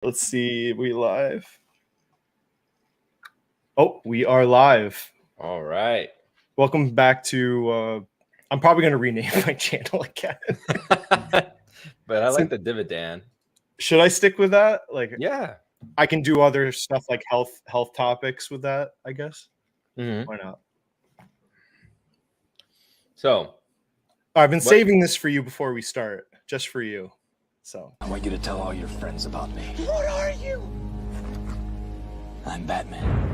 Let's see. We live? Oh, we are live. All right. Welcome back to. I'm probably going to rename my channel again. But I like the dividend. Should I stick with that? Like, Yeah. I can do other stuff like health topics with that, I guess. Mm-hmm. Why not? So I've been saving this for you before we start, just for you. So I want you to tell all your friends about me. What are you? I'm Batman.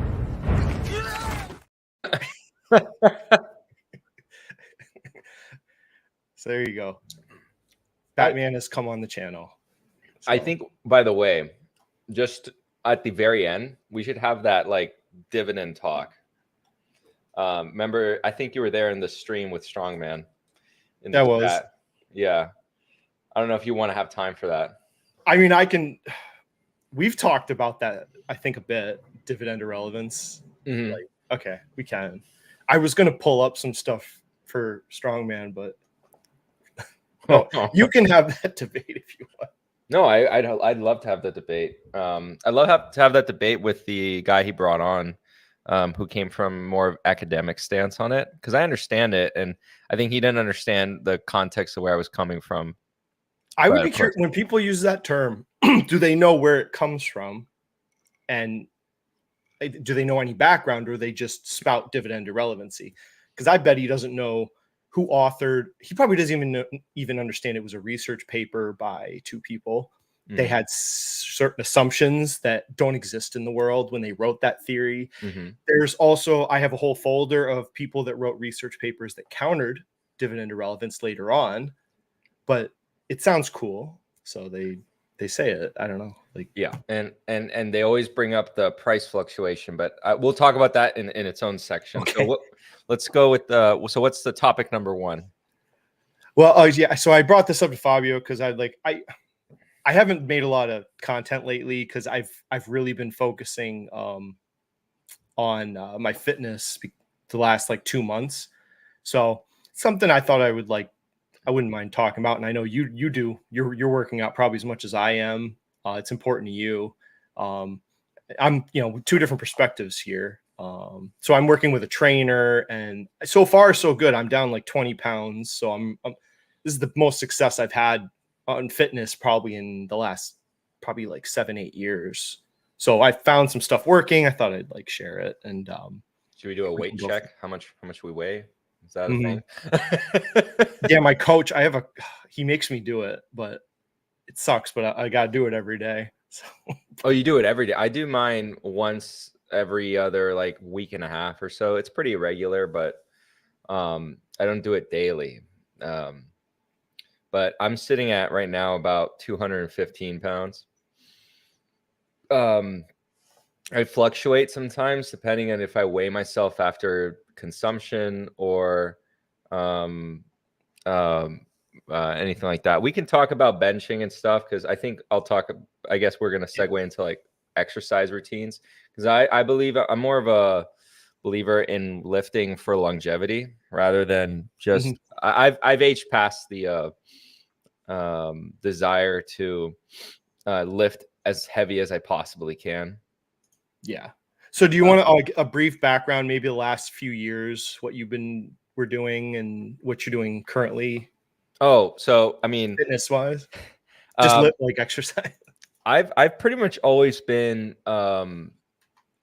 So there you go. Batman has come on the channel. So. I think, by the way, just at the very end, we should have that like dividend talk. Remember, I think you were there in the stream with Strongman. That was. Chat. Yeah. I don't know if you want to have time for that. I mean, I can. We've talked about that, I think, a bit. Dividend irrelevance. Mm-hmm. Like, okay, we can. I was going to pull up some stuff for Strongman, but no, you can have that debate if you want. No, I'd love to have that debate. I'd love to have that debate with the guy he brought on, who came from more of academic stance on it, because I understand it, and I think he didn't understand the context of where I was coming from. I would be curious when people use that term. Do they know where it comes from, and do they know any background, or they just spout dividend irrelevancy? Because I bet he doesn't know who authored. He probably doesn't even understand it was a research paper by two people. Mm-hmm. They had certain assumptions that don't exist in the world when they wrote that theory. Mm-hmm. There's also, I have a whole folder of people that wrote research papers that countered dividend irrelevance later on, but it sounds cool, so they say it. I don't know. Like, yeah, and they always bring up the price fluctuation, but we'll talk about that in its own section. Okay. So let's go with so what's the topic number one? Well, yeah. So I brought this up to Fabio because I haven't made a lot of content lately because I've really been focusing on my fitness the last like 2 months. So something I thought I wouldn't mind talking about, and I know you do. You're working out probably as much as I am. It's important to you. I'm two different perspectives here. So I'm working with a trainer, and so far so good. I'm down like 20 pounds. So I'm this is the most success I've had on fitness probably in the last like 7-8 years. So I found some stuff working. I thought I'd like share it. And should we do a weight check? How much we weigh? Is that a thing? Yeah, my coach, he makes me do it, but it sucks, but I got to do it every day. So. Oh, you do it every day? I do mine once every other like week and a half or so. It's pretty irregular, but I don't do it daily. But I'm sitting at right now about 215 pounds. I fluctuate sometimes depending on if I weigh myself after consumption or anything like that. We can talk about benching and stuff because I think I guess we're going to segue into like exercise routines because I believe I'm more of a believer in lifting for longevity rather than just I've aged past the desire to lift as heavy as I possibly can. Yeah. So do you want to like a brief background, maybe the last few years, what we're doing and what you're doing currently? Oh, so I mean, fitness wise, just like exercise. I've pretty much always been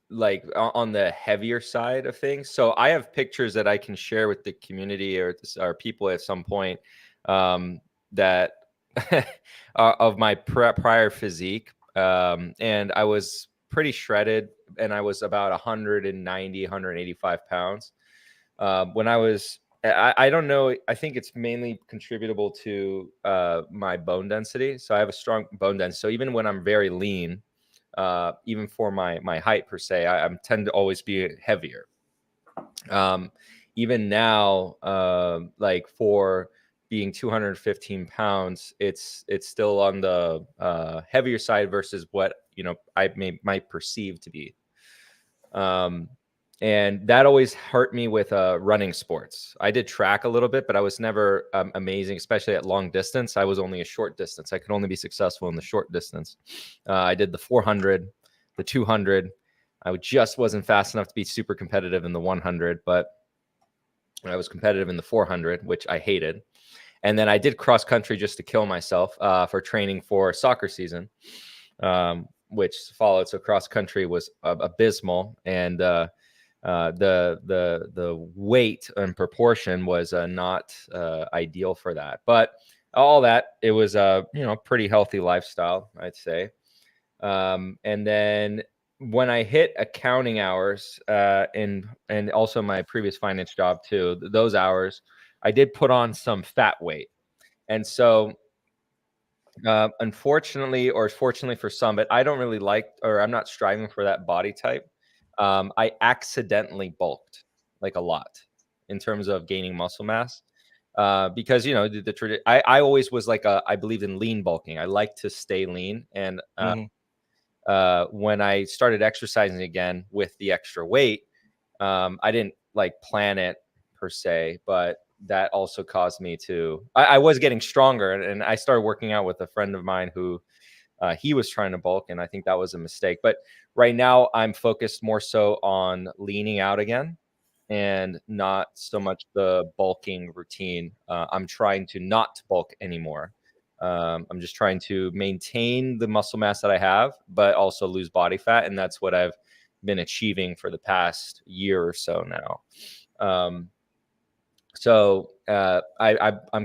like on the heavier side of things. So I have pictures that I can share with the community or people at some point that of my prior physique. And I was pretty shredded and I was about 190, 185 pounds. When I was, I don't know, I think it's mainly contributable to my bone density. So I have a strong bone density. So even when I'm very lean, even for my height per se, I tend to always be heavier. Even now, like for being 215 pounds, it's still on the heavier side versus what I might perceive to be. And And that always hurt me with running sports. I did track a little bit, but I was never amazing, especially at long distance. I was only a short distance. I could only be successful in the short distance. I did the 400, the 200. I just wasn't fast enough to be super competitive in the 100, but I was competitive in the 400, which I hated. And then I did cross country just to kill myself for training for soccer season, which followed. So cross country was abysmal, and the weight and proportion was not ideal for that. But all that, it was a pretty healthy lifestyle, I'd say. And then when I hit accounting hours and also my previous finance job too, those hours, I did put on some fat weight. And so unfortunately, or fortunately for some, but I don't really like, or I'm not striving for that body type. I accidentally bulked like a lot in terms of gaining muscle mass. Because I always was like I believed in lean bulking. I like to stay lean, and when I started exercising again with the extra weight, I didn't like plan it per se, but that also caused me to, I was getting stronger, and I started working out with a friend of mine who he was trying to bulk, and I think that was a mistake. But right now I'm focused more so on leaning out again and not so much the bulking routine. I'm trying to not bulk anymore. I'm just trying to maintain the muscle mass that I have, but also lose body fat. And that's what I've been achieving for the past year or so now. I'm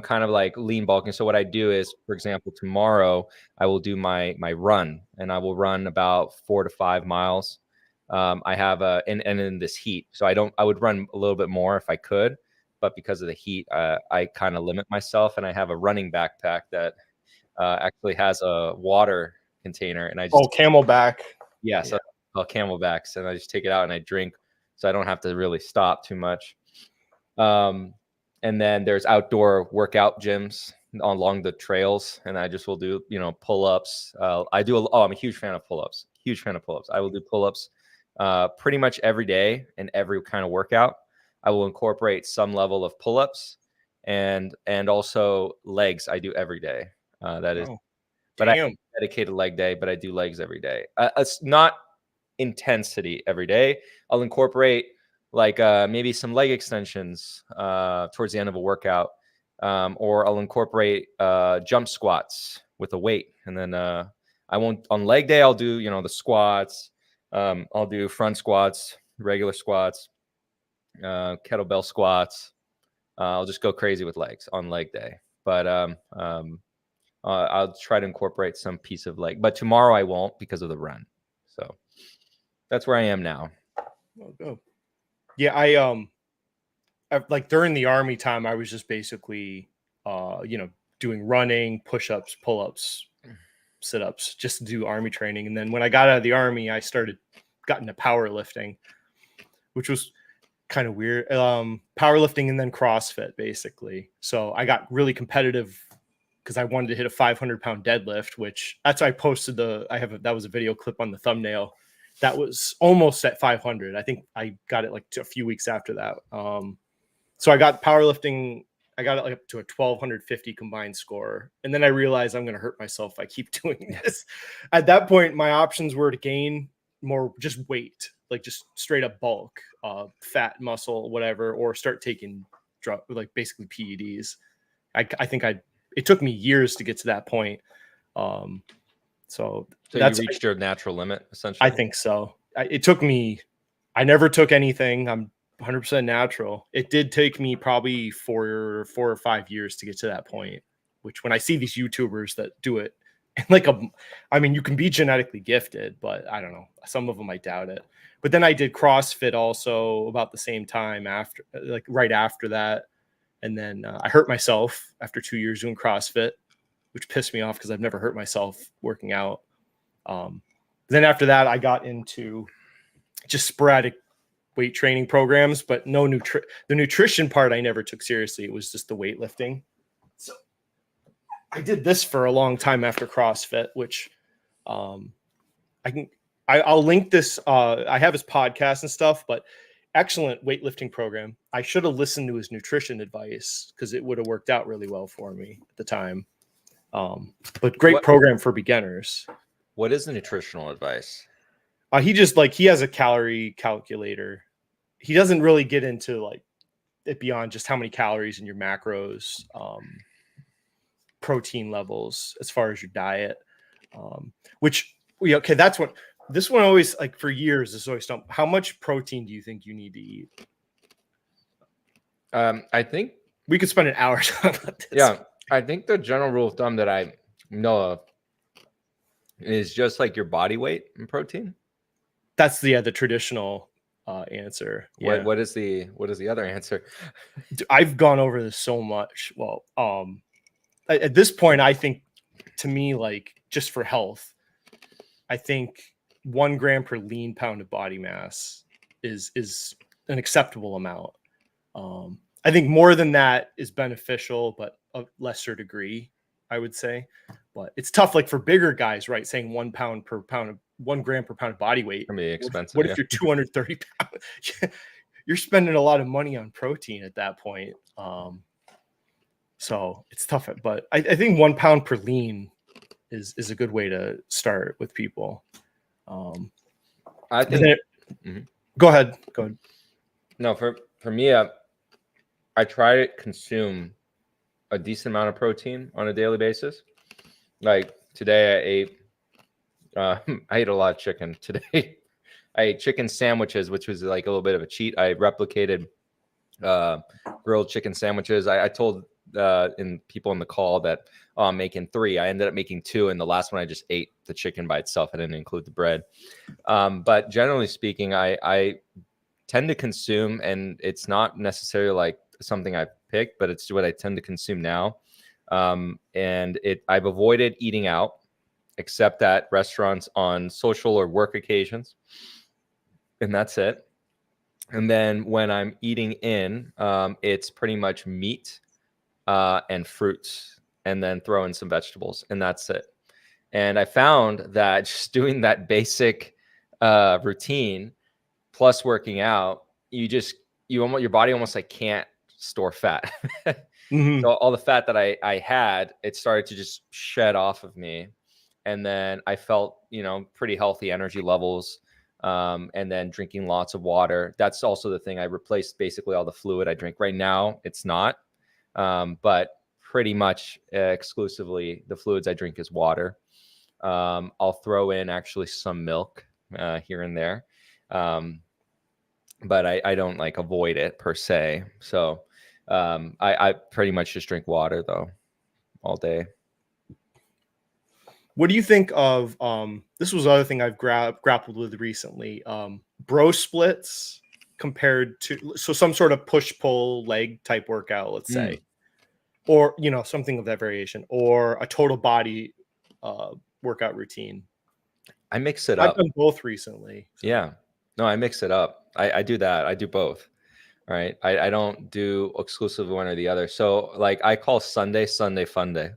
kind of like lean bulking. So what I do is, for example, tomorrow I will do my run, and I will run about 4 to 5 miles. I have and in this heat, so I would run a little bit more if I could, but because of the heat, I kind of limit myself. And I have a running backpack that actually has a water container, and I just Camelback. Yes, yeah. Camelbacks, and I just take it out and I drink, so I don't have to really stop too much. And then there's outdoor workout gyms along the trails, and I just will do pull-ups. I'm a huge fan of pull-ups. I will do pull-ups pretty much every day in every kind of workout. I will incorporate some level of pull-ups and also legs. I do every day. But I have a dedicated leg day, but I do legs every day. It's not intensity every day. I'll incorporate like maybe some leg extensions towards the end of a workout, or I'll incorporate jump squats with a weight. And then I won't, on leg day, I'll do the squats. I'll do front squats, regular squats, kettlebell squats. I'll just go crazy with legs on leg day. But I'll try to incorporate some piece of leg, but tomorrow I won't because of the run. So that's where I am now. Oh, go. Yeah, I like during the army time, I was just basically, doing running, push-ups, pull-ups, sit-ups, just to do army training. And then when I got out of the army, I got into powerlifting, which was kind of weird. Powerlifting and then CrossFit, basically. So I got really competitive because I wanted to hit a 500-pound deadlift, which that's why I posted that was a video clip on the thumbnail. That was almost at 500. I think I got it like a few weeks after that. So I got powerlifting. I got it like up to a 1250 combined score. And then I realized I'm going to hurt myself if I keep doing this. At that point, my options were to gain more just weight, like just straight up bulk, fat, muscle, whatever, or start taking like basically PEDs. I think it took me years to get to that point. So you reached your natural limit, essentially? I think so. It took me, I never took anything. I'm 100% natural. It did take me probably 4 or 5 years to get to that point, which when I see these YouTubers that do it, and you can be genetically gifted, but I don't know. Some of them, I doubt it. But then I did CrossFit also about the same time right after that. And then I hurt myself after 2 years doing CrossFit, which pissed me off because I've never hurt myself working out. Then after that, I got into just sporadic weight training programs, but the nutrition part I never took seriously. It was just the weightlifting. So I did this for a long time after CrossFit, which I'll link this. I have his podcast and stuff, but excellent weightlifting program. I should have listened to his nutrition advice because it would have worked out really well for me at the time. But great program for beginners. What is the nutritional advice? He just he has a calorie calculator. He doesn't really get into like it beyond just how many calories in your macros, protein levels as far as your diet, which okay, that's what this one always like for years is always stumped. How much protein do you think you need to eat? I think we could spend an hour talking about this. Yeah, I think the general rule of thumb that I know of is just like your body weight in protein. That's the traditional answer. What is the other answer? I've gone over this so much. Well, at this point, I think to me, like just for health, I think 1 gram per lean pound of body mass is an acceptable amount. I think more than that is beneficial, but a lesser degree, I would say. But it's tough, like for bigger guys, right? Saying 1 gram per pound of body weight can be expensive. What if you're 230 pounds? You're spending a lot of money on protein at that point. So it's tough, but I think 1 pound per lean is a good way to start with people. I think. Go ahead. No, for me, I try to consume a decent amount of protein on a daily basis. Like today, I ate a lot of chicken today. I ate chicken sandwiches, which was like a little bit of a cheat. I replicated grilled chicken sandwiches. I told people in the call that I'm making 3. I ended up making 2, and the last one I just ate the chicken by itself. I didn't include the bread. But generally speaking, I tend to consume, and it's not necessarily like something I picked, but it's what I tend to consume now. And I've avoided eating out, except at restaurants on social or work occasions, and that's it. And then when I'm eating in, it's pretty much meat and fruits, and then throw in some vegetables, and that's it. And I found that just doing that basic routine plus working out, your body almost like can't store fat. So all the fat that I had, it started to just shed off of me. And then I felt, pretty healthy energy levels. And then drinking lots of water. That's also the thing. I replaced basically all the fluid I drink. Right now, it's not. But pretty much exclusively the fluids I drink is water. I'll throw in actually some milk here and there. But I don't like avoid it per se. So I pretty much just drink water though all day. What do you think of this was the other thing I've grappled with recently, bro splits compared to some sort of push-pull leg type workout, let's say, or something of that variation, or a total body workout routine? I mix it up. I've done both recently. So. Yeah. No, I mix it up. I do that. I do both. Right. I don't do exclusively one or the other. So like I call Sunday fun day.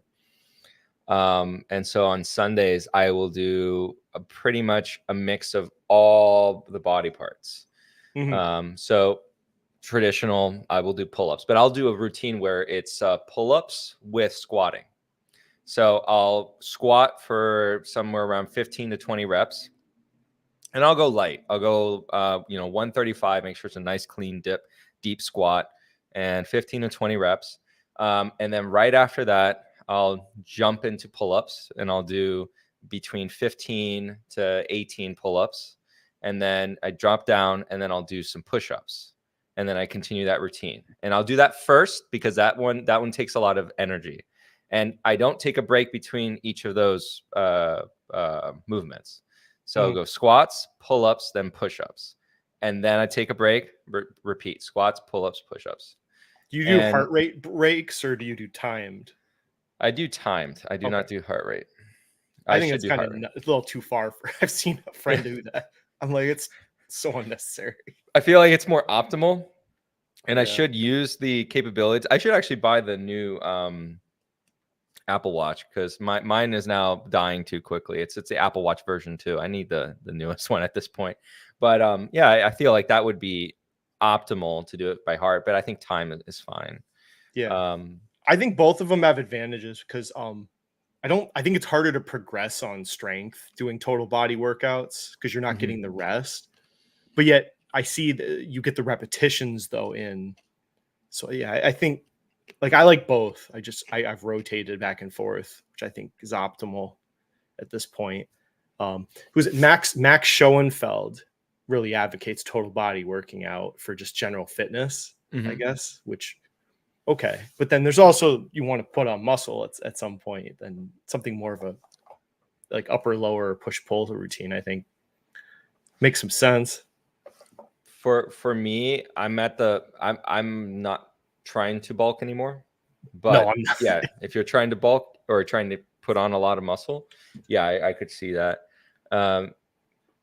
And so on Sundays, I will do pretty much a mix of all the body parts. So traditional, I will do pull-ups, but I'll do a routine where it's pull-ups with squatting. So I'll squat for somewhere around 15 to 20 reps, and I'll go light. I'll go, 135, make sure it's a nice, clean deep squat, and 15 to 20 reps. And then right after that, I'll jump into pull-ups, and I'll do between 15 to 18 pull-ups. And then I drop down, and then I'll do some push-ups. And then I continue that routine. And I'll do that first because that one takes a lot of energy. And I don't take a break between each of those movements. So I'll go squats, pull-ups, then push-ups. And then I take a break, repeat squats, pull-ups, push-ups. Do you do heart rate breaks, or do you do timed? I do timed. I do not do heart rate. I think it's kind of a little too far. I've seen a friend do that. I'm like, it's so unnecessary. I feel like it's more optimal, and I should use the capabilities. I should actually buy the new Apple Watch, because mine is now dying too quickly. It's the Apple Watch version 2. I need the newest one at this point. But I feel like that would be optimal to do it by heart, but I think time is fine. Yeah. I think both of them have advantages because I think it's harder to progress on strength doing total body workouts because you're not getting the rest. But yet I see that you get the repetitions though in. So yeah, I think like I like both. I've rotated back and forth, which I think is optimal at this point. Who's it? Max Schoenfeld really advocates total body working out for just general fitness, I guess, which okay. But then there's also you want to put on muscle at some point, then something more of a like upper lower push pull routine, I think makes some sense. For me, I'm not trying to bulk anymore. But No, I'm not. yeah, if you're trying to bulk or trying to put on a lot of muscle, yeah, I could see that.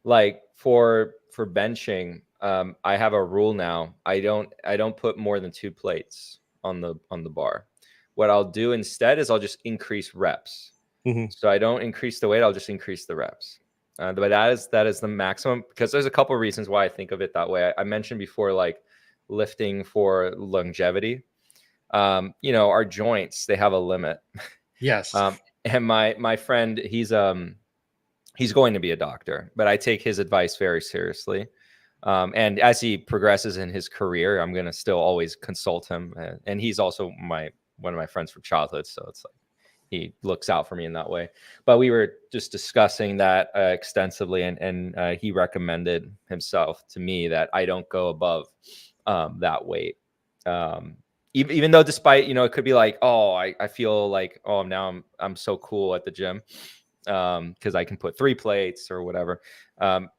Like for benching, I have a rule now. I don't put more than 2 plates on the bar. What I'll do instead is I'll just increase reps. So I don't increase the weight, I'll just increase the reps. But that is the maximum, because there's a couple of reasons why I think of it that way. I mentioned before, like lifting for longevity. Our joints, they have a limit. Yes. And my friend, he's going to be a doctor, but I take his advice very seriously. And as he progresses in his career, I'm going to still always consult him. And he's also one of my friends from childhood. So it's like, he looks out for me in that way. But we were just discussing that extensively, and he recommended himself to me that I don't go above that weight. Even though, despite, it could be like, oh, I feel like, oh, now I'm so cool at the gym because I can put 3 plates or whatever.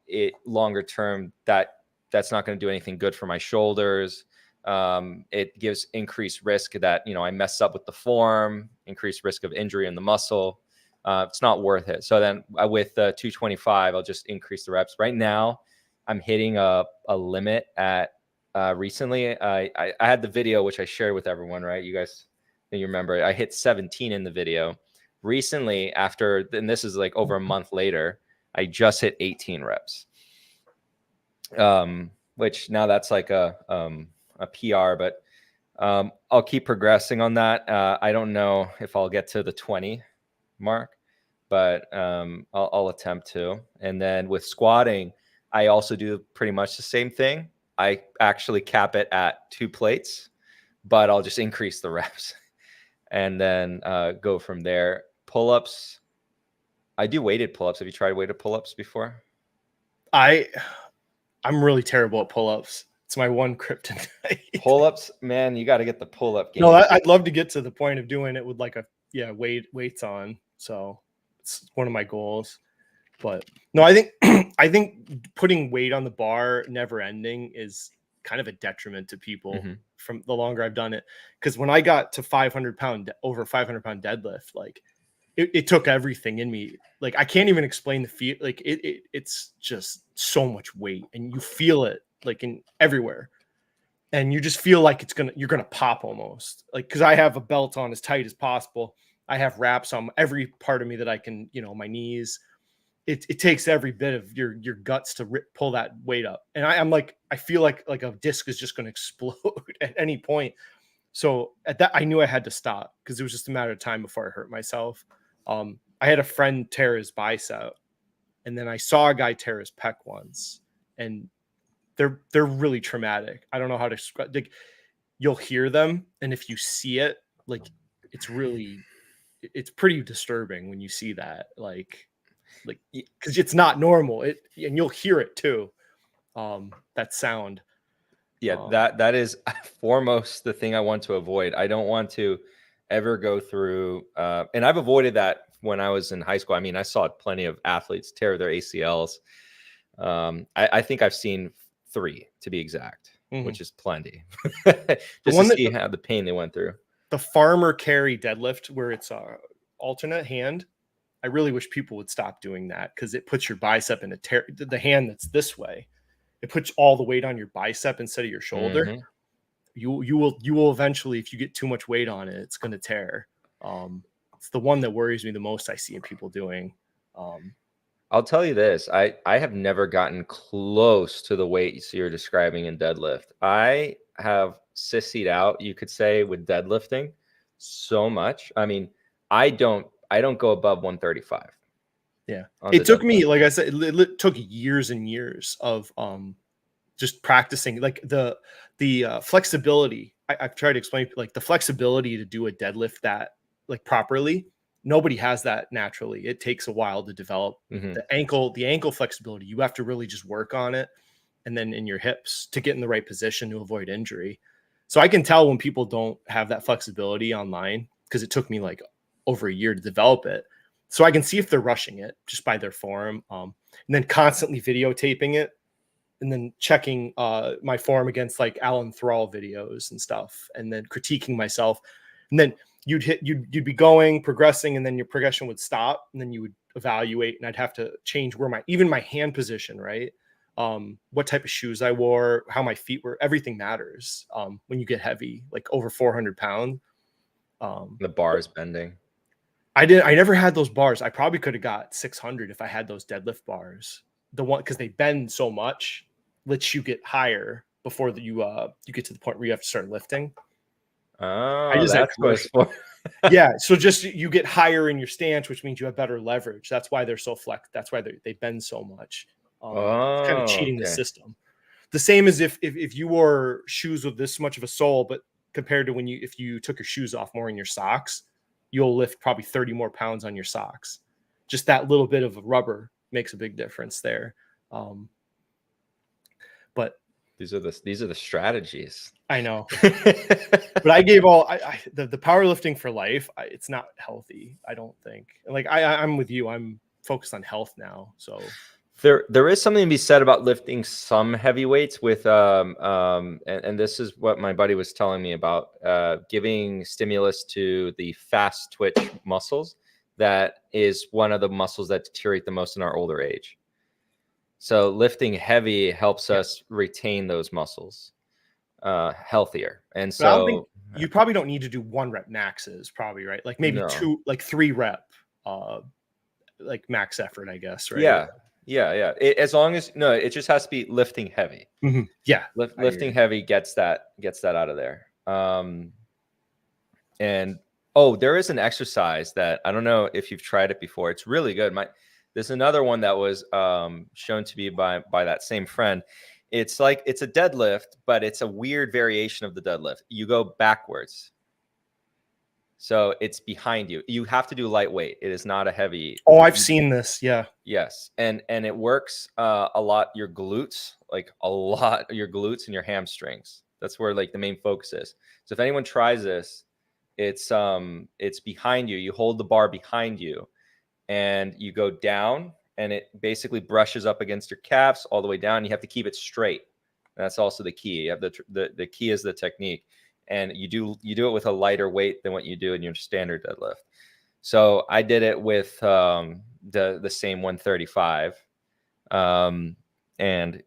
It longer term, that's not going to do anything good for my shoulders. It gives increased risk that, I mess up with the form, increased risk of injury in the muscle. It's not worth it. So then with 225, I'll just increase the reps. Right now, I'm hitting a limit at recently. I had the video, which I shared with everyone, right? You guys, you remember, I hit 17 in the video. Recently, and this is like over a month later, I just hit 18 reps. Which now that's like a PR, but I'll keep progressing on that. I don't know if I'll get to the 20 mark, but I'll attempt to. And then with squatting, I also do pretty much the same thing. I actually cap it at 2 plates, but I'll just increase the reps and then go from there. Pull-ups, I do weighted pull-ups. Have you tried weighted pull-ups before? I'm really terrible at pull-ups. It's my one kryptonite. Pull-ups, man, you got to get the pull-up game. No, I'd love to get to the point of doing it with like weights on. So it's one of my goals. But no, I think putting weight on the bar never ending is kind of a detriment to people from the longer I've done it. Because when I got to over 500 pound deadlift, like it took everything in me. Like I can't even explain the feel. Like it's just so much weight, and you feel it like in everywhere, and you just feel like you're gonna pop almost. Like because I have a belt on as tight as possible. I have wraps on every part of me that I can, my knees. It takes every bit of your guts to pull that weight up, and I'm like I feel like a disc is just gonna explode at any point. So at that, I knew I had to stop because it was just a matter of time before I hurt myself. I had a friend tear his bicep, and then I saw a guy tear his pec once, and they're really traumatic. I don't know how to describe. Like, you'll hear them, and if you see it, like it's pretty disturbing when you see that. Like because it's not normal. And you'll hear it too. That sound. Yeah, that is foremost the thing I want to avoid. I don't want to ever go through, and I've avoided that when I was in high school. I mean, I saw plenty of athletes tear their ACLs. I think I've seen 3 to be exact, which is plenty. Just to see how the pain they went through. The farmer carry deadlift, where it's a alternate hand. I really wish people would stop doing that because it puts your bicep in the hand that's this way. It puts all the weight on your bicep instead of your shoulder. You will eventually, if you get too much weight on it, it's going to tear. It's the one that worries me the most. I see people doing. I'll tell you this. I have never gotten close to the weights you're describing in deadlift. I have sissied out, you could say, with deadlifting so much. I mean, I don't go above 135. Yeah. On It the took me, deadlift. like I said, it took years and years of just practicing, like the flexibility. I've tried to explain, like the flexibility to do a deadlift that like properly. Nobody has that naturally. It takes a while to develop Mhm. the ankle flexibility. You have to really just work on it, and then in your hips to get in the right position to avoid injury. So I can tell when people don't have that flexibility online, because it took me like over a year to develop it. So I can see if they're rushing it just by their form, and then constantly videotaping it, and then checking my form against like Alan Thrall videos and stuff, and then critiquing myself. And then you'd be going, progressing, and then your progression would stop, and then you would evaluate, and I'd have to change where my hand position, right? What type of shoes I wore, how my feet were, everything matters when you get heavy, like over 400 pounds. The bar is bending. I never had those bars. I probably could have got 600 if I had those deadlift bars. The one, because they bend so much, lets you get higher before you get to the point where you have to start lifting. Oh, that's what it's for. Yeah, so just you get higher in your stance, which means you have better leverage. That's why they're so that's why they bend so much. It's kind of cheating the system. The same as if you wore shoes with this much of a sole, but compared to if you took your shoes off more in your socks, you'll lift probably 30 more pounds on your socks. Just that little bit of rubber makes a big difference there. But these are the strategies. I know. But I gave all the powerlifting for life. It's not healthy, I don't think. Like I'm with you. I'm focused on health now. So there is something to be said about lifting some heavy weights with and this is what my buddy was telling me about, giving stimulus to the fast twitch muscles. That is one of the muscles that deteriorate the most in our older age. So lifting heavy helps us retain those muscles healthier. And so I don't think you probably don't need to do 1 rep maxes, probably, right? Like maybe 2, like 3 rep like max effort, I guess, right? Yeah. As long as it just has to be lifting heavy. Mm-hmm. Yeah, lifting heavy gets that out of there. And there is an exercise that I don't know if you've tried it before. It's really good. There's another one that was shown to be by that same friend. It's like it's a deadlift, but it's a weird variation of the deadlift. You go backwards. So it's behind you. You have to do lightweight. It is not a heavy. Oh, I've seen this. Yeah. Yes. And it works a lot. Your glutes and your hamstrings. That's where like the main focus is. So if anyone tries this, it's behind you. You hold the bar behind you and you go down and it basically brushes up against your calves all the way down. You have to keep it straight. And that's also the key. You have the key is the technique. And you do it with a lighter weight than what you do in your standard deadlift. So I did it with the same 135, and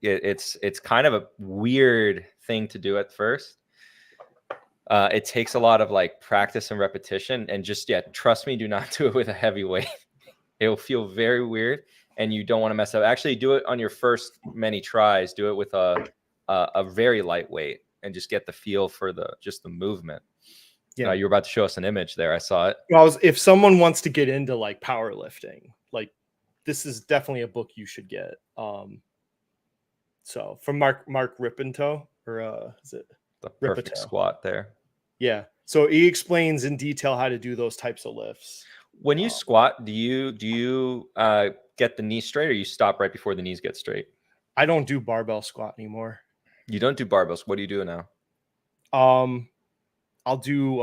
it's kind of a weird thing to do at first. It takes a lot of like practice and repetition, and just trust me, do not do it with a heavy weight. It will feel very weird, and you don't want to mess up. Actually, do it on your first many tries. Do it with a very lightweight. And just get the feel for the movement. Yeah, you were about to show us an image there. I saw it. Well, if someone wants to get into like powerlifting, like this is definitely a book you should get. So from Mark Rippetoe, or is it the perfect squat there? Yeah. So he explains in detail how to do those types of lifts. When you squat, do you get the knee straight, or you stop right before the knees get straight? I don't do barbell squat anymore. You don't do barbells. What do you do now? I'll do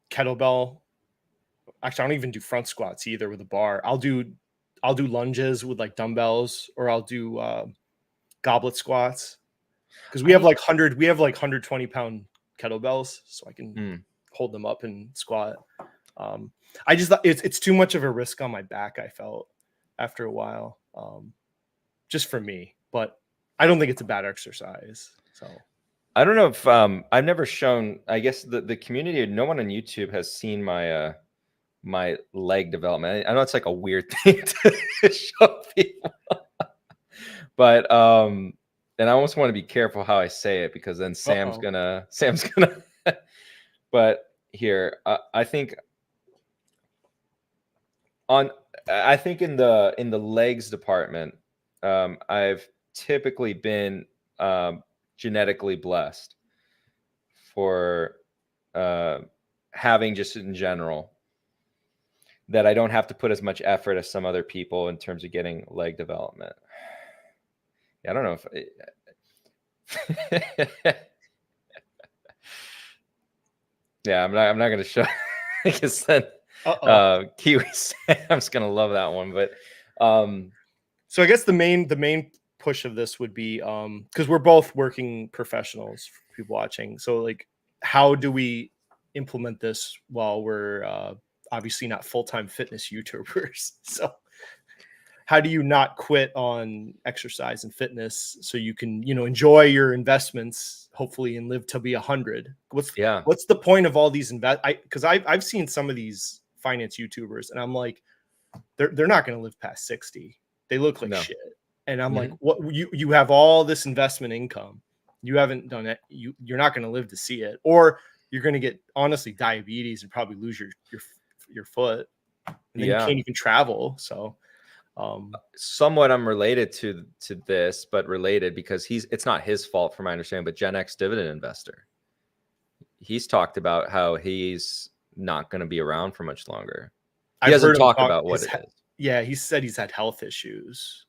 kettlebell. Actually, I don't even do front squats either with a bar. I'll do lunges with like dumbbells, or I'll do goblet squats, because we have like 120 pound kettlebells, so I can hold them up and squat. I just thought it's too much of a risk on my back, I felt after a while, just for me, but I don't think it's a bad exercise. So I don't know if I've never shown, I guess the community, no one on YouTube has seen my my leg development. I know it's like a weird thing to show people, but and I almost want to be careful how I say it, because then Sam's gonna but here, I think in the legs department, I've typically been genetically blessed for having, just in general, that I don't have to put as much effort as some other people in terms of getting leg development. Yeah, I don't know if yeah, I'm not going to show. I guess then Kiwi Sam's going to love that one. But so I guess the main push of this would be because we're both working professionals for people watching. So like, how do we implement this while we're obviously not full-time fitness YouTubers? So how do you not quit on exercise and fitness so you can, enjoy your investments, hopefully, and live to be 100? What's the point of all these because I've seen some of these finance YouTubers, and I'm like, they're not going to live past 60. They look like shit. And I'm like, what? You have all this investment income. You haven't done it. You're not going to live to see it, or you're going to get, honestly, diabetes and probably lose your foot, and then you can't even travel. So somewhat I'm related to this, but related because it's not his fault from my understanding, but Gen X dividend investor. He's talked about how he's not going to be around for much longer. He doesn't talk about what it is. Yeah, he said he's had health issues.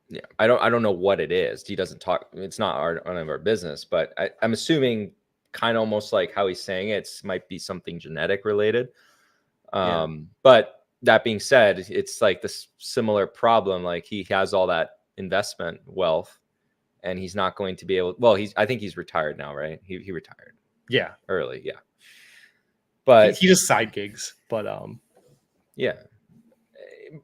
Yeah, I don't know what it is. He doesn't talk. It's not none of our business, but I'm assuming, kind of almost like how he's saying it might be something genetic related. But that being said, it's like this similar problem. Like, he has all that investment wealth, and he's not going to be able. Well, I think he's retired now, right? He retired. Yeah, early. Yeah, but he just side gigs. But yeah,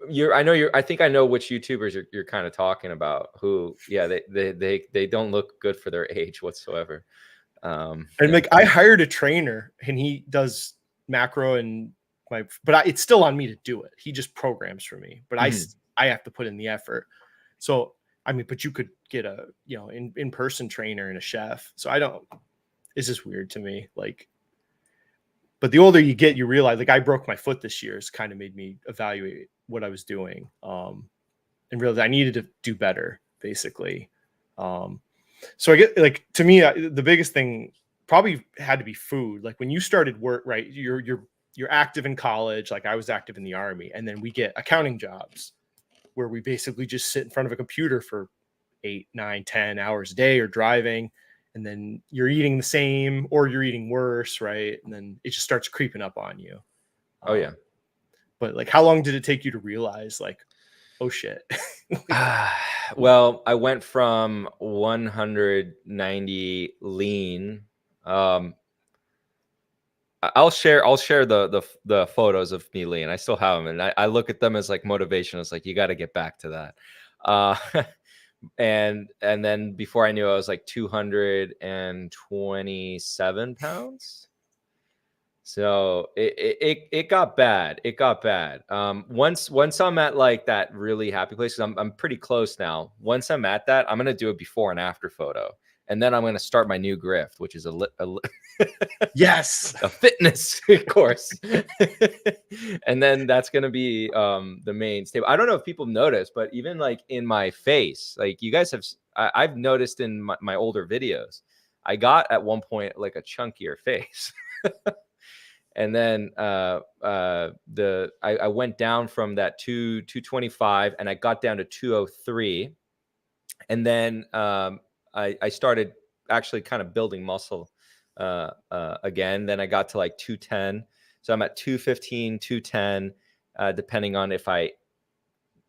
I think I know which YouTubers you're kind of talking about. Who, yeah, they don't look good for their age whatsoever. And like, I hired a trainer, and he does macro and but it's still on me to do it. He just programs for me, but I have to put in the effort. So, I mean, but you could get a, in-person trainer and a chef. So it's just weird to me. Like, but the older you get, you realize, like, I broke my foot this year. It's kind of made me evaluate what I was doing, and realize I needed to do better, basically. So I get, like, to me, the biggest thing probably had to be food. Like, when you started work, right, you're active in college, like I was active in the Army, and then we get accounting jobs where we basically just sit in front of a computer for 8, 9, 10 hours a day, or driving, and then you're eating the same or you're eating worse, right? And then it just starts creeping up on you. Oh yeah. But like, how long did it take you to realize, like, oh shit? Well, I went from 190 lean. I'll share the photos of me lean. I still have them, and I look at them as like motivation. It's like, you got to get back to that. And then before I knew, I was like 227 pounds. So it got bad. It got bad. Once I'm at like that really happy place, 'cause I'm pretty close now. Once I'm at that, I'm gonna do a before and after photo, and then I'm gonna start my new grift, which is yes, a fitness course. And then that's gonna be the main staple. I don't know if people notice, but even like in my face, like you guys have, I've noticed in my older videos, I got at one point like a chunkier face. And then I went down from that 225, and I got down to 203. And then I started actually kind of building muscle again. Then I got to like 210. So I'm at 215, 210, depending on if I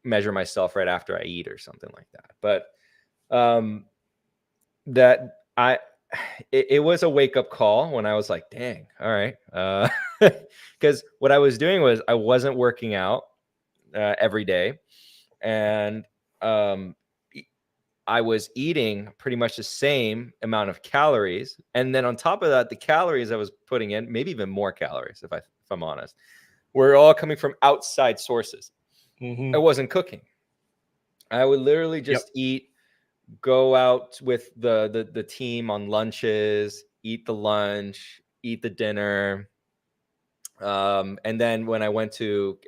measure myself right after I eat or something like that. But it was a wake-up call when I was like, dang, all right. Because what I was doing was I wasn't working out every day. And I was eating pretty much the same amount of calories. And then on top of that, the calories I was putting in, maybe even more calories if I'm honest. We're all coming from outside sources. Mhm. I wasn't cooking. I would literally just eat, go out with the team on lunches, eat the lunch, eat the dinner. And then when I went to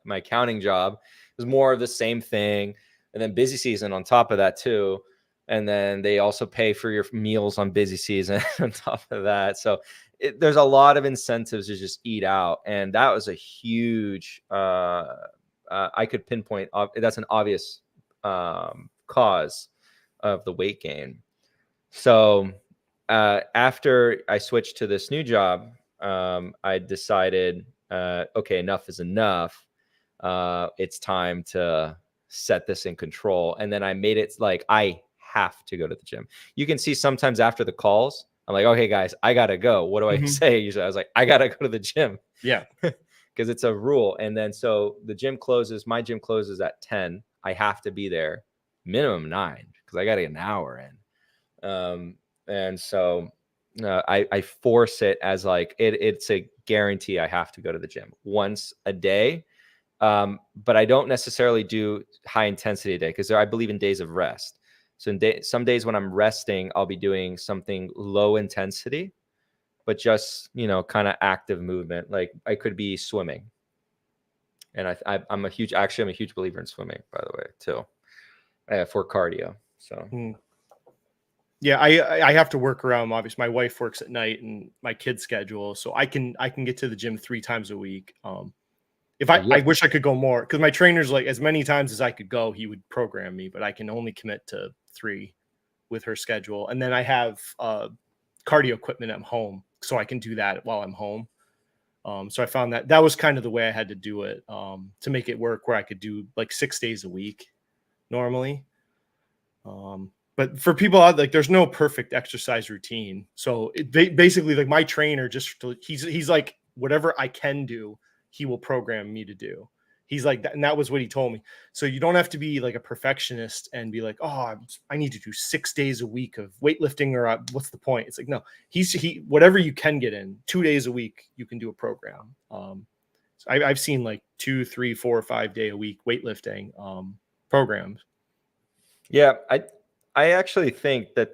my accounting job, it was more of the same thing. And then busy season on top of that too. And then they also pay for your meals on busy season on top of that. So there's a lot of incentives to just eat out. And that was a huge, I could pinpoint, that's an obvious cause of the weight gain. So after I switched to this new job, I decided, okay, enough is enough. It's time to set this in control. And then I made it like I have to go to the gym. You can see sometimes after the calls, I'm like, okay, guys, I gotta go. What do I say? Usually I was like, I gotta go to the gym. Yeah. Because it's a rule. And then so the gym closes, my gym closes at 10. I have to be there minimum 9 because I gotta get an hour in. And so I force it as like it's a guarantee I have to go to the gym once a day. But I don't necessarily do high intensity a day because I believe in days of rest. So some days when I'm resting, I'll be doing something low intensity, but just, kind of active movement. Like I could be swimming. And I'm a huge believer in swimming, by the way, too, for cardio. So. Yeah, I have to work around. Obviously, my wife works at night and my kid's schedule, so I can get to the gym 3 times a week. If I wish I could go more because my trainer's like as many times as I could go, he would program me, but I can only commit to 3 with her schedule. And then I have cardio equipment at home, so I can do that while I'm home. So I found that was kind of the way I had to do it to make it work, where I could do like 6 days a week normally. But for people out, like, there's no perfect exercise routine. So basically, like, my trainer he's like, whatever I can do, he will program me to do. He's like that, and that was what he told me. So you don't have to be like a perfectionist and be like, oh, I need to do 6 days a week of weightlifting, or what's the point? It's like, no, he whatever you can get in 2 days a week, you can do a program. So I've seen like 2, 3, 4, 5 day a week weightlifting programs. Yeah, I actually think that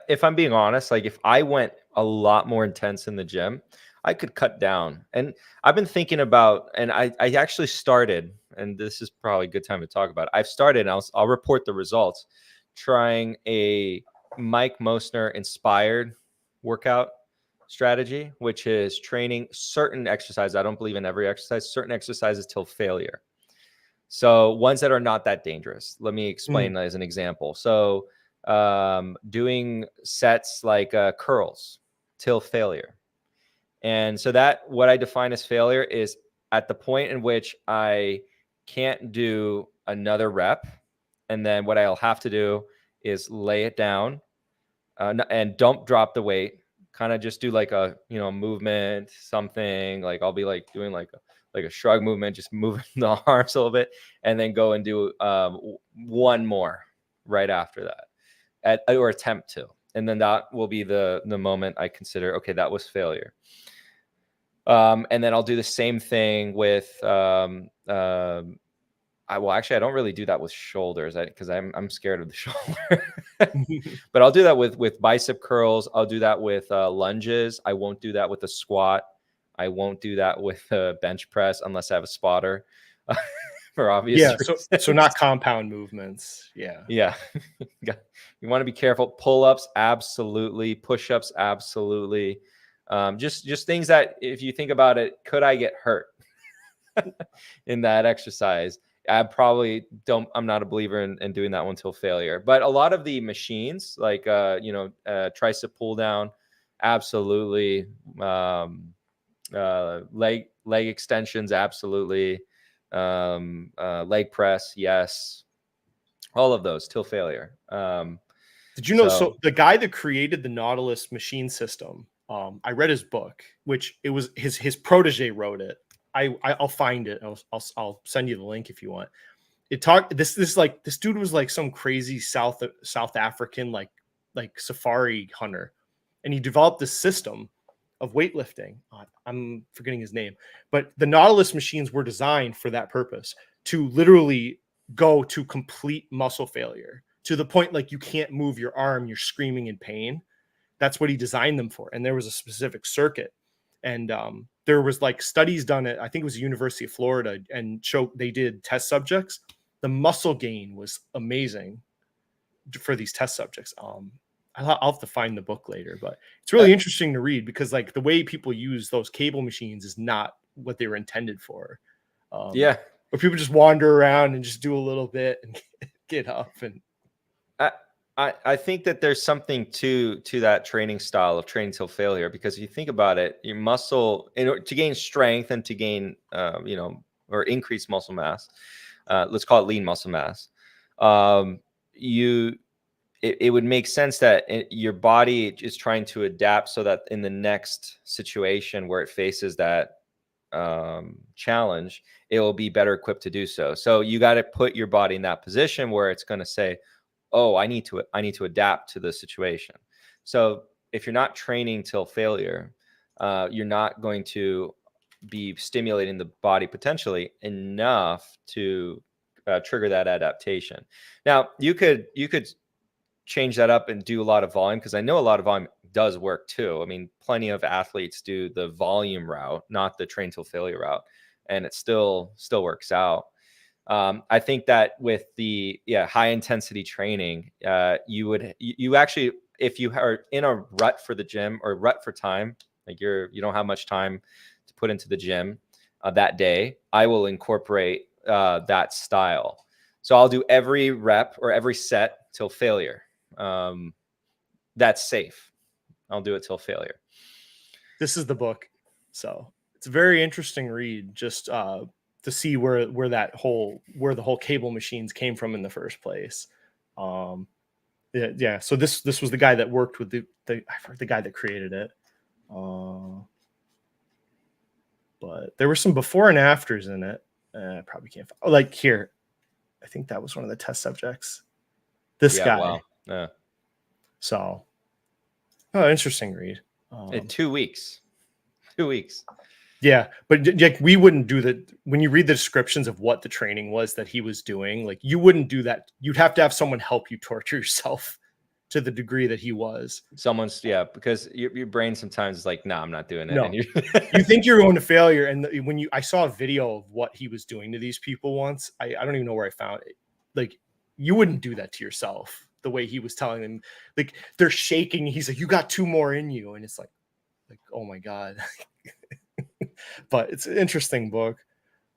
if I'm being honest, like if I went a lot more intense in the gym, I could cut down. And I've been thinking about, and I actually started, and this is probably a good time to talk about it. I've started, and I'll report the results, trying a Mike Mosner inspired workout strategy, which is training certain exercises. I don't believe in every exercise, certain exercises till failure. So ones that are not that dangerous. Let me explain as an example. So doing sets like curls till failure. And so that what I define as failure is at the point in which I can't do another rep. And then what I'll have to do is lay it down and don't drop the weight. Kind of just do like a, movement, something like I'll be like doing like a shrug movement, just moving the arms a little bit, and then go and do one more right after that, or attempt to. And then that will be the moment I consider, okay, that was failure. And then I'll do the same thing with, I don't really do that with shoulders because I'm scared of the shoulder, but I'll do that with bicep curls. I'll do that with lunges. I won't do that with a squat. I won't do that with a bench press unless I have a spotter for obvious reasons. So not compound movements. Yeah. You want to be careful. Pull-ups, absolutely. Push-ups, absolutely. Just things that, if you think about it, could I get hurt in that exercise? I probably don't. I'm not a believer in doing that one till failure. But a lot of the machines, like tricep pull down, absolutely. Leg extensions, absolutely. Leg press, yes. All of those till failure. Did you know? So the guy that created the Nautilus machine system, I read his book, which it was his protege wrote it. I'll find it. I'll send you the link if you want. It talked this dude was like some crazy South African like safari hunter, and he developed this system of weightlifting. I'm forgetting his name, but the Nautilus machines were designed for that purpose, to literally go to complete muscle failure, to the point like you can't move your arm, you're screaming in pain. That's what he designed them for. And there was a specific circuit. And there was like studies done at, I think it was the University of Florida, and they did test subjects. The muscle gain was amazing for these test subjects. I'll have to find the book later, but it's really interesting to read, because like the way people use those cable machines is not what they were intended for. Yeah. Where people just wander around and just do a little bit and get up. And I think that there's something to that training style of training till failure, because if you think about it, your muscle, in order to gain strength and to gain, or increase muscle mass, let's call it lean muscle mass, it would make sense that your body is trying to adapt so that in the next situation where it faces that challenge, it will be better equipped to do so. So you got to put your body in that position where it's going to say, oh, I need to adapt to the situation. So if you're not training till failure, you're not going to be stimulating the body potentially enough to trigger that adaptation. Now you could change that up and do a lot of volume, because I know a lot of volume does work too. I mean, plenty of athletes do the volume route, not the train till failure route, and it still works out. I think that with the high intensity training, you actually, if you are in a rut for the gym or rut for time, like you don't have much time to put into the gym that day, I will incorporate that style. So I'll do every rep or every set till failure. That's safe. I'll do it till failure. This is the book. So it's a very interesting read, just to see where the whole cable machines came from in the first place. Yeah. So this was the guy that worked with the guy that created it. But there were some before and afters in it. Probably can't find, like here. I think that was one of the test subjects. This guy. Wow. Yeah. So, interesting read. In 2 weeks. 2 weeks. Yeah, but like we wouldn't do that. When you read the descriptions of what the training was that he was doing, like you wouldn't do that. You'd have to have someone help you torture yourself to the degree that he was. Because your brain sometimes is like, nah, I'm not doing it. No. And You think you're going to failure. And I saw a video of what he was doing to these people once, I don't even know where I found it. Like you wouldn't do that to yourself. The way he was telling them, like they're shaking. He's like, you got 2 more in you. And it's like, oh my God. But it's an interesting book.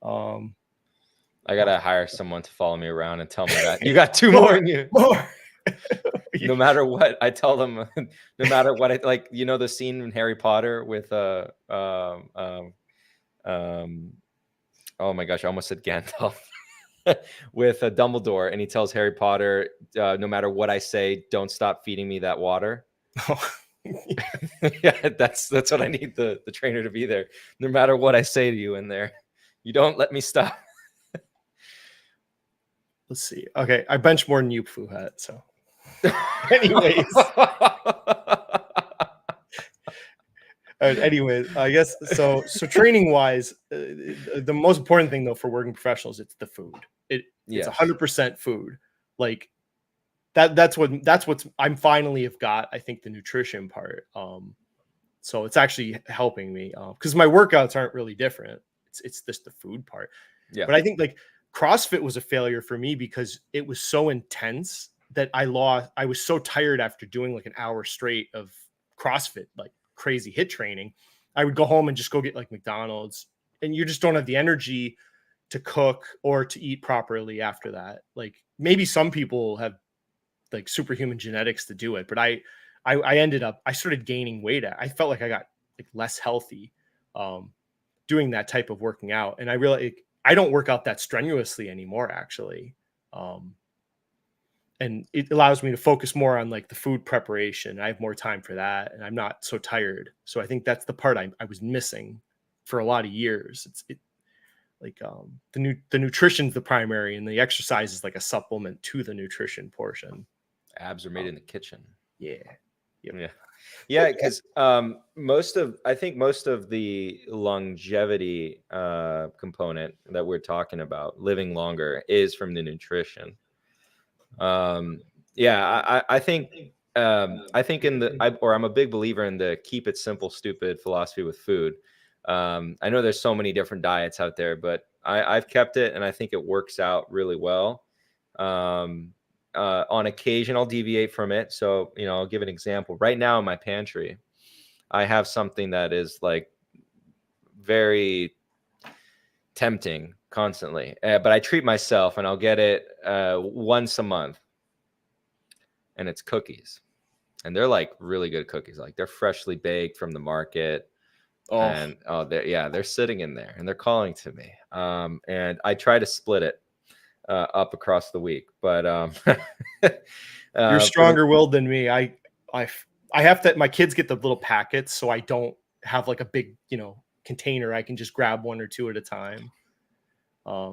I gotta hire someone to follow me around and tell me that you got 2 more in you. More. No matter what, I tell them. No matter what, the scene in Harry Potter with oh my gosh, I almost said Gandalf. With Dumbledore, and he tells Harry Potter, no matter what I say, don't stop feeding me that water. Yeah, that's what I need the trainer to be there. No matter what I say to you in there, you don't let me stop. Let's see. Okay, I bench more than you, Fuhat. So, anyways, I guess so. Training wise, the most important thing though for working professionals, it's the food. It's 100% food. Like that's what I'm finally have got. I think the nutrition part. So it's actually helping me because my workouts aren't really different. It's just the food part. Yeah. But I think like CrossFit was a failure for me because it was so intense that I was so tired after doing like an hour straight of CrossFit, like crazy hit training. I would go home and just go get like McDonald's, and you just don't have the energy to cook or to eat properly after that. Like maybe some people have like superhuman genetics to do it, but I started gaining weight. I felt like I got like less healthy doing that type of working out. And I don't work out that strenuously anymore, actually. And it allows me to focus more on like the food preparation. I have more time for that, and I'm not so tired. So I think that's the part I was missing for a lot of years. The nutrition's the primary, and the exercise is like a supplement to the nutrition portion. Abs are made in the kitchen. Yeah. Yep. Yeah. Yeah, because I think most of the longevity component that we're talking about, living longer, is from the nutrition. Yeah, I think I'm a big believer in the keep it simple, stupid philosophy with food. I know there's so many different diets out there, but I've kept it, and I think it works out really well. On occasion, I'll deviate from it. So, I'll give an example. Right now in my pantry, I have something that is like very tempting constantly, but I treat myself, and I'll get it once a month, and it's cookies. And they're like really good cookies. Like they're freshly baked from the market. And they're sitting in there and they're calling to me. And I try to split it up across the week, but you're stronger willed than me. I have to, my kids get the little packets, so I don't have like a big, container. I can just grab one or two at a time. I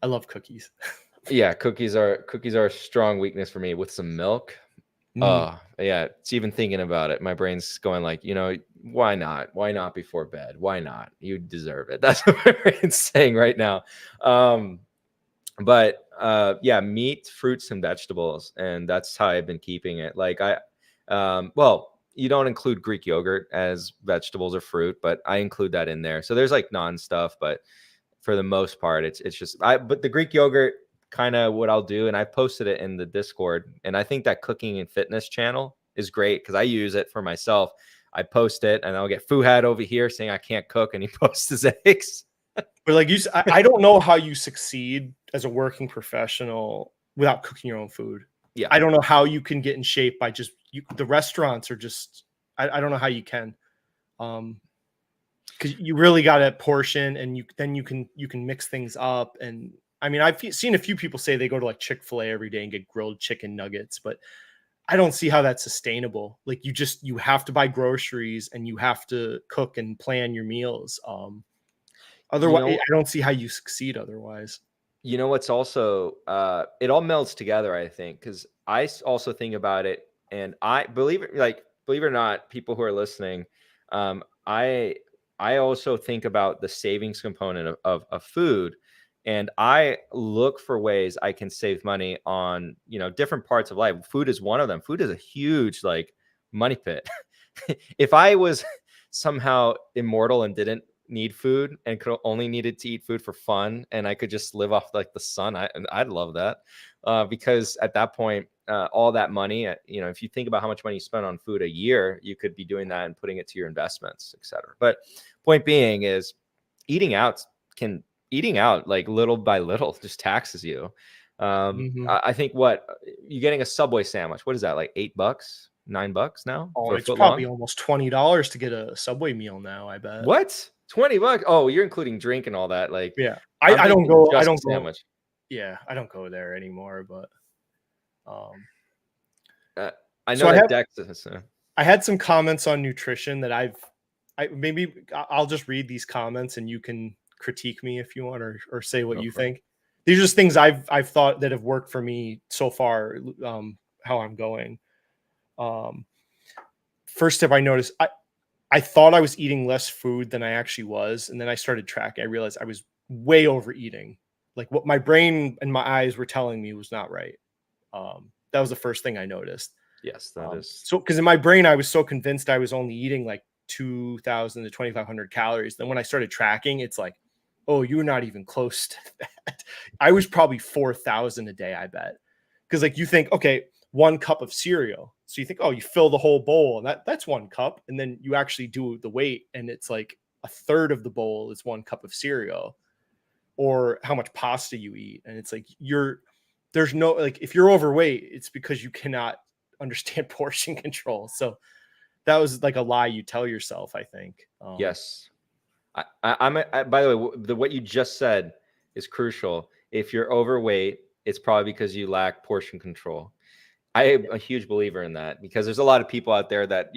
love cookies. Yeah, cookies are a strong weakness for me with some milk. Oh, yeah. It's even thinking about it. My brain's going like, why not? Why not before bed? Why not? You deserve it. That's what my brain's saying right now. But meat, fruits, and vegetables. And that's how I've been keeping it. Like you don't include Greek yogurt as vegetables or fruit, but I include that in there. So there's like non-stuff, but for the most part, it's just, but the Greek yogurt, kind of what I'll do, and I posted it in the Discord, and I think that cooking and fitness channel is great because I use it for myself. I post it, and I'll get Fuhad over here saying I can't cook, and he posts his eggs. But like I don't know how you succeed as a working professional without cooking your own food. Yeah, I don't know how you can get in shape by just the restaurants are just. I don't know how you can, because you really got to portion, and you can mix things up. And I mean, I've seen a few people say they go to like Chick-fil-A every day and get grilled chicken nuggets, but I don't see how that's sustainable. Like you have to buy groceries and you have to cook and plan your meals. Otherwise, I don't see how you succeed otherwise. What's also, it all melds together, I think, because I also think about it, and I believe it or not, people who are listening, I also think about the savings component of food. And I look for ways I can save money on, different parts of life. Food is one of them. Food is a huge like money pit. If I was somehow immortal and didn't need food and could only needed to eat food for fun, and I could just live off like the sun, I'd love that. Because at that point, all that money, if you think about how much money you spend on food a year, you could be doing that and putting it to your investments, etc. But point being is eating out like little by little just taxes you. I think you're getting a Subway sandwich. What is that, like $8, $9 now? Oh, it's probably almost $20 to get a Subway meal now, I bet. What? $20? Oh, you're including drink and all that. Like, yeah, I don't go. Sandwich. Yeah, I don't go there anymore. But I know I had some comments on nutrition that I'll just read these comments and you can critique me if you want, or say what you think. These are just things I've thought that have worked for me so far. How I'm going. First tip I noticed, I thought I was eating less food than I actually was, and then I started tracking. I realized I was way overeating. Like what my brain and my eyes were telling me was not right. That was the first thing I noticed. Yes, that is so, because in my brain I was so convinced I was only eating like 2,000 to 2,500 calories. Then when I started tracking, it's like, oh, you're not even close to that. I was probably 4,000 a day, I bet. Because like you think, okay, 1 cup of cereal. So you think, oh, you fill the whole bowl, and that's 1 cup. And then you actually do the weight, and it's like a third of the bowl is 1 cup of cereal, or how much pasta you eat. And it's like there's no, like, if you're overweight, it's because you cannot understand portion control. So that was like a lie you tell yourself, I think. Yes. By the way, what you just said is crucial. If you're overweight, it's probably because you lack portion control. I am a huge believer in that, because there's a lot of people out there that,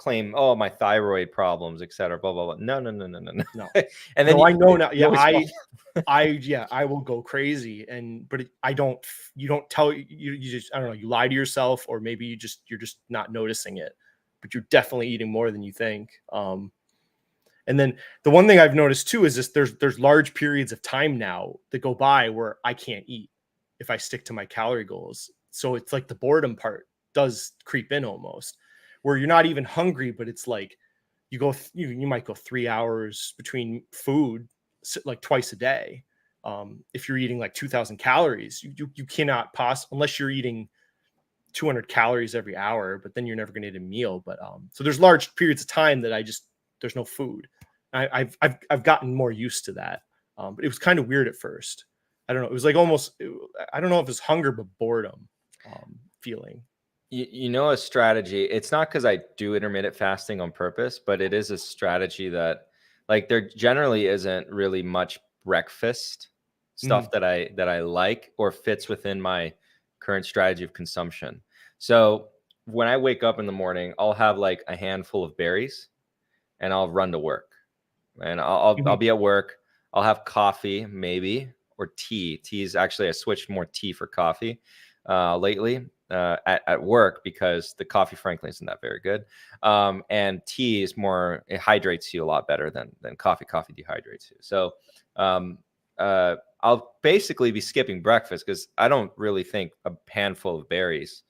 claim, oh, my thyroid problems, etc. Blah blah blah. No. No. And then No, I know now. you always fall- I will go crazy, but you don't tell you just, I don't know, you lie to yourself, or maybe you're just not noticing it, but you're definitely eating more than you think. And then the one thing I've noticed too is this: there's large periods of time now that go by where I can't eat if I stick to my calorie goals. So it's like the boredom part does creep in almost, where you're not even hungry, but it's like you might go 3 hours between food, like twice a day. If you're eating like 2,000 calories, you cannot unless you're eating 200 calories every hour, but then you're never going to eat a meal. But so there's large periods of time that there's no food. I've gotten more used to that. But it was kind of weird at first. I don't know. It was like almost, I don't know if it's hunger, but boredom feeling. You know, a strategy, it's not because I do intermittent fasting on purpose, but it is a strategy that, like, there generally isn't really much breakfast stuff that I like or fits within my current strategy of consumption. So when I wake up in the morning, I'll have like a handful of berries and I'll run to work, and I'll be at work. I'll have coffee maybe, or tea. Tea is actually, I switched more tea for coffee lately at work, because the coffee frankly isn't that very good. And tea is more, it hydrates you a lot better than coffee. Coffee dehydrates you. So I'll basically be skipping breakfast, because I don't really think a handful of berries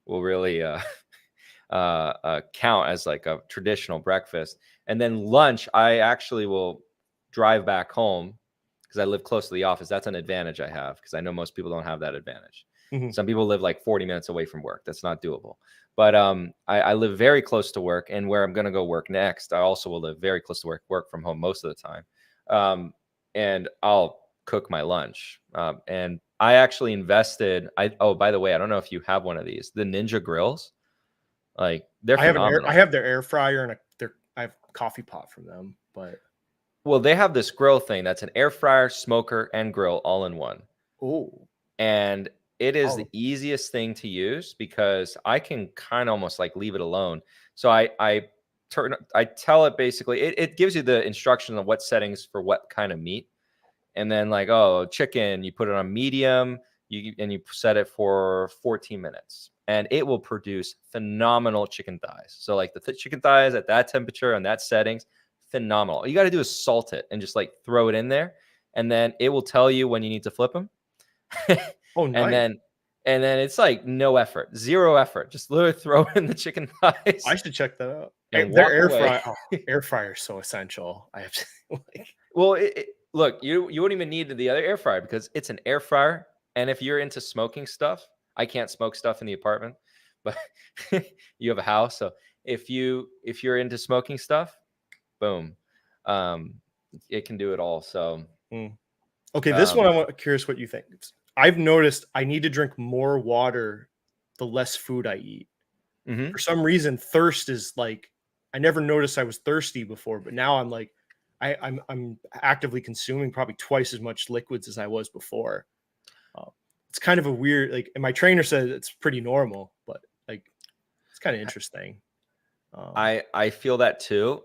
will really count as like a traditional breakfast. And then lunch, I actually will drive back home, because I live close to the office. That's an advantage I have, because I know most people don't have that advantage. Some people live like 40 minutes away from work. That's not doable. But I live very close to work, and where I'm going to go work next, I also will live very close to work from home most of the time. And I'll cook my lunch. And I actually invested. Oh, by the way, I don't know if you have one of these, the Ninja grills. Like, they're phenomenal. I have their air fryer, and I have a coffee pot from them. But well, they have this grill thing that's an air fryer, smoker, and grill all in one. Oh, and it is the easiest thing to use, because I can kind of almost like leave it alone. So I tell it basically, it gives you the instruction on what settings for what kind of meat. And then like, oh, chicken, you put it on medium, and you set it for 14 minutes, and it will produce phenomenal chicken thighs. So like the chicken thighs at that temperature and that settings, phenomenal. All you got to do is salt it and just like throw it in there, and then it will tell you when you need to flip them. Oh, nice. And then it's like no effort, zero effort. Just literally throw in the chicken thighs. I should check that out. And Their air fryer is so essential. I have to like. Well, look, you wouldn't even need the other air fryer, because it's an air fryer. And if you're into smoking stuff, I can't smoke stuff in the apartment, but you have a house. So if you're into smoking stuff, boom, it can do it all. So. Okay, this one I'm curious what you think. I've noticed I need to drink more water the less food I eat. For some reason, thirst is like, I never noticed I was thirsty before, but now I'm like, I'm actively consuming probably twice as much liquids as I was before. It's kind of a weird, like, and my trainer said it's pretty normal, but like, it's kind of interesting. I feel that too.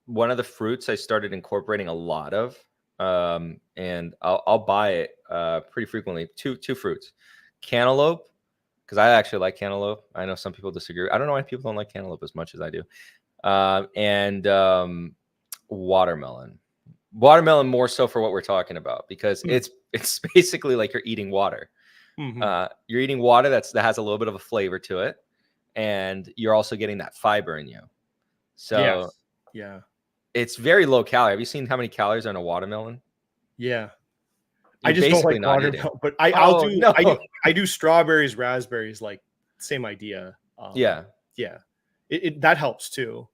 One of the fruits I started incorporating a lot of, and I'll buy it pretty frequently. Two fruits, cantaloupe, because I actually like cantaloupe. I know some people disagree. I don't know why people don't like cantaloupe as much as I do. And watermelon. Watermelon more so for what we're talking about, because it's basically like you're eating water. You're eating water that has a little bit of a flavor to it, and you're also getting that fiber in you. So yeah. It's very low calorie. Have you seen how many calories are in a watermelon? Yeah. You're I just don't like watermelon, but I do strawberries, raspberries, like same idea. Yeah. That helps too.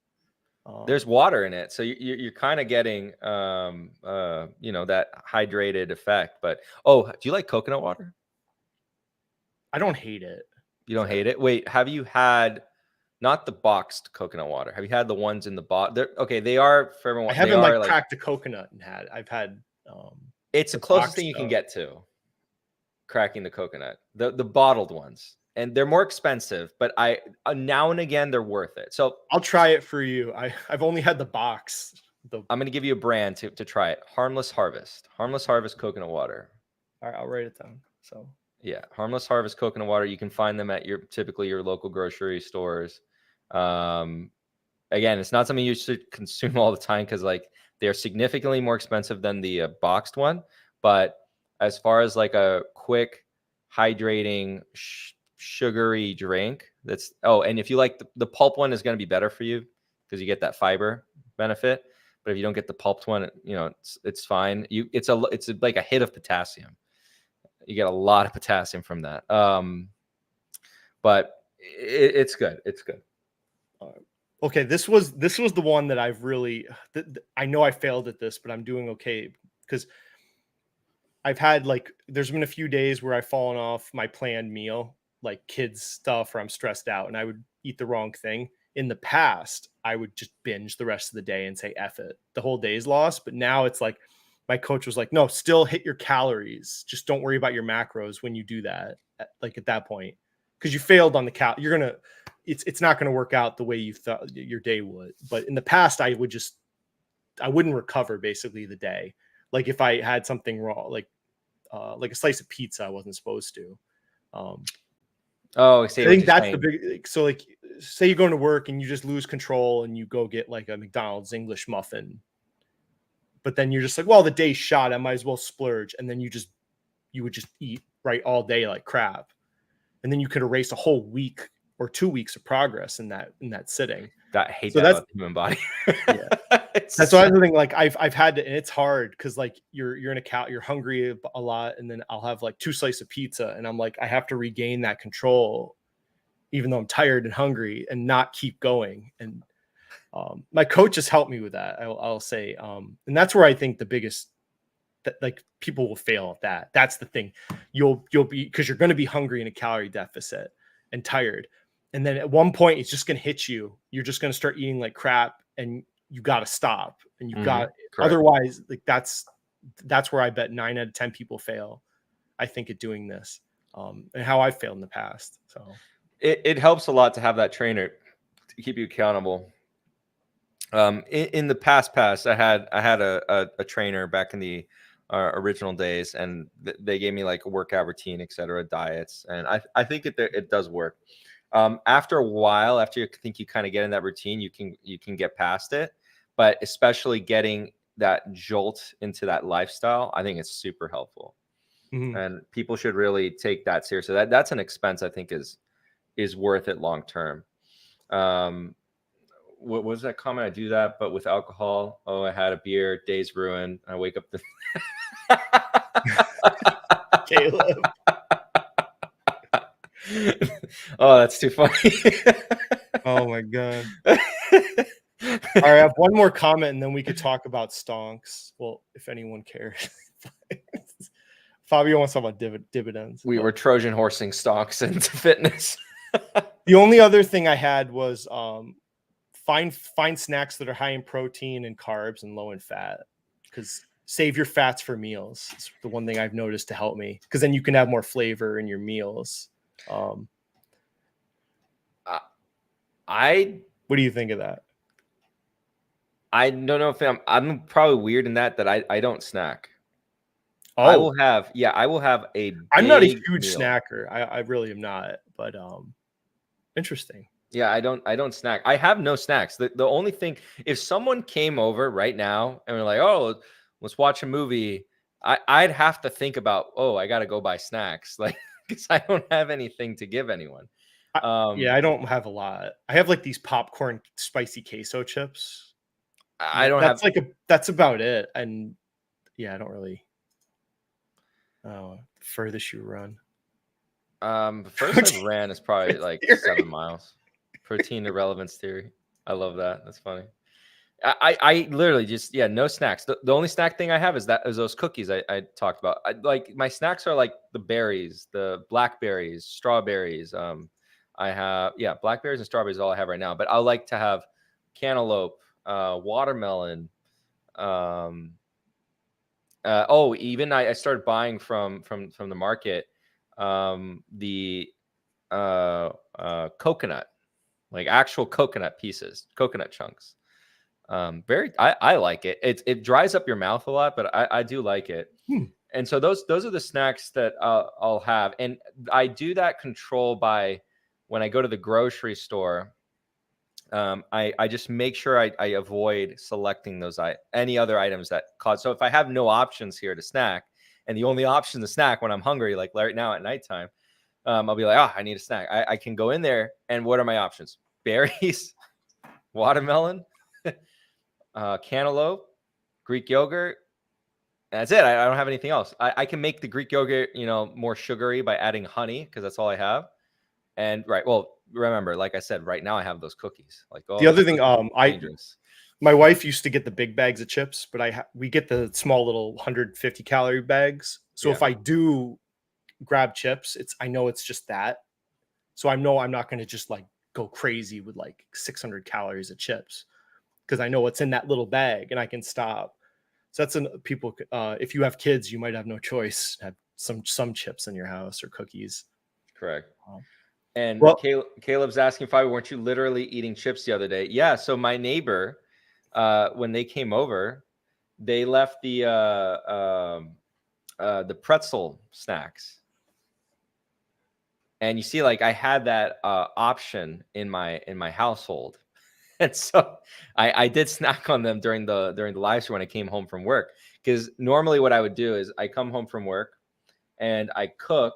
There's water in it, so you're kind of getting that hydrated effect. But do you like coconut water? I don't hate it. You don't hate it? Wait, have you had not the boxed coconut water? Have you had the ones in the box? Okay, they are for everyone. I haven't like cracked a coconut and had. I've had. It's the closest thing you can get to cracking the coconut. The bottled ones, and they're more expensive, but now and again they're worth it. So I'll try it for you. I've only had the box. I'm going to give you a brand to try it. Harmless Harvest coconut water. All right, I'll write it down. So yeah, Harmless Harvest coconut water. You can find them at typically your local grocery stores. Again, it's not something you should consume all the time because like they're significantly more expensive than the boxed one. But as far as like a quick, hydrating, sugary drink, and if you like the pulp one is going to be better for you because you get that fiber benefit. But if you don't get the pulped one, it's fine. It's like a hit of potassium. You get a lot of potassium from that. But it's good. It's good. Okay, this was the one that I've really. I know I failed at this, but I'm doing okay because I've had there's been a few days where I've fallen off my planned meal, like kids stuff, or I'm stressed out, and I would eat the wrong thing. In the past, I would just binge the rest of the day and say, F it. The whole day's lost. But now it's like my coach was like, no, still hit your calories. Just don't worry about your macros when you do that. Like at that point, because you failed on the it's not going to work out the way you thought your day would. But in the past, I wouldn't recover basically the day. Like if I had something wrong, like a slice of pizza, I wasn't supposed to. I I think that's the big. So like, say you're going to work and you just lose control and you go get like a McDonald's English muffin, but then you're just like, well, the day's shot. I might as well splurge. And then you would just eat right all day like crap, and then you could erase a whole week or 2 weeks of progress in that sitting. I hate that about the human body. Yeah. That's why I think like I've had to, and it's hard because like you're in you're hungry a lot, and then I'll have like 2 slices of pizza, and I'm like I have to regain that control, even though I'm tired and hungry, and not keep going. And my coach has helped me with that. I'll say, and that's where I think the biggest that like people will fail at that. That's the thing. You'll be because you're going to be hungry in a calorie deficit and tired, and then at one point it's just going to hit you. You're just going to start eating like crap, and you got to stop, and you've got otherwise like that's where I bet 9 out of 10 people fail, I think, at doing this, and how I failed in the past. So it helps a lot to have that trainer to keep you accountable. In the past, I had a trainer back in the original days, and they gave me like a workout routine, etc., diets, and I think it does work. After a while, after you think you kind of get in that routine, you can get past it. But especially getting that jolt into that lifestyle, I think it's super helpful. Mm-hmm. And people should really take that seriously. That's an expense I think is worth it long term. What was that comment? I do that, but with alcohol. Oh, I had a beer, day's ruined. I wake up Caleb. Oh, that's too funny. Oh my god. All right, I have one more comment, and then we could talk about stonks. Well, if anyone cares. Fabio wants to talk about dividends. We were Trojan horsing stonks into fitness. The only other thing I had was find snacks that are high in protein and carbs and low in fat, because save your fats for meals. It's the one thing I've noticed to help me, because then you can have more flavor in your meals. What do you think of that? I don't know if I'm probably weird in that I don't snack. Oh, I will have a I'm not a huge meal. snacker. I really am not, but interesting. Yeah, I don't snack. I have no snacks. The only thing, if someone came over right now and we're like, oh, let's watch a movie, I'd have to think about, oh, I gotta go buy snacks, like, because I don't have anything to give anyone. Yeah, I don't have a lot. I have like these popcorn spicy queso chips. That's about it. And yeah, I don't really. Oh, furthest you run. The first I ran is probably like 7 miles. Protein irrelevance theory. I love that. That's funny. I literally just no snacks. The only snack thing I have is those cookies I talked about. Like my snacks are like the berries, the blackberries, strawberries. I have blackberries and strawberries is all I have right now. But I like to have cantaloupe, watermelon. Even I started buying from the market the coconut, like actual coconut pieces, coconut chunks. I like it. It dries up your mouth a lot, but I do like it. And so those are the snacks that I'll have, and I do that control by when I go to the grocery store. I just make sure I avoid selecting those any other items that cause. So if I have no options here to snack, and the only option to snack when I'm hungry, like right now at nighttime, I'll be like, oh, I need a snack. I can go in there, and what are my options? Berries, watermelon, cantaloupe, Greek yogurt. That's it. I don't have anything else. I can make the Greek yogurt, more sugary by adding honey, because that's all I have. And well, remember, like I said, right now I have those cookies. Like, oh, The other thing, dangerous. my wife used to get the big bags of chips, but we get the small little 150 calorie bags. So if I do grab chips, I know it's just that. So I know I'm not going to just like go crazy with like 600 calories of chips, because I know what's in that little bag and I can stop. So that's people. If you have kids, you might have no choice. Have some chips in your house or cookies. Correct. And Caleb's asking, Fabio, weren't you literally eating chips the other day? Yeah. So my neighbor, when they came over, they left the pretzel snacks. And you see, like, I had that option in my household. And so I did snack on them during the live stream when I came home from work. Because normally what I would do is I come home from work and I cook,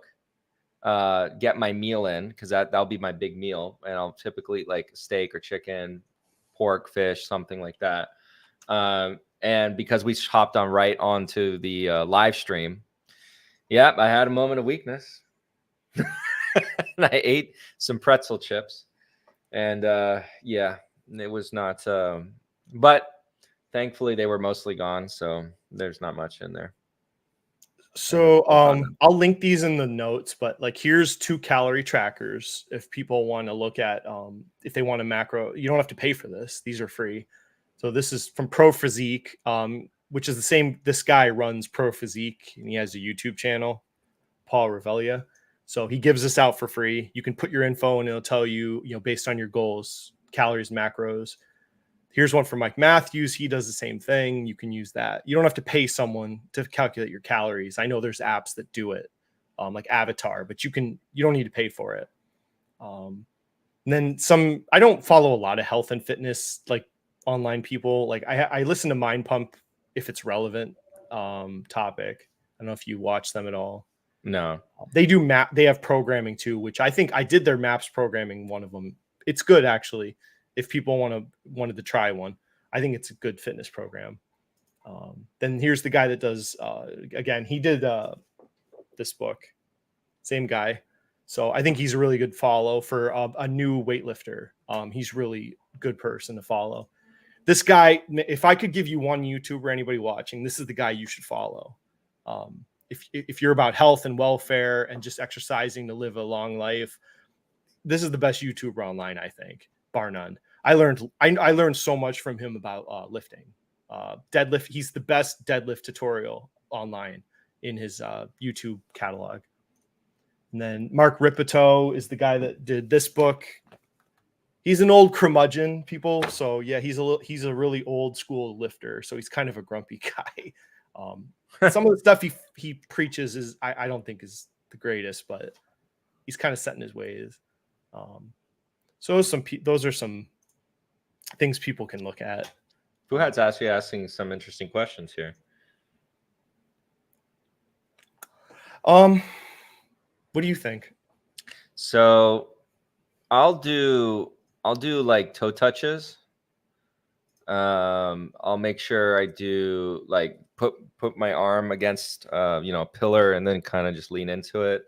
get my meal in, because that'll be my big meal. And I'll typically eat like steak or chicken, pork, fish, something like that. And because we hopped right onto the live stream, I had a moment of weakness. And I ate some pretzel chips. And it was not, but thankfully they were mostly gone, so there's not much in there. So I'll link these in the notes, but like here's 2 calorie trackers if people want to look at if they want a macro. You don't have to pay for this. These are free. So this is from Pro Physique, which is the same. This guy runs Pro Physique and he has a YouTube channel, Paul Revelia. So he gives this out for free. You can put your info and it'll tell you, based on your goals, calories, macros. Here's one from Mike Matthews. He does the same thing. You can use that. You don't have to pay someone to calculate your calories. I know there's apps that do it, like Avatar, but you don't need to pay for it. And then I don't follow a lot of health and fitness, like online people. Like I listen to Mind Pump if it's relevant topic. I don't know if you watch them at all. No, they do they have programming too, which I think I did their maps programming. One of them. It's good actually. If people wanted to try one, I think it's a good fitness program. Then here's the guy that does, again, he did this book, same guy. So I think he's a really good follow for a new weightlifter. He's really good person to follow. This guy, if I could give you one YouTuber, anybody watching, this is the guy you should follow. If you're about health and welfare and just exercising to live a long life, this is the best YouTuber online, I think, bar none. I learned so much from him about lifting, deadlift. He's the best deadlift tutorial online in his YouTube catalog. And then Mark Ripito is the guy that did this book. He's an old curmudgeon, people. So yeah, he's a really old school lifter. So he's kind of a grumpy guy. Some of the stuff he preaches is I don't think is the greatest, but he's kind of set in his ways. So those are some things people can look at. Fuhad's actually asking some interesting questions here. What do you think? So I'll do like toe touches. I'll make sure I do like put my arm against a pillar and then kind of just lean into it.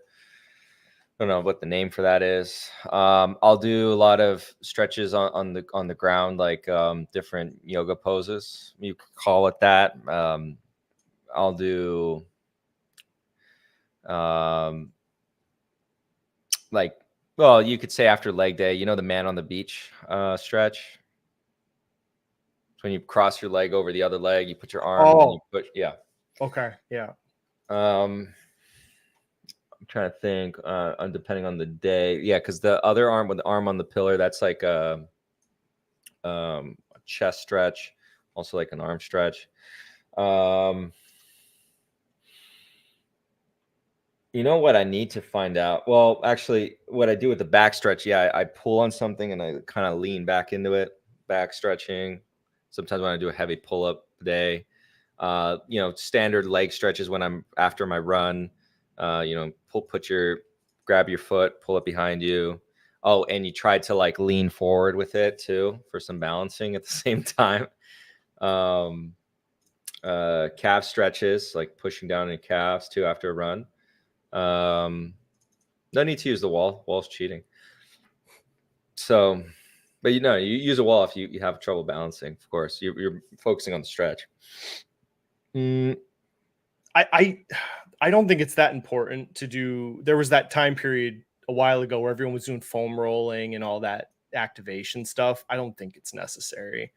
I don't know what the name for that is. I'll do a lot of stretches on the ground, like different yoga poses. You could call it that. I'll do you could say after leg day, the man on the beach stretch. When you cross your leg over the other leg, you put your arm. Oh, and you put, yeah. Okay, yeah. trying to think, depending on the day. Yeah, because the other arm with the arm on the pillar, that's like a chest stretch, also like an arm stretch. You know what I need to find out? Well, actually, what I do with the back stretch, yeah, I pull on something and I kind of lean back into it, back stretching. Sometimes when I do a heavy pull-up day, standard leg stretches when I'm after my run. Grab your foot, pull it behind you. Oh, and you try to like lean forward with it too for some balancing at the same time. Calf stretches, like pushing down in calves too after a run. No need to use the wall. Wall's cheating. So, but you use a wall if you have trouble balancing. Of course, you're focusing on the stretch. I don't think it's that important to do. There was that time period a while ago where everyone was doing foam rolling and all that activation stuff. I don't think it's necessary.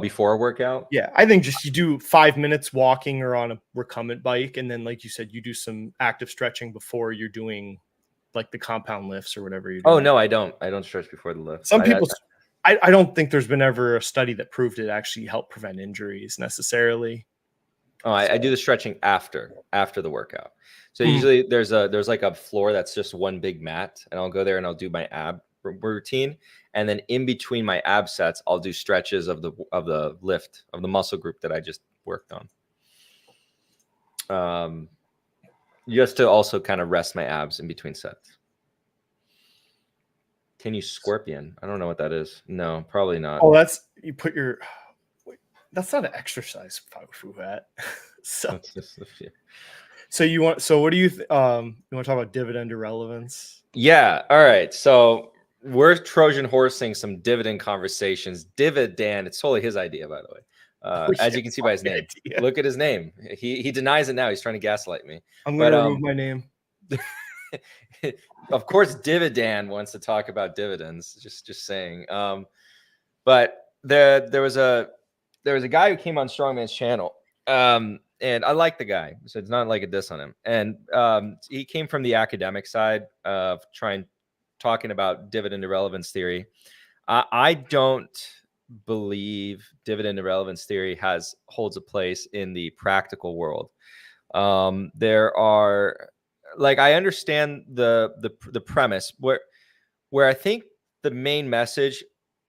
Before a workout? Yeah, I think just you do 5 minutes walking or on a recumbent bike, and then like you said, you do some active stretching before you're doing like the compound lifts or whatever you're doing. Oh no, I don't stretch before the lift. Some people I don't think there's been ever a study that proved it actually helped prevent injuries necessarily. I do the stretching after the workout. So usually there's like a floor that's just one big mat, and I'll go there and I'll do my ab routine, and then in between my ab sets, I'll do stretches of the lift of the muscle group that I just worked on. Just to also kind of rest my abs in between sets. Can you scorpion? I don't know what that is. No, probably not. Oh, that's you put your. That's not an exercise, Fat. So you want? So what do you? You want to talk about dividend irrelevance? Yeah. All right. So we're Trojan horsing some dividend conversations. Dividend. It's totally his idea, by the way. As you can see by his name. Look at his name. He denies it now. He's trying to gaslight me. I'm going to remove my name. Of course, Dividend wants to talk about dividends. Just saying. But there was a guy who came on Strongman's channel, and I like the guy, so it's not like a diss on him. And he came from the academic side of talking about dividend irrelevance theory. I don't believe dividend irrelevance theory holds a place in the practical world. There are, like, I understand the premise where I think the main message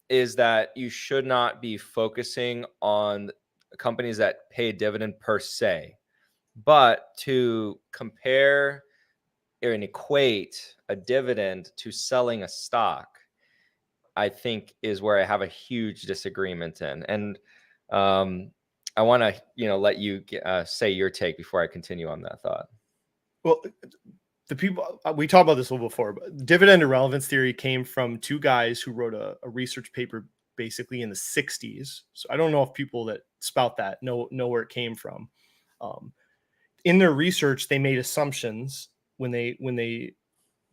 is that you should not be focusing on companies that pay a dividend per se, but to compare and equate a dividend to selling a stock, I think is where I have a huge disagreement in. And I want to, let you say your take before I continue on that thought. Well, the people we talked about this a little before, but dividend irrelevance theory came from two guys who wrote a research paper basically in the 60s. So I don't know if people that spout that know where it came from. In their research, they made assumptions when they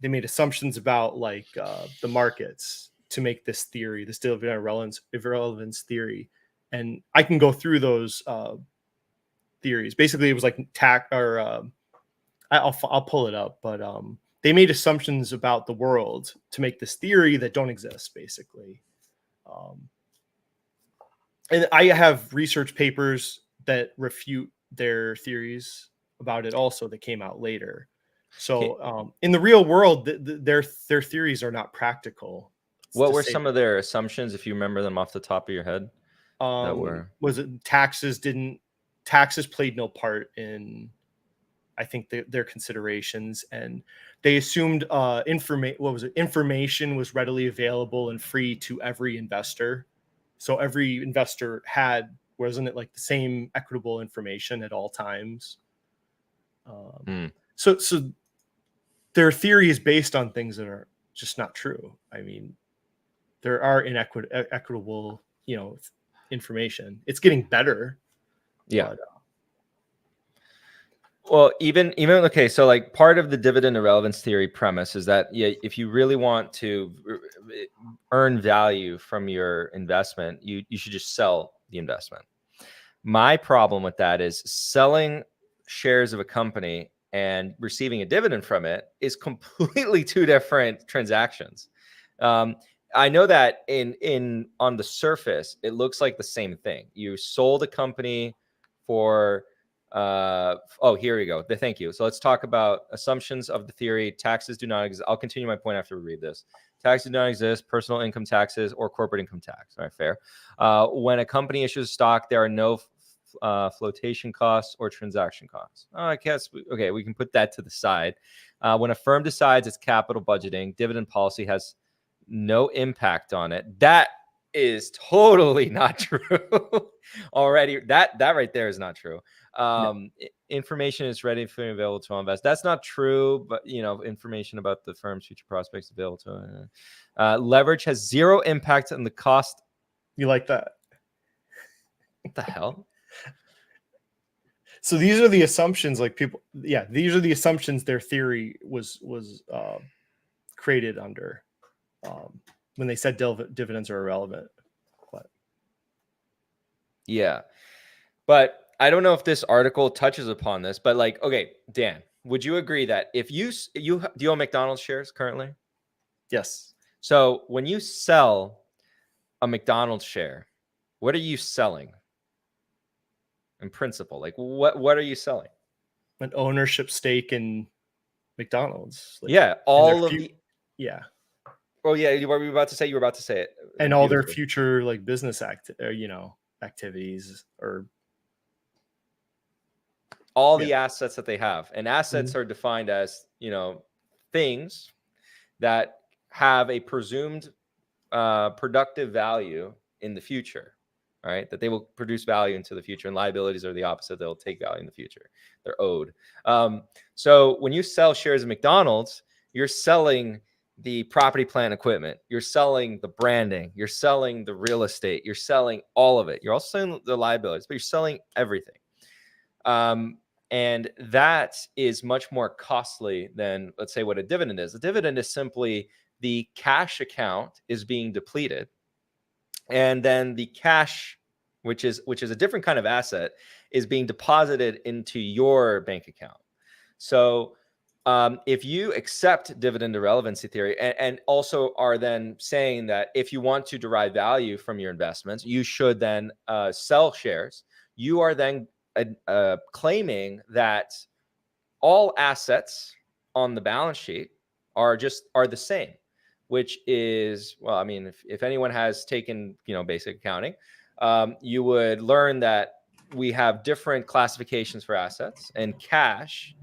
made assumptions about like the markets to make this theory, this dividend irrelevance theory. And I can go through those theories. Basically, it was like I'll pull it up, but they made assumptions about the world to make this theory that don't exist, basically. And I have research papers that refute their theories about it also that came out later. So in the real world, their theories are not practical. What were some of their assumptions, if you remember them off the top of your head? Was it taxes played no part in, I think, their considerations, and they assumed information was readily available and free to every investor. So every investor wasn't it like the same equitable information at all times? So their theory is based on things that are just not true. I mean, there are equitable, information. It's getting better. Yeah. But, well, even okay, so like part of the dividend irrelevance theory premise is that if you really want to earn value from your investment, you should just sell the investment. My problem with that is selling shares of a company and receiving a dividend from it is completely two different transactions. I know that on the surface, it looks like the same thing. You sold a company for, here we go. Thank you. So let's talk about assumptions of the theory. Taxes do not exist. I'll continue my point after we read this. Taxes do not exist, personal income taxes or corporate income tax. All right, fair. When a company issues stock, there are no flotation costs or transaction costs. I guess, we can put that to the side. When a firm decides its capital budgeting, dividend policy has no impact on it. That is totally not true. Already, that right there is not true. Information is ready for available to invest. That's not true, but information about the firm's future prospects available to leverage has zero impact on the cost. You like that? What the hell? So these are the assumptions, like people. Yeah, these are the assumptions their theory was created under. When they said dividends are irrelevant. But I don't know if this article touches upon this, but Dan, would you agree that if do you own McDonald's shares currently? Yes. So when you sell a McDonald's share, what are you selling in principle? Like what are you selling? An ownership stake in McDonald's. All of the. Yeah. Oh yeah, what were you about to say? You were about to say it. And all their future business activities or all the assets that they have. And assets are defined as, things that have a presumed productive value in the future, right? That they will produce value into the future, and liabilities are the opposite. They'll take value in the future. They're owed. So when you sell shares of McDonald's, you're selling the property, plant, equipment. You're selling the branding. You're selling the real estate. You're selling all of it. You're also selling the liabilities, but you're selling everything. And that is much more costly than, let's say, what a dividend is. A dividend is simply the cash account is being depleted, and then the cash, which is a different kind of asset, is being deposited into your bank account. So if you accept dividend irrelevancy theory and also are then saying that if you want to derive value from your investments, you should then sell shares, you are then claiming that all assets on the balance sheet are the same, which is, well, I mean, if anyone has taken, basic accounting, you would learn that we have different classifications for assets, and cash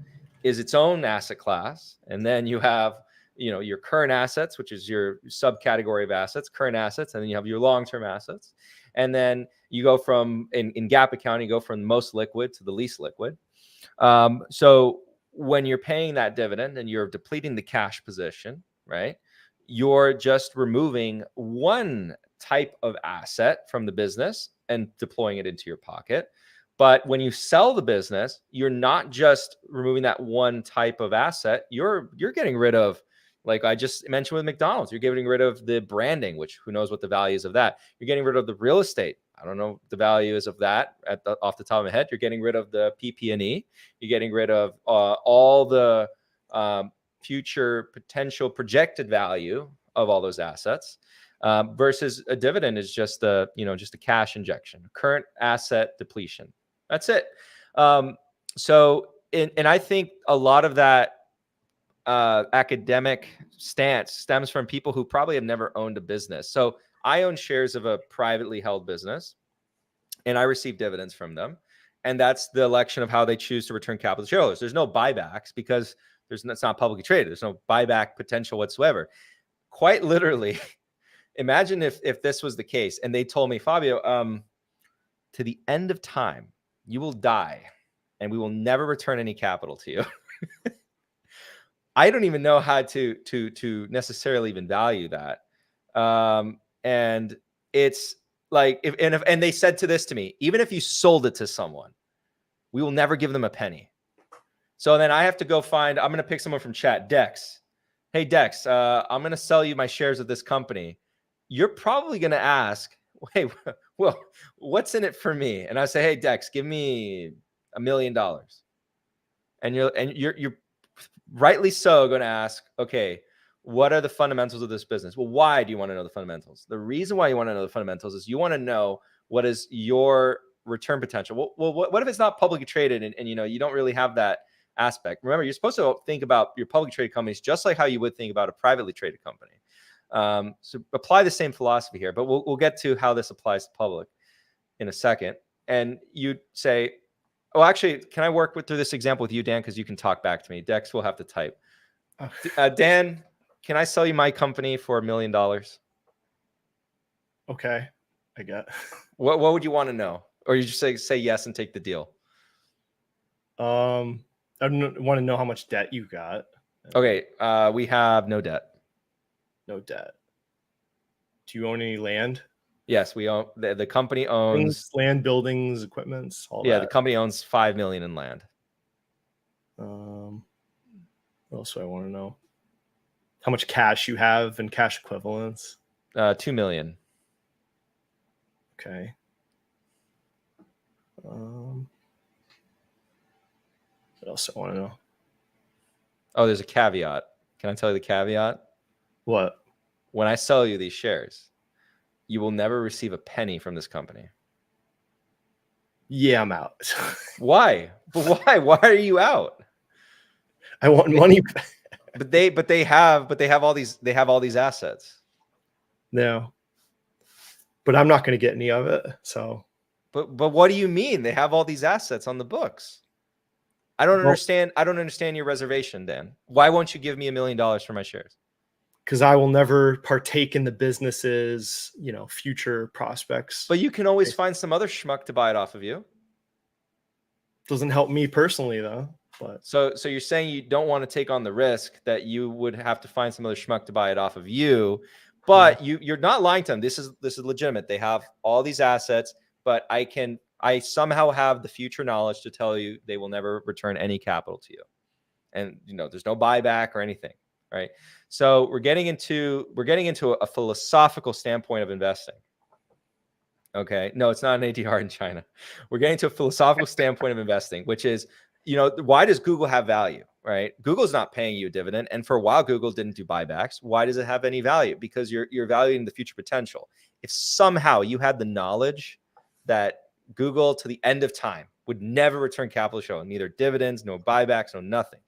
is its own asset class. And then you have, your current assets, which is your subcategory of assets, current assets, and then you have your long-term assets. And then you go from, in GAAP accounting, you go from the most liquid to the least liquid. So when you're paying that dividend and you're depleting the cash position, right, you're just removing one type of asset from the business and deploying it into your pocket. But when you sell the business, you're not just removing that one type of asset. You're getting rid of, like I just mentioned with McDonald's, you're getting rid of the branding, which who knows what the value is of that. You're getting rid of the real estate. I don't know what the value is of that off the top of my head. You're getting rid of the PP&E. You're getting rid of all the future potential projected value of all those assets. Versus a dividend is just a cash injection, current asset depletion. That's it. So I think a lot of that academic stance stems from people who probably have never owned a business. So I own shares of a privately held business, and I receive dividends from them. And that's the election of how they choose to return capital to shareholders. There's no buybacks because it's not publicly traded. There's no buyback potential whatsoever. Quite literally, imagine if this was the case and they told me, Fabio, to the end of time, you will die and we will never return any capital to you. I don't even know how to necessarily even value that. And it's like, if they said this to me, even if you sold it to someone, we will never give them a penny. So then I have to go I'm going to pick someone from chat, Dex. Hey, Dex, I'm going to sell you my shares of this company. You're probably going to ask, hey, well, what's in it for me? And I say, hey, Dex, give me $1 million. and you're rightly so going to ask, okay, what are the fundamentals of this business? Well, why do you want to know the fundamentals? The reason why you want to know the fundamentals is you want to know what is your return potential. Well, what if it's not publicly traded and you don't really have that aspect? Remember, you're supposed to think about your publicly traded companies just like how you would think about a privately traded company. So apply the same philosophy here, but we'll get to how this applies to public in a second. And you say, oh, actually, can I work through this example with you, Dan? Because you can talk back to me. Dex will have to type. Dan, can I sell you my company for $1 million? Okay, I get. What would you want to know? Or you just say yes and take the deal? I want to know how much debt you got. Okay, we have no debt. No debt. Do you own any land? Yes, we own. The company owns land, buildings, equipments, all that. that. The company owns $5 million in land. What else do I want to know? How much cash you have and cash equivalents? $2 million. Okay. What else do I want to know? Oh, there's a caveat. Can I tell you the caveat? What? When I sell you these shares, you will never receive a penny from this company. Yeah, I'm out. Why? But why? Why are you out? I want money. But they have all these assets. No. But I'm not going to get any of it. So. But what do you mean? They have all these assets on the books. I don't understand. I don't understand your reservation, Dan. Why won't you give me $1 million for my shares? Because I will never partake in the business's, future prospects. But you can always find some other schmuck to buy it off of you. Doesn't help me personally, though. But so you're saying you don't want to take on the risk that you would have to find some other schmuck to buy it off of you, but you're not lying to them. This is legitimate. They have all these assets, but I somehow have the future knowledge to tell you they will never return any capital to you, and there's no buyback or anything, right? So we're getting into a philosophical standpoint of investing. Okay, no, it's not an ADR in China. We're getting to a philosophical standpoint of investing, which is, why does Google have value, right? Google's not paying you a dividend, and for a while Google didn't do buybacks. Why does it have any value? Because you're valuing the future potential. If somehow you had the knowledge that Google to the end of time would never return capital to show, neither dividends, no buybacks, no nothing,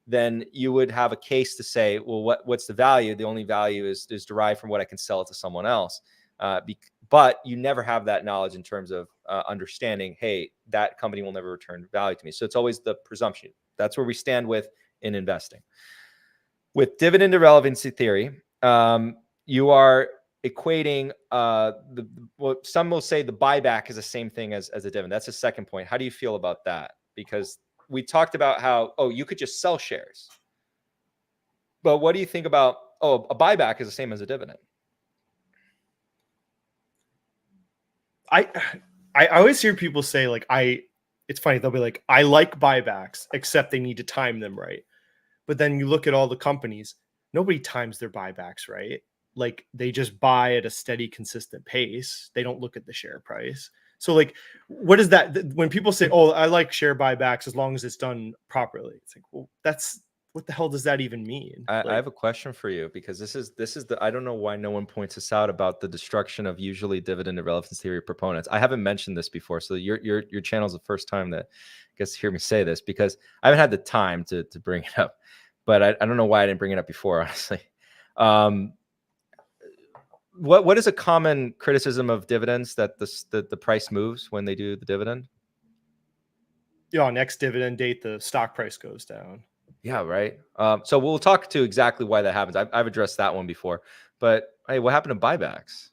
then you would have a case to say, well, what's the value? The only value is derived from what I can sell it to someone else. But you never have that knowledge in terms of understanding, hey, that company will never return value to me. So it's always the presumption. That's where we stand in investing. With dividend irrelevancy theory, you are equating some will say the buyback is the same thing as a dividend. That's the second point. How do you feel about that? Because we talked about how, you could just sell shares. But what do you think about, a buyback is the same as a dividend? I always hear people say, like, it's funny. They'll be like, I like buybacks, except they need to time them right. But then you look at all the companies, nobody times their buybacks right. Like, they just buy at a steady, consistent pace. They don't look at the share price. So, like, what is that? When people say, I like share buybacks as long as it's done properly, it's like, well, what the hell does that even mean? I have a question for you, because this is I don't know why no one points this out about the destruction of usually dividend irrelevance theory proponents. I haven't mentioned this before, so your channel is the first time that gets to hear me say this, because I haven't had the time to bring it up. But I don't know why I didn't bring it up before, honestly. What is a common criticism of dividends, that the price moves when they do the dividend? Yeah, next dividend date, the stock price goes down. Yeah, right. So we'll talk to exactly why that happens. I've addressed that one before. But hey, what happened to buybacks?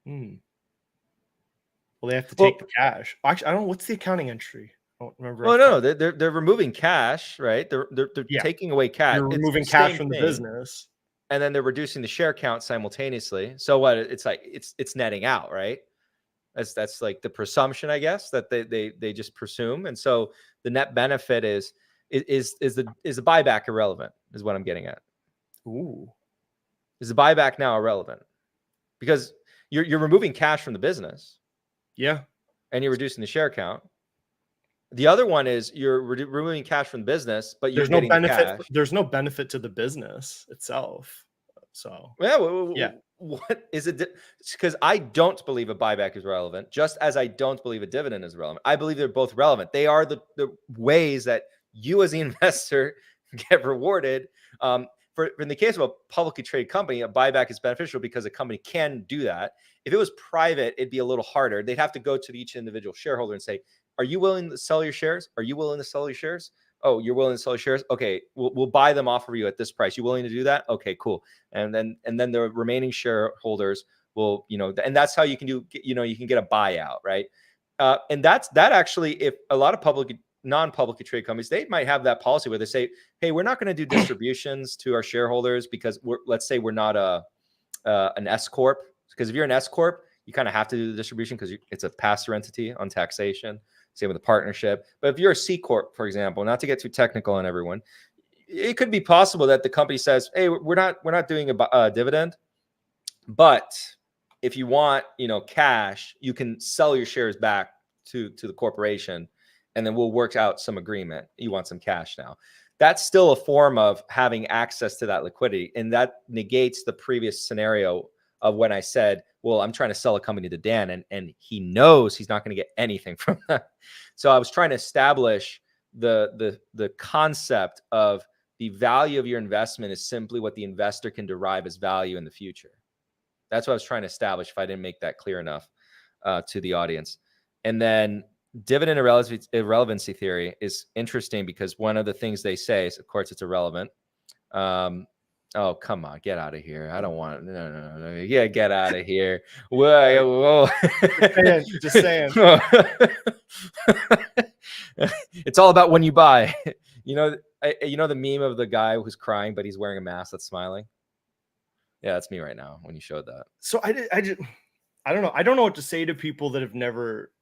Well, they have to take the cash. Actually, I don't know. What's the accounting entry? I don't remember. Oh, no, they're removing cash, right? They're taking away cash. You're removing cash from the business, and then they're reducing the share count simultaneously. So what? It's like it's netting out, right? That's like the presumption, I guess, that they just presume. And so the net benefit is the buyback irrelevant, is what I'm getting at. Ooh, is the buyback now irrelevant? Because you're removing cash from the business. Yeah. And you're reducing the share count. The other one is you're removing cash from the business, but you're There's no getting the benefit. cash. There's no benefit to the business itself. So Yeah. What is it? Because I don't believe a buyback is relevant, just as I don't believe a dividend is relevant. I believe they're both relevant. They are the ways that you as the investor get rewarded. In the case of a publicly traded company, a buyback is beneficial because a company can do that. If it was private, it'd be a little harder. They'd have to go to each individual shareholder and say, are you willing to sell your shares? Are you willing to sell your shares? Oh, you're willing to sell your shares? Okay, we'll buy them off of you at this price. You willing to do that? Okay, cool. And then the remaining shareholders will, and that's how you can do, you can get a buyout, right? And that actually, if a lot of non-publicly traded companies, they might have that policy where they say, hey, we're not going to do distributions to our shareholders because let's say we're not an S corp. Because if you're an S corp, you kind of have to do the distribution because it's a pass-through entity on taxation. Same with a partnership. But if you're a C corp, for example, not to get too technical on everyone, it could be possible that the company says, hey, we're not doing a dividend, but if you want, cash, you can sell your shares back to the corporation, and then we'll work out some agreement. You want some cash now. That's still a form of having access to that liquidity. And that negates the previous scenario of when I said, well, I'm trying to sell a company to Dan, and he knows he's not going to get anything from that. So I was trying to establish the concept of the value of your investment is simply what the investor can derive as value in the future. That's what I was trying to establish, if I didn't make that clear enough to the audience. And then dividend irrelevancy theory is interesting because one of the things they say is, of course, it's irrelevant. Oh, come on, get out of here. I don't want no. Yeah, get out of here. Whoa. Just saying. It's all about when you buy. The meme of the guy who's crying, but he's wearing a mask that's smiling. Yeah, that's me right now when you showed that. So I don't know. I don't know what to say to people that have never,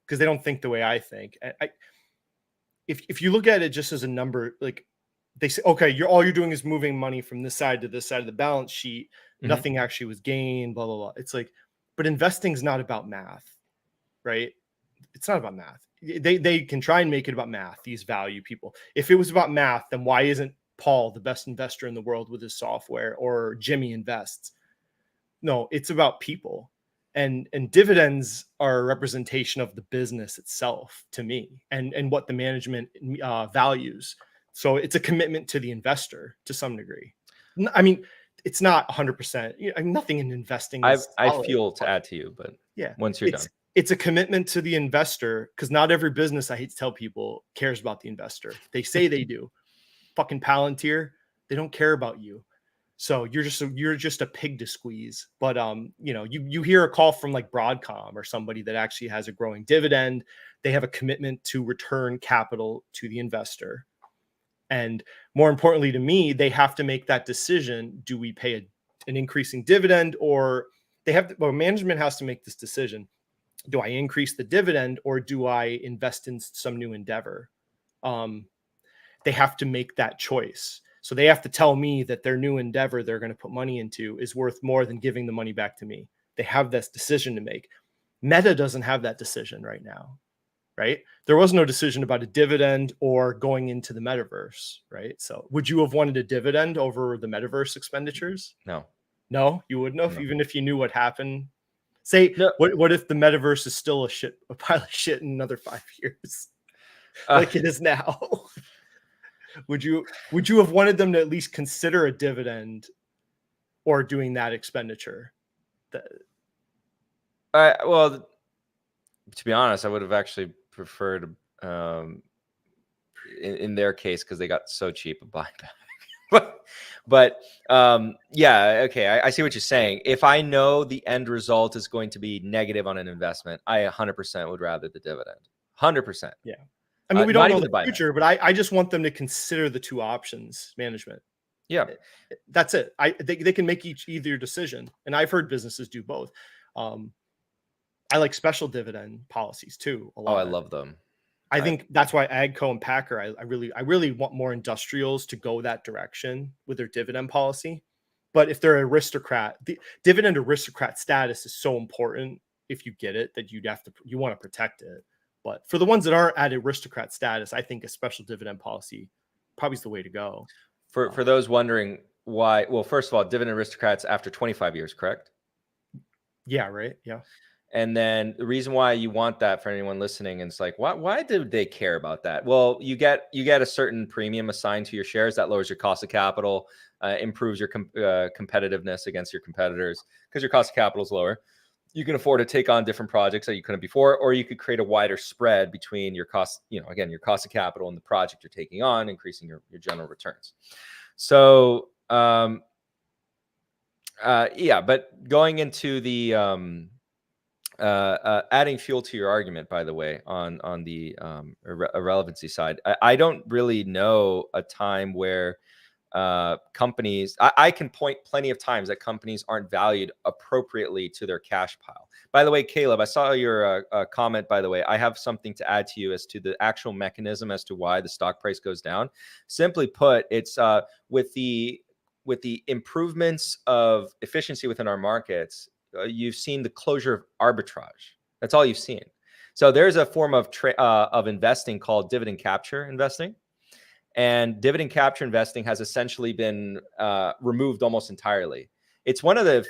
because they don't think the way I think. If you look at it just as a number, like they say, okay, all you're doing is moving money from this side to this side of the balance sheet. Mm-hmm. Nothing actually was gained, blah, blah, blah. It's like, but investing is not about math, right? It's not about math. They can try and make it about math, these value people. If it was about math, then why isn't Paul the best investor in the world with his software, or Jimmy invests? No, it's about people. And dividends are a representation of the business itself to me, and what the management values. So it's a commitment to the investor to some degree. I mean, it's not 100%. Nothing in investing. I feel to add to you, but yeah, once you're done, it's a commitment to the investor, because not every business, I hate to tell people, cares about the investor. They say they do. Fucking Palantir, they don't care about you. So you're just a pig to squeeze. But you hear a call from like Broadcom or somebody that actually has a growing dividend. They have a commitment to return capital to the investor. And more importantly to me, they have to make that decision. Do we pay an increasing dividend, or management has to make this decision. Do I increase the dividend, or do I invest in some new endeavor? They have to make that choice. So they have to tell me that their new endeavor they're going to put money into is worth more than giving the money back to me. They have this decision to make. Meta doesn't have that decision right now, right? There was no decision about a dividend or going into the metaverse, right? So would you have wanted a dividend over the metaverse expenditures? No, you wouldn't have, even if you knew what happened. Say, no. What if the metaverse is still a pile of shit in another 5 years, like it is now? Would you have wanted them to at least consider a dividend or doing that expenditure? Well, to be honest, I would have actually preferred in their case, because they got so cheap a buyback. but yeah, okay, I see what you're saying. If I know the end result is going to be negative on an investment, I 100% would rather the dividend. 100%. Yeah. I mean, we don't know the future, but I just want them to consider the two options, management. Yeah. That's it. They can make either decision. And I've heard businesses do both. I like special dividend policies too a lot. Oh, I love them. I think that's why Agco and Packer, I really want more industrials to go that direction with their dividend policy. But if they're an aristocrat, the dividend aristocrat status is so important if you get it that you want to protect it. But for the ones that aren't at aristocrat status, I think a special dividend policy probably is the way to go. For those wondering why, well, first of all, dividend aristocrats after 25 years, correct? Yeah, right. Yeah. And then the reason why you want that for anyone listening, and it's like, why do they care about that? Well, you get a certain premium assigned to your shares that lowers your cost of capital, improves your competitiveness against your competitors because your cost of capital is lower. You can afford to take on different projects that you couldn't before, or you could create a wider spread between your cost, again, your cost of capital and the project you're taking on, increasing your general returns. So, yeah, but going into the adding fuel to your argument, by the way, on the irrelevancy side, I don't really know a time where companies, I can point plenty of times that companies aren't valued appropriately to their cash pile. By the way, Caleb, I saw your comment, by the way. I have something to add to you as to the actual mechanism as to why the stock price goes down. Simply put, it's with the improvements of efficiency within our markets, you've seen the closure of arbitrage. That's all you've seen. So there's a form of investing called dividend capture investing. And dividend capture investing has essentially been removed almost entirely. It's one of the,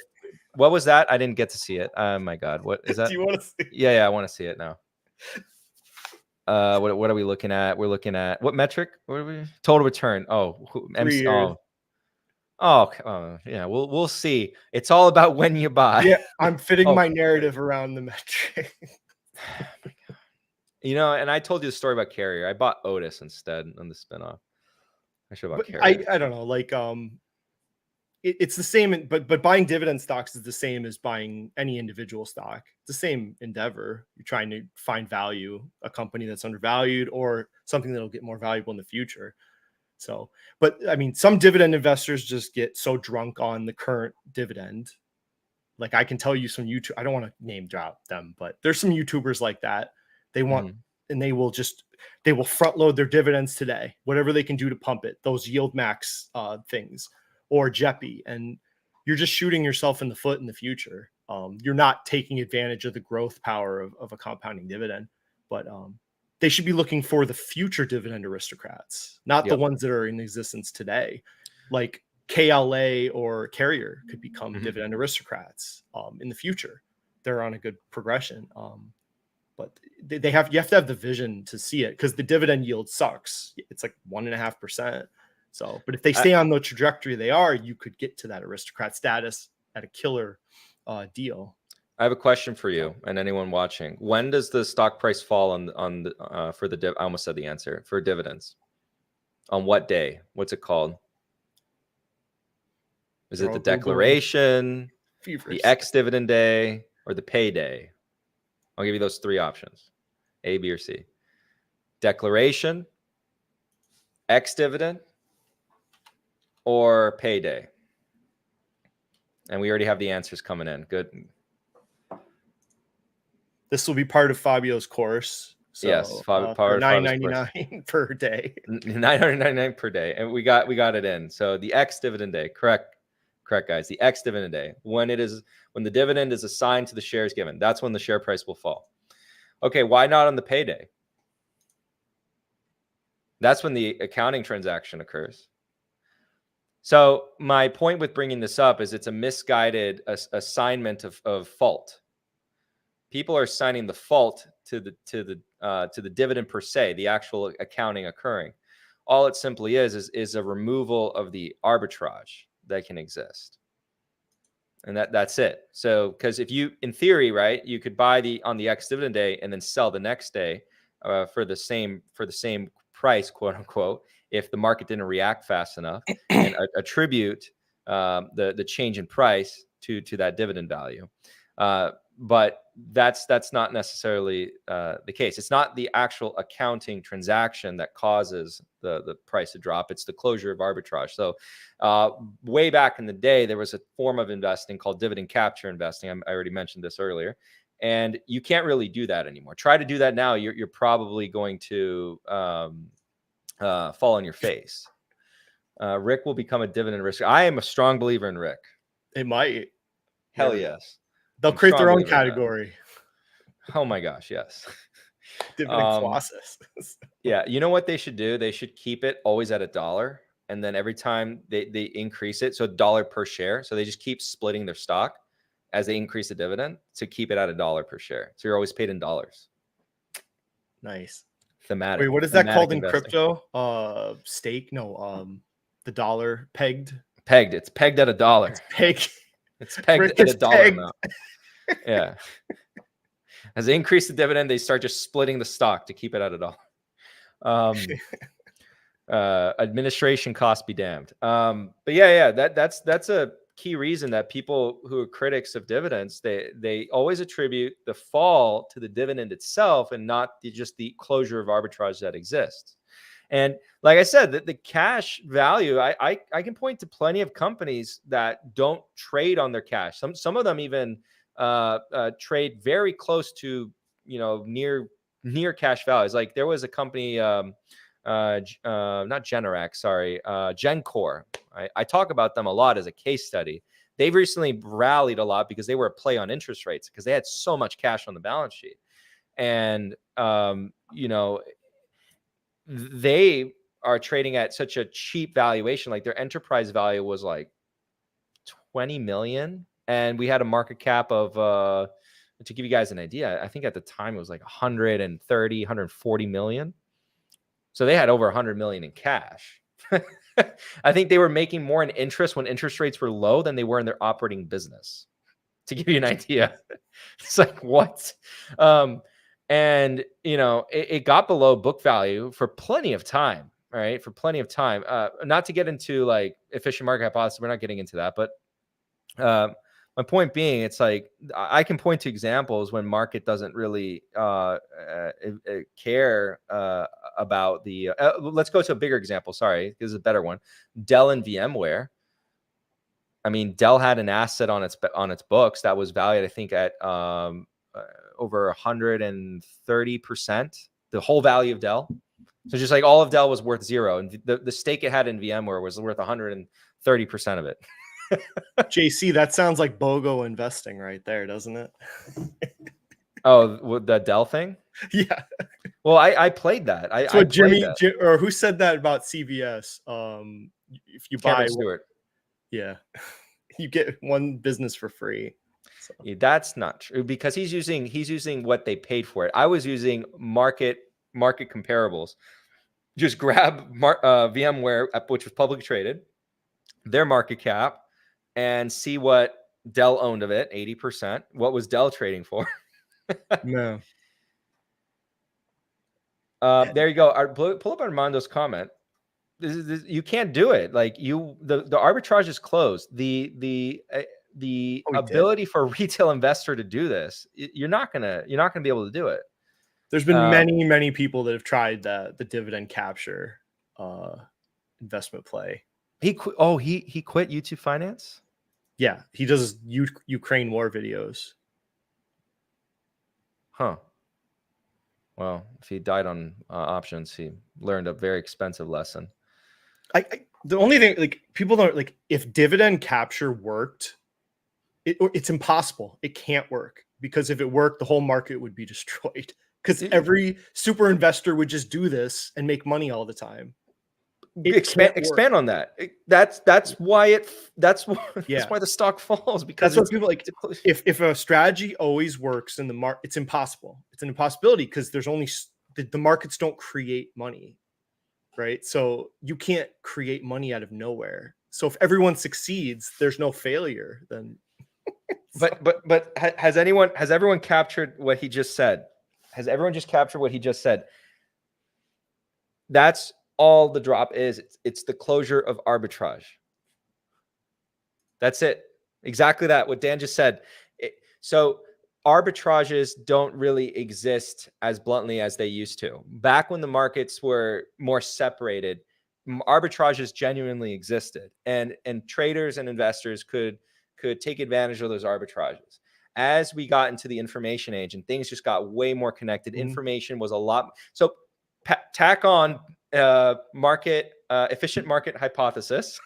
what was that? I didn't get to see it. Oh my God. What is that? Do you want to see? Yeah, I want to see it now. What are we looking at? We're looking at what metric? What are we? Total return. Oh, yeah. We'll see. It's all about when you buy. Yeah, I'm fitting my narrative around the metric. And I told you the story about Carrier. I bought Otis instead on the spinoff. I should have bought Carrier. I don't know. Like, it's the same, but buying dividend stocks is the same as buying any individual stock. It's the same endeavor. You're trying to find value, a company that's undervalued or something that'll get more valuable in the future. So, but I mean, some dividend investors just get so drunk on the current dividend. Like, I can tell you some YouTube, I don't want to name drop them, but there's some YouTubers like that. They want, and they will front load their dividends today, whatever they can do to pump it, those yield max things, or JEPI. And you're just shooting yourself in the foot in the future. You're not taking advantage of the growth power of a compounding dividend, but they should be looking for the future dividend aristocrats, not the ones that are in existence today. Like KLA or Carrier could become dividend aristocrats in the future. They're on a good progression. But you have to have the vision to see it, because the dividend yield sucks. It's like 1.5%. So, but if they stay on the trajectory they are, you could get to that aristocrat status at a killer deal. I have a question for you and anyone watching. When does the stock price fall for the I almost said the answer, for dividends? On what day? What's it called? Is it the declaration, the ex-dividend day, or the payday? I'll give you those three options, A, B, or C. Declaration, ex-dividend, or payday. And we already have the answers coming in. Good. This will be part of Fabio's course. So, yes, for $9.99 per day. $999 per day, and we got it in. So the ex-dividend day, correct, guys. The ex-dividend day, when the dividend is assigned to the shares given, that's when the share price will fall. Okay, why not on the payday? That's when the accounting transaction occurs. So my point with bringing this up is it's a misguided assignment of fault. People are assigning the fault to the dividend per se, the actual accounting occurring. All it simply is a removal of the arbitrage that can exist, and that's it. So, because if you, in theory, right, you could buy on the ex-dividend day and then sell the next day for the same price, quote unquote, if the market didn't react fast enough, and attribute the change in price to that dividend value. But that's not necessarily the case. It's not the actual accounting transaction that causes the price to drop. It's the closure of arbitrage. So way back in the day, there was a form of investing called dividend capture investing. I already mentioned this earlier. And you can't really do that anymore. Try to do that now, you're probably going to fall on your face. Rick will become a dividend risk. I am a strong believer in Rick. It might. Hell yes. They'll create their own category. Oh my gosh, yes. Dividend Colossus. Yeah, you know what they should do? They should keep it always at $1, and then every time they increase it, so $1 per share. So they just keep splitting their stock as they increase the dividend to keep it at $1 per share. So you're always paid in dollars. Nice. Thematic. Wait, what is that called in investing. crypto? Stake? No, the dollar pegged. Pegged. It's pegged at $1. It's pegged. It's pegged Rick at is $1 pegged. amount. Yeah. As they increase the dividend, they start just splitting the stock to keep it at $1. Administration costs be damned. But yeah, that's a key reason that people who are critics of dividends, they always attribute the fall to the dividend itself and not just the closure of arbitrage that exists. And like I said, the cash value, I can point to plenty of companies that don't trade on their cash. Some of them even trade very close to, near cash values. Like there was a company, not Generac, sorry, Gencor. I talk about them a lot as a case study. They've recently rallied a lot because they were a play on interest rates because they had so much cash on the balance sheet. And, they are trading at such a cheap valuation. Like their enterprise value was like 20 million. And we had a market cap of, to give you guys an idea, I think at the time it was like 130, 140 million. So they had over 100 million in cash. I think they were making more in interest when interest rates were low than they were in their operating business, to give you an idea. It's like, what? And, it got below book value for plenty of time, right? For plenty of time. Not to get into like efficient market hypothesis. We're not getting into that. But my point being, it's like I can point to examples when market doesn't really care about the. Let's go to a bigger example. Sorry, this is a better one. Dell and VMware. I mean, Dell had an asset on its books that was valued, I think, at over 130%. The whole value of Dell. So just like all of Dell was worth zero, and the stake it had in VMware was worth 130% of it. JC, that sounds like BOGO investing right there, doesn't it? Oh, the Dell thing? Yeah. Well, I played that. So or who said that about CVS? If you Cameron buy Stewart. Yeah, you get one business for free. So. Yeah, that's not true because he's using what they paid for it. I was using market comparables. Just grab VMware, which was publicly traded, their market cap, and see what Dell owned of it, 80%. What was Dell trading for? No. There you go. Pull up Armando's comment. This, you can't do it. Like the arbitrage is closed. The ability for a retail investor to do this, you're not gonna be able to do it. There's been many people that have tried the dividend capture investment play. He quit YouTube Finance. Yeah, he does Ukraine war videos. Huh. Well, if he died on options, he learned a very expensive lesson. The only thing, like, people don't like, if dividend capture worked, it's impossible. It can't work because if it worked, the whole market would be destroyed because every super investor would just do this and make money all the time. Expand on that. That's why that's why the stock falls, because that's what people like. If a strategy always works in the market, it's impossible. It's an impossibility because there's only the markets don't create money, right? So you can't create money out of nowhere. So if everyone succeeds, there's no failure. Then, but has everyone captured what he just said? Has everyone just captured what he just said? That's all the drop is. It's the closure of arbitrage. That's it. Exactly that. What Dan just said. So arbitrages don't really exist as bluntly as they used to. Back when the markets were more separated, arbitrages genuinely existed, and traders and investors could take advantage of those arbitrages. As we got into the information age and things just got way more connected, information was a lot. So tack on efficient market hypothesis,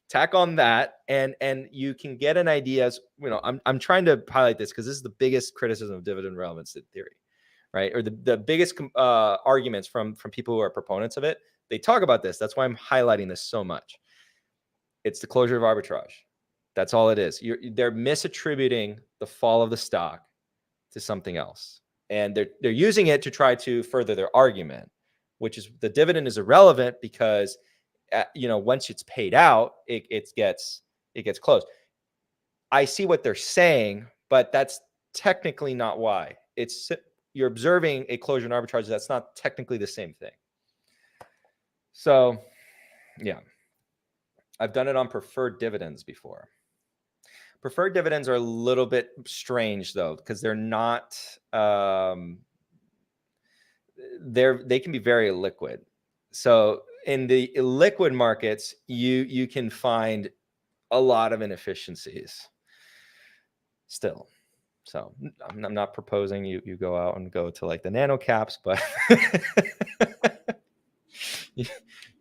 tack on that, and you can get an idea. As I'm trying to highlight this because this is the biggest criticism of dividend relevance theory. right? Or the biggest arguments from people who are proponents of it, they talk about this. That's why I'm highlighting this so much. It's the closure of arbitrage. That's all it is. They're misattributing the fall of the stock to something else, and they're using it to try to further their argument, which is the dividend is irrelevant because once it's paid out, it gets closed. I see what they're saying, but that's technically not why. You're observing a closure and arbitrage. That's not technically the same thing. So, yeah, I've done it on preferred dividends before. Preferred dividends are a little bit strange though, because they're not. They can be very illiquid. So in the illiquid markets, you can find a lot of inefficiencies still. So I'm not proposing you go out and go to like the nano caps, but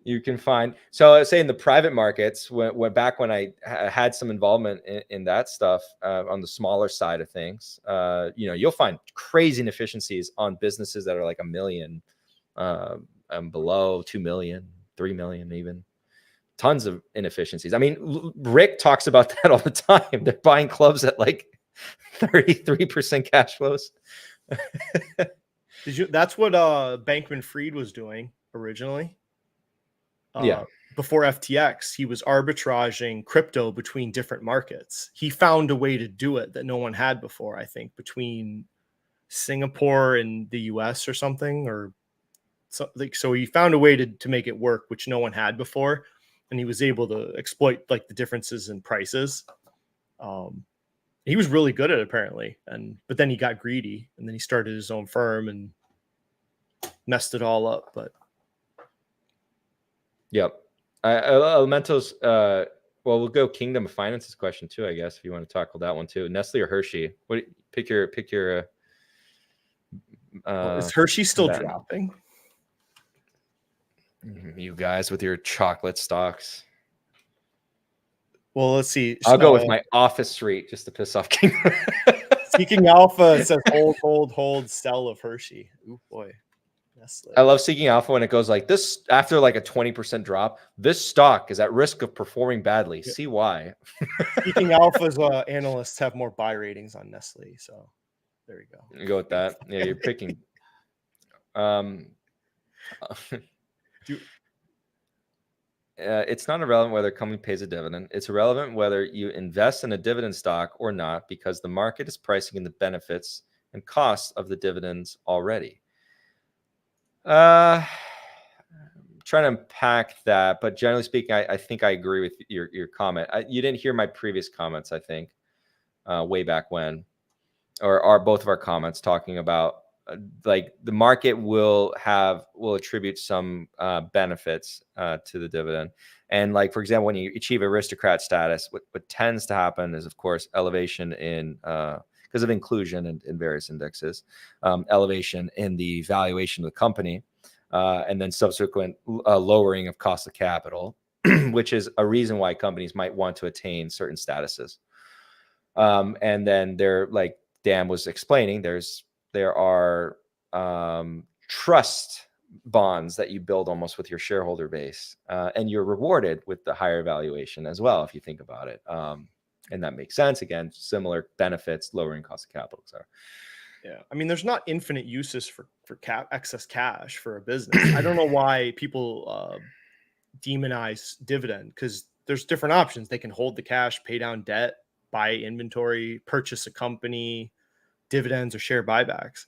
you can find. So I say in the private markets, when I had some involvement in that stuff on the smaller side of things, you'll find crazy inefficiencies on businesses that are like $1 million and below, 2 million, 3 million, even tons of inefficiencies. I mean, Rick talks about that all the time. They're buying clubs at like 33% cash flows. That's what Bankman-Fried was doing originally. Yeah. Before FTX, he was arbitraging crypto between different markets. He found a way to do it that no one had before, I think, between Singapore and the US or something, or so he found a way to make it work, which no one had before. And he was able to exploit like the differences in prices. He was really good at it apparently. But then he got greedy and then he started his own firm and messed it all up. But yep. Elementos, well, we'll go Kingdom of Finance's question too, I guess, if you want to tackle that one too. Nestle or Hershey? Pick your is Hershey still dropping? You guys with your chocolate stocks. Well, let's see. I'll go with my office suite just to piss off King. Seeking Alpha says hold, sell of Hershey. Oh boy. Nestle. I love Seeking Alpha when it goes like this after like a 20% drop. This stock is at risk of performing badly. See why. Seeking Alpha's analysts have more buy ratings on Nestle, so there we go. You go with that. Yeah, you're picking. It's not irrelevant whether a company pays a dividend. It's irrelevant whether you invest in a dividend stock or not, because the market is pricing in the benefits and costs of the dividends already. I'm trying to unpack that, but generally speaking, I think I agree with your comment. You didn't hear my previous comments, I think, way back when, or both of our comments talking about like the market will attribute some benefits to the dividend. And like, for example, when you achieve aristocrat status, what tends to happen is, of course, elevation in because of inclusion in various indexes, elevation in the valuation of the company, and then subsequent lowering of cost of capital, which is a reason why companies might want to attain certain statuses. And then they're like Dan was explaining, there are trust bonds that you build almost with your shareholder base, and you're rewarded with the higher valuation as well, if you think about it. And that makes sense. Again, similar benefits, lowering cost of capital, etc. Yeah, I mean, there's not infinite uses for excess cash for a business. I don't know why people demonize dividend, because there's different options. They can hold the cash, pay down debt, buy inventory, purchase a company, dividends or share buybacks.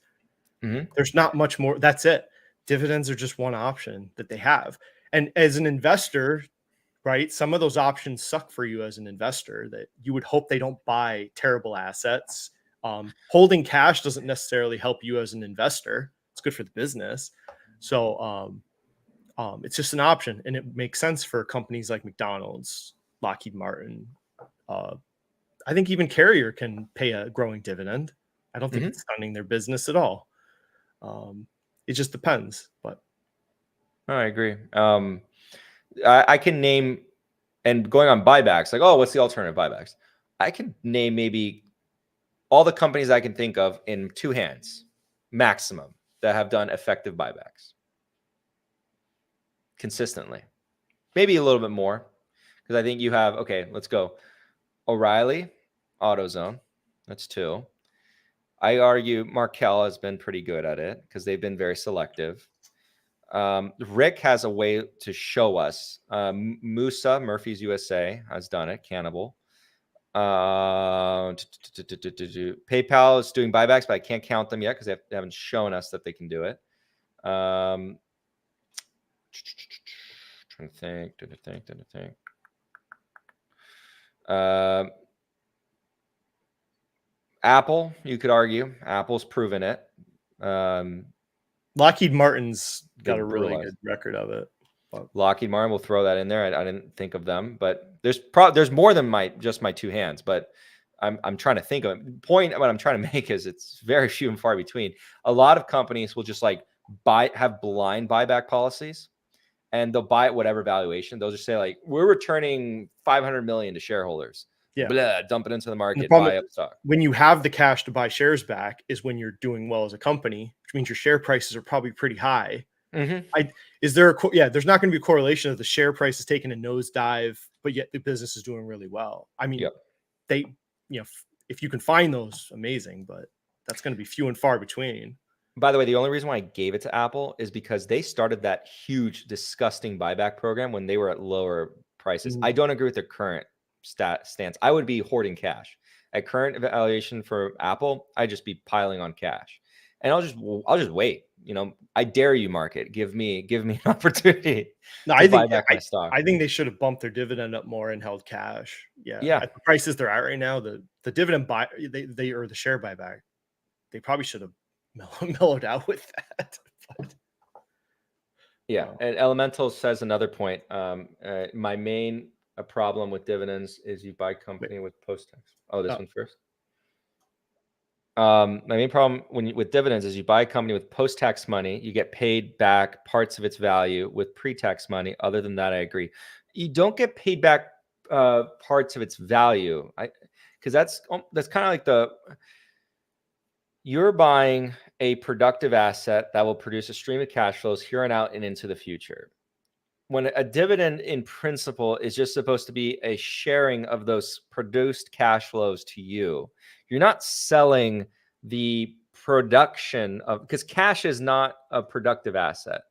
Mm-hmm. There's not much more. That's it. Dividends are just one option that they have. And as an investor, right, some of those options suck for you as an investor, that you would hope they don't buy terrible assets. Holding cash doesn't necessarily help you as an investor. It's good for the business. So it's just an option, and it makes sense for companies like McDonald's, Lockheed Martin. I think even Carrier can pay a growing dividend. I don't think it's stunning their business at all. It just depends. But I agree. I can name, and going on buybacks, like, oh, what's the alternative buybacks? I can name maybe all the companies I can think of in two hands. maximum that have done effective buybacks consistently. Maybe a little bit more, because I think you have, okay, let's go. O'Reilly, AutoZone, that's 2. I argue Markel has been pretty good at it because they've been very selective. Rick has a way to show us. Musa, Murphy's USA, has done it. Cannibal. PayPal is doing buybacks, but I can't count them yet because they haven't shown us that they can do it. Trying to think. Apple, you could argue. Apple's proven it. Lockheed Martin's got a really brutalized. good record of it. Lockheed Martin, we'll throw that in there. I didn't think of them, but there's more than just my 2 hands. But I'm trying to think of it. Point what I'm trying to make is it's very few and far between. A lot of companies will just like have blind buyback policies, and they'll buy at whatever valuation. They'll just say like, we're returning $500 million to shareholders. Yeah. Blah, dump it into the market, problem buy up stock. When you have the cash to buy shares back is when you're doing well as a company, which means your share prices are probably pretty high. Mm-hmm. There's not going to be a correlation of the share price is taking a nosedive, but yet the business is doing really well. I mean, if you can find those, amazing, but that's going to be few and far between. By the way, the only reason why I gave it to Apple is because they started that huge, disgusting buyback program when they were at lower prices. I don't agree with their current stance. I would be hoarding cash. At current valuation for Apple, I'd just be piling on cash, and I'll just wait. I dare you, market. Give me an opportunity. No, to buy back my stock. I think they should have bumped their dividend up more and held cash. Yeah. At the prices they're at right now, the dividend buy they or the share buyback, they probably should have mellowed out with that. And Elemental says another point. My main problem with dividends is you buy company with post-tax. This one first. My main problem with dividends is you buy a company with post-tax money, you get paid back parts of its value with pre-tax money. Other than that, I agree. You don't get paid back parts of its value, because that's kind of like you're buying a productive asset that will produce a stream of cash flows here and out and into the future. When a dividend in principle is just supposed to be a sharing of those produced cash flows to you, you're not selling the production of, because cash is not a productive asset.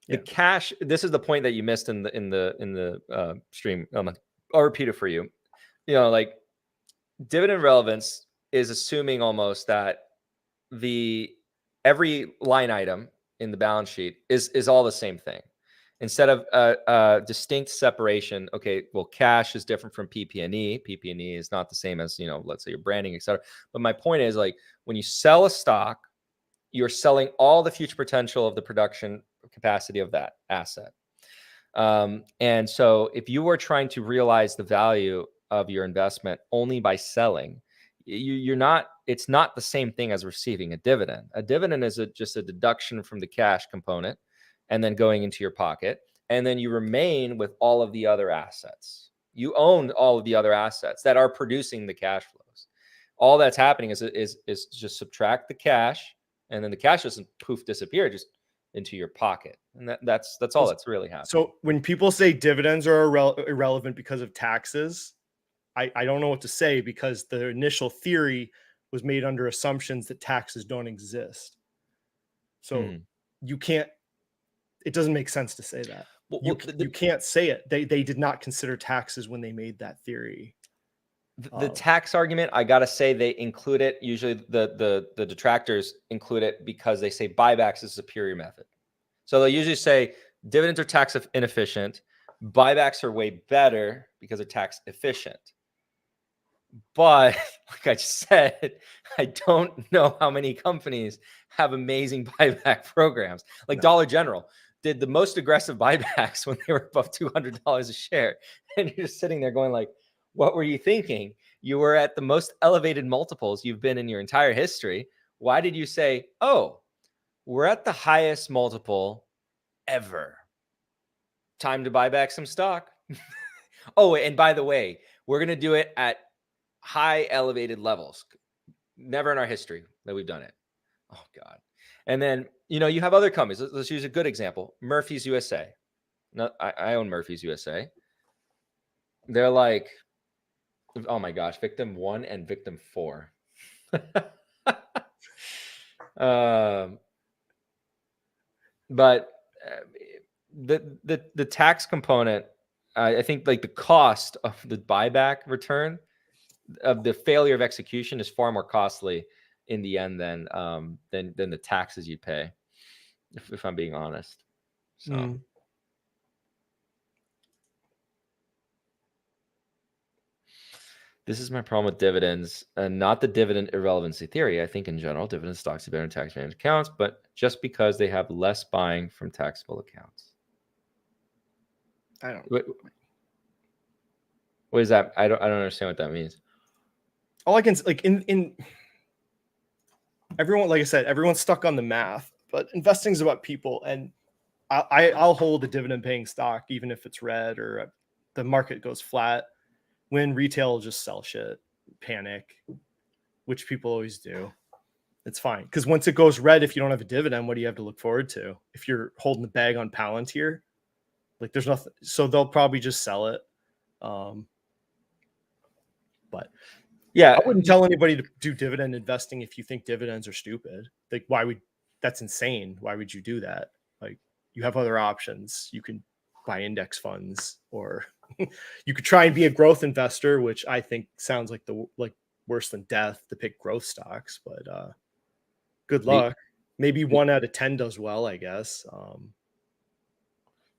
The cash, this is the point that you missed in the stream. I'll repeat it for you. Like dividend relevance is assuming almost that every line item in the balance sheet is all the same thing. Instead of a distinct separation, okay, well, cash is different from PP&E. PP&E is not the same as, let's say your branding, et cetera. But my point is, like, when you sell a stock, you're selling all the future potential of the production capacity of that asset. And so if you were trying to realize the value of your investment only by selling, it's not the same thing as receiving a dividend. A dividend is just a deduction from the cash component, and then going into your pocket, and then you remain with all of the other assets. You own all of the other assets that are producing the cash flows. All that's happening is just subtract the cash, and then the cash doesn't poof disappear just into your pocket, and that's all that's really happening. So when people say dividends are irrelevant because of taxes, I don't know what to say, because the initial theory was made under assumptions that taxes don't exist. So you can't. It doesn't make sense to say that. You can't say it. They did not consider taxes when they made that theory. The tax argument, I gotta say, they include it. Usually, the detractors include it because they say buybacks is a superior method. So they'll usually say dividends are tax inefficient, buybacks are way better because they're tax efficient. But like I just said, I don't know how many companies have amazing buyback programs. Like Dollar General did the most aggressive buybacks when they were above $200 a share. And you're just sitting there going like, what were you thinking? You were at the most elevated multiples you've been in your entire history. Why did you say, oh, we're at the highest multiple ever? Time to buy back some stock. Oh, and by the way, we're going to do it at high elevated levels. Never in our history that we've done it. Oh God. And then, you have other companies. Let's use a good example. Murphy's USA. No, I own Murphy's USA. They're like, oh my gosh, victim 1 and victim 4. But the tax component, I think like the cost of the buyback return of the failure of execution is far more costly in the end than the taxes you pay, if I'm being honest. So. This is my problem with dividends, and not the dividend irrelevancy theory. I think in general, dividend stocks are better than tax managed accounts, but just because they have less buying from taxable accounts. I don't. What is that? I don't understand what that means. All I can like in everyone, like I said, everyone's stuck on the math, but investing is about people, and I'll hold a dividend paying stock even if it's red or the market goes flat. When retail just sell shit, panic, which people always do. It's fine. Because once it goes red, if you don't have a dividend, what do you have to look forward to? If you're holding the bag on Palantir, like there's nothing. So they'll probably just sell it. But yeah, I wouldn't tell anybody to do dividend investing if you think dividends are stupid. Like, that's insane. Why would you do that? Like, you have other options. You can buy index funds, or you could try and be a growth investor, which I think sounds like worse than death to pick growth stocks, but good luck. Maybe 1 out of 10 does well, I guess.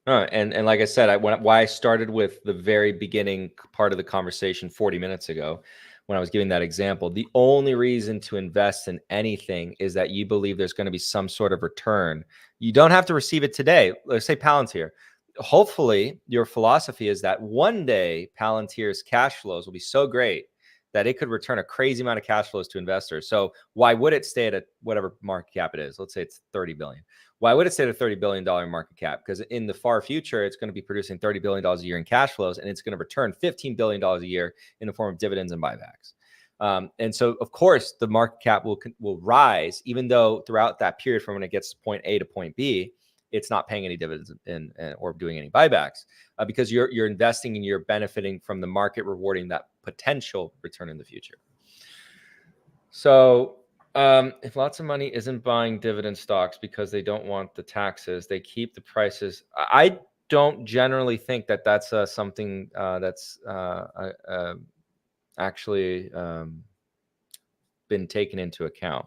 And like I said, why I started with the very beginning part of the conversation 40 minutes ago, when I was giving that example, the only reason to invest in anything is that you believe there's going to be some sort of return. You don't have to receive it today. Let's say Palantir. Hopefully your philosophy is that one day Palantir's cash flows will be so great that it could return a crazy amount of cash flows to investors. So why would it stay at whatever market cap it is? Let's say it's 30 billion. Why would it stay at a $30 billion market cap? Because in the far future, it's going to be producing $30 billion a year in cash flows, and it's going to return $15 billion a year in the form of dividends and buybacks. And so, of course, the market cap will rise, even though throughout that period from when it gets to point A to point B, it's not paying any dividends or doing any buybacks, because you're investing and you're benefiting from the market rewarding that potential return in the future. So if lots of money isn't buying dividend stocks because they don't want the taxes, they keep the prices. I don't generally think that that's something that's actually been taken into account.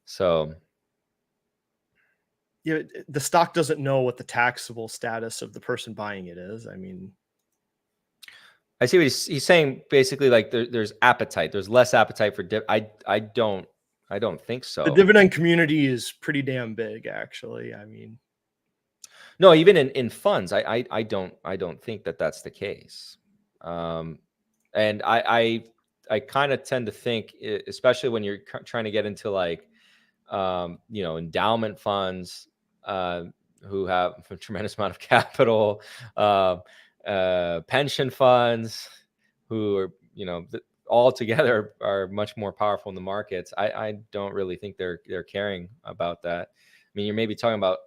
So yeah, the stock doesn't know what the taxable status of the person buying it is. I mean, I see what he's saying. Basically, like there's appetite. There's less appetite for I don't think so. The dividend community is pretty damn big, actually. I mean, no, even in funds, I don't think that that's the case. And I kind of tend to think, especially when you're trying to get into like endowment funds who have a tremendous amount of capital, pension funds who are, all together are much more powerful in the markets. I don't really think they're caring about that. I mean, you're maybe talking about,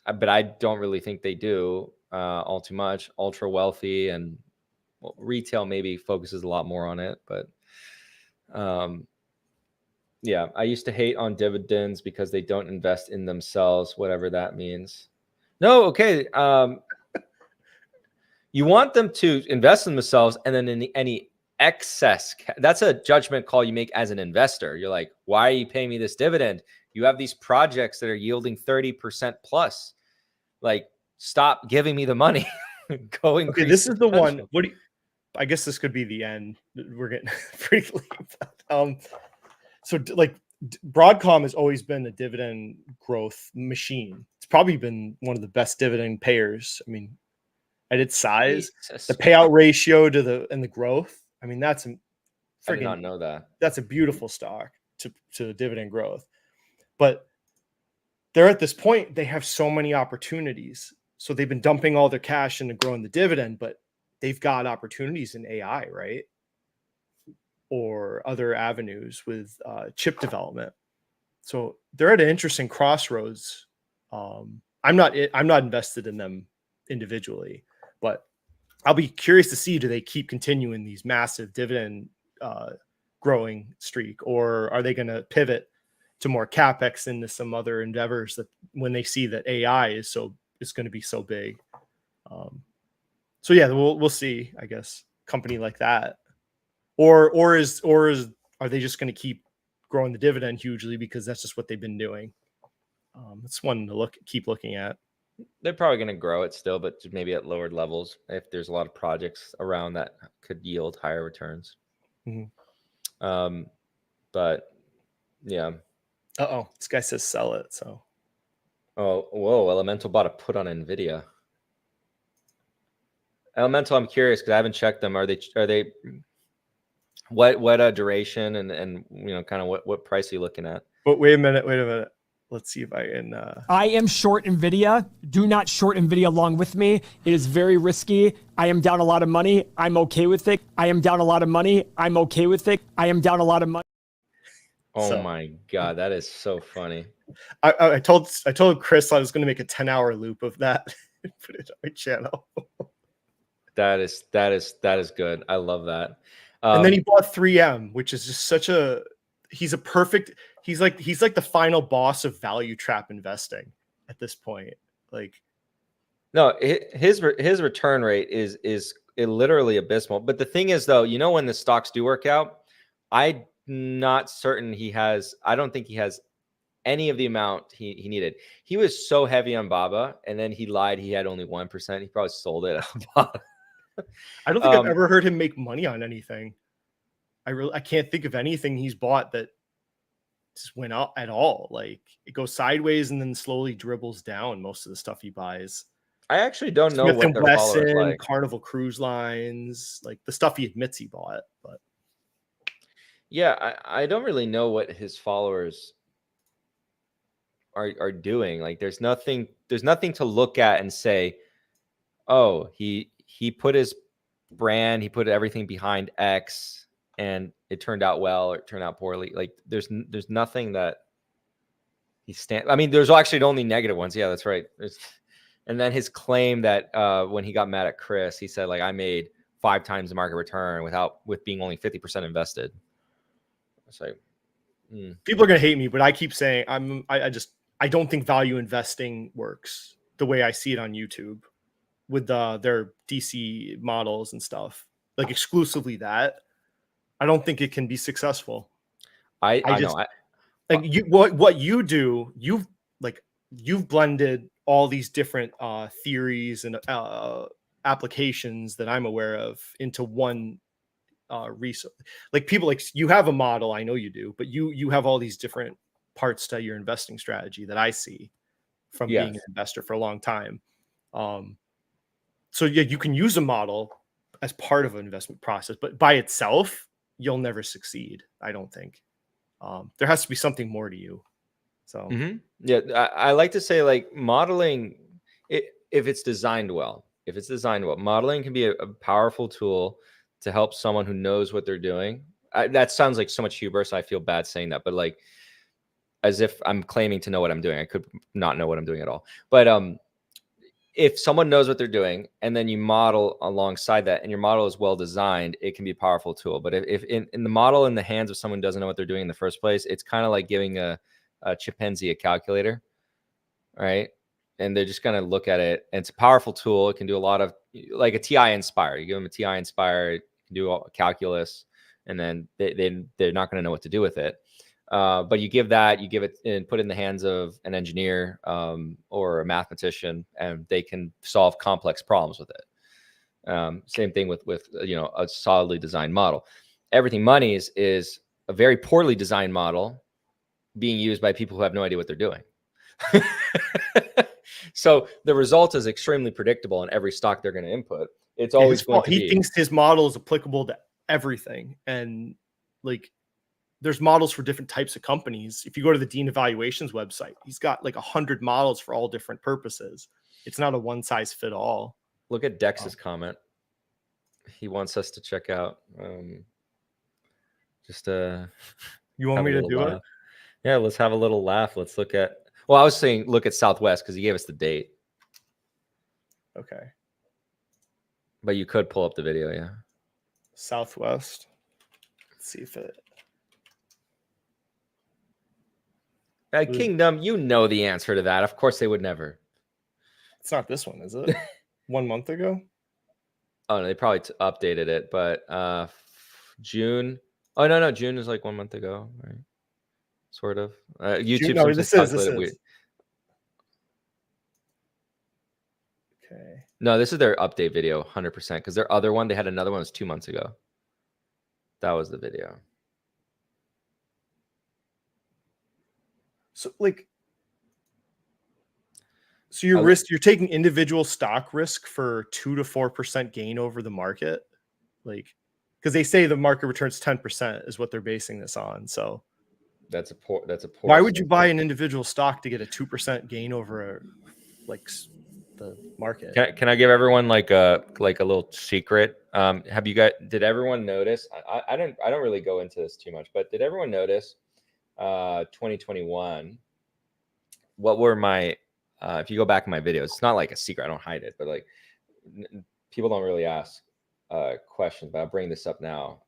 but I don't really think they do all too much. Ultra wealthy and retail maybe focuses a lot more on it, but yeah, I used to hate on dividends because they don't invest in themselves, whatever that means. No, okay. You want them to invest in themselves, and then in any excess, that's a judgment call you make as an investor. You're like, why are you paying me this dividend? You have these projects that are yielding 30% plus. Like, stop giving me the money. Go increase. Okay, this is the one. I guess this could be the end. We're getting pretty late. So like Broadcom has always been a dividend growth machine. It's probably been one of the best dividend payers. I mean, at its size, the payout ratio to the growth. I mean, that's I did not know that. That's a beautiful stock to dividend growth. But they're at this point, they have so many opportunities. So they've been dumping all their cash into growing the dividend, but they've got opportunities in AI, right? Or other avenues with chip development. So they're at an interesting crossroads. I'm not invested in them individually, but I'll be curious to see, do they keep continuing these massive dividend growing streak, or are they going to pivot to more capex into some other endeavors that when they see that AI is going to be so big. So yeah, we'll see, I guess, company like that, or are they just going to keep growing the dividend hugely because that's just what they've been doing? It's one to keep looking at. They're probably going to grow it still, but maybe at lowered levels if there's a lot of projects around that could yield higher returns. But yeah. This guy says sell it. So. Oh, whoa! Elemental bought a put on Nvidia. Elemental, I'm curious because I haven't checked them. Are they? What duration and kind of what price are you looking at? But wait a minute. Let's see if I can. I am short Nvidia. Do not short Nvidia along with me. It is very risky. I am down a lot of money. I'm okay with it. I am down a lot of money. I'm okay with it. I am down a lot of money. Oh my God, that is so funny. I told Chris I was going to make a 10-hour loop of that and put it on my channel. That is good. I love that. And then he bought 3M, which is just such a. He's like the final boss of value trap investing at this point. Like, no, his return rate is literally abysmal. But the thing is, though, when the stocks do work out, I'm not certain I don't think he has any of the amount he needed. He was so heavy on Baba, and then he lied. He had only 1%. He probably sold it. I don't think I've ever heard him make money on anything. I can't think of anything he's bought that just went up at all. Like, it goes sideways and then slowly dribbles down most of the stuff he buys. I actually don't know Smith what their followers like. Carnival Cruise Lines, like the stuff he admits he bought. But yeah, I don't really know what his followers are doing. Like, there's nothing to look at and say, oh, he put his brand, he put everything behind X, and it turned out well or it turned out poorly. Like, there's nothing that I mean, there's actually only negative ones. Yeah, that's right. And then his claim that when he got mad at Chris, he said, like, I made 5 times the market return with being only 50% invested. It's like, people are gonna hate me, but I keep saying I don't think value investing works the way I see it on YouTube with their DC models and stuff, like exclusively that. I don't think it can be successful. I know. What you do, you've blended all these different theories and applications that I'm aware of into one research. Like, people, like, you have a model, I know you do, but you have all these different parts to your investing strategy that I see from being an investor for a long time. So yeah, you can use a model as part of an investment process, but by itself, you'll never succeed, I don't think. There has to be something more to you. So yeah, I like to say, like, modeling, if it's designed well, modeling can be a powerful tool to help someone who knows what they're doing. That sounds like so much hubris. I feel bad saying that, but like, as if I'm claiming to know what I'm doing. I could not know what I'm doing at all. But if someone knows what they're doing and then you model alongside that and your model is well designed, it can be a powerful tool. But if in the model in the hands of someone who doesn't know what they're doing in the first place, it's kind of like giving a chimpanzee a calculator, right? And they're just going to look at it. And it's a powerful tool. It can do a lot of, like a TI Inspire. You give them a TI Inspire, it can do all calculus, and then they're not going to know what to do with it. But you give it and put it in the hands of an engineer or a mathematician, and they can solve complex problems with it. Same thing with a solidly designed model. Everything Money is a very poorly designed model being used by people who have no idea what they're doing. So the result is extremely predictable in every stock they're going to input. It's always going to be. He thinks his model is applicable to everything, and like, there's models for different types of companies. If you go to the Dean Evaluations website, he's got like 100 models for all different purposes. It's not a one size fit all. Look at Dex's comment. He wants us to check out. You want me to do it? Yeah, let's have a little laugh. Let's look at. Well, I was saying look at Southwest because he gave us the date, Okay. but you could pull up the video. Yeah. Southwest. Let's see if it. Kingdom, you know the answer to that. Of course, they would never. It's not this one, is it? 1 month ago? Oh no, they probably updated it, but June. Oh no, June is like 1 month ago, right? Sort of. YouTube. June, no, this is. Okay. No, this is their update video, 100%. Because their other one, they had another one that was 2 months ago. That was the video. So you're taking individual stock risk for 2 to 4% gain over the market, like, because they say the market returns 10% is what they're basing this on. So that's a poor. Why would you buy an individual stock to get a 2% gain over the market? Can I give everyone like a little secret? Did everyone notice? I don't really go into this too much, but did everyone notice 2021? What were my if you go back in my videos, it's not like a secret, I don't hide it, but like people don't really ask questions, but I'll bring this up now.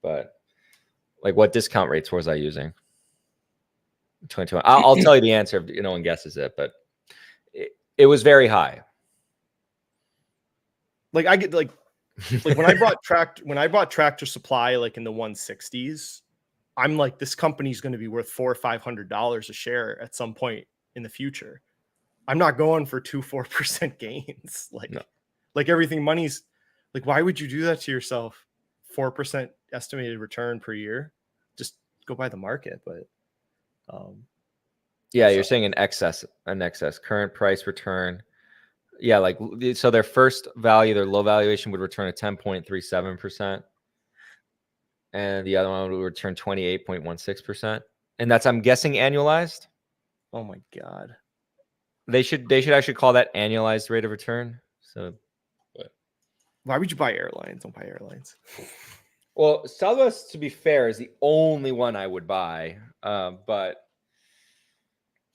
But like, what discount rates was I using? 2021. I'll tell you the answer if no one guesses it, but it was very high. Like I get like when I bought Tractor Supply like in the 160s, I'm like, this company's going to be worth $400 or $500 a share at some point in the future. I'm not going for 4% gains. Like everything money's like, why would you do that to yourself? 4% estimated return per year. Just go by the market. But yeah, you're saying an excess current price return. Yeah, like so their first value, their low valuation would return a 10.37%. And the other one would return 28.16%. And that's, I'm guessing, annualized. Oh my God. They should actually call that annualized rate of return. So why would you buy airlines? Don't buy airlines. Well, Southwest, to be fair, is the only one I would buy. But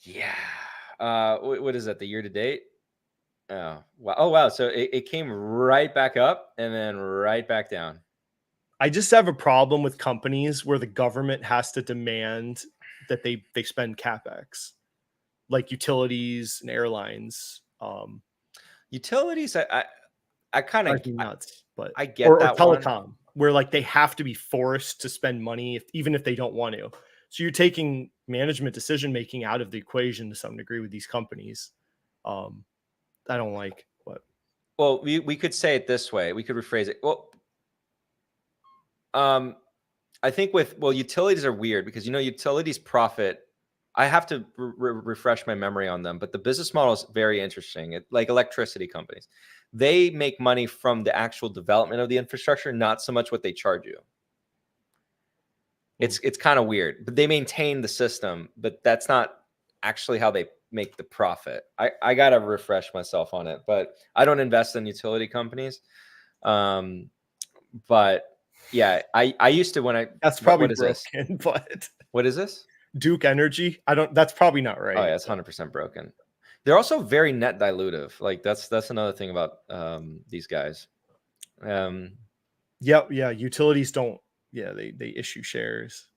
yeah. What is that? The year to date? Oh, wow. Oh, wow. So it came right back up and then right back down. I just have a problem with companies where the government has to demand that they spend CapEx, like utilities and airlines. Utilities, I kind of nuts, but I get that. Or telecom, where like they have to be forced to spend money even if they don't want to. So you're taking management decision making out of the equation to some degree with these companies. I don't like what. Well, we could say it this way. We could rephrase it. Well, I think utilities are weird because, utilities profit. I have to refresh my memory on them, but the business model is very interesting. Like electricity companies, they make money from the actual development of the infrastructure, not so much what they charge you. It's kind of weird, but they maintain the system, but that's not actually how they make the profit. I got to refresh myself on it, but I don't invest in utility companies. But yeah, I used to that's probably broken, but what is this? Duke Energy. That's probably not right. Oh yeah, it's 100% broken. They're also very net dilutive. Like that's another thing about these guys. Yeah. Utilities don't. Yeah, they issue shares.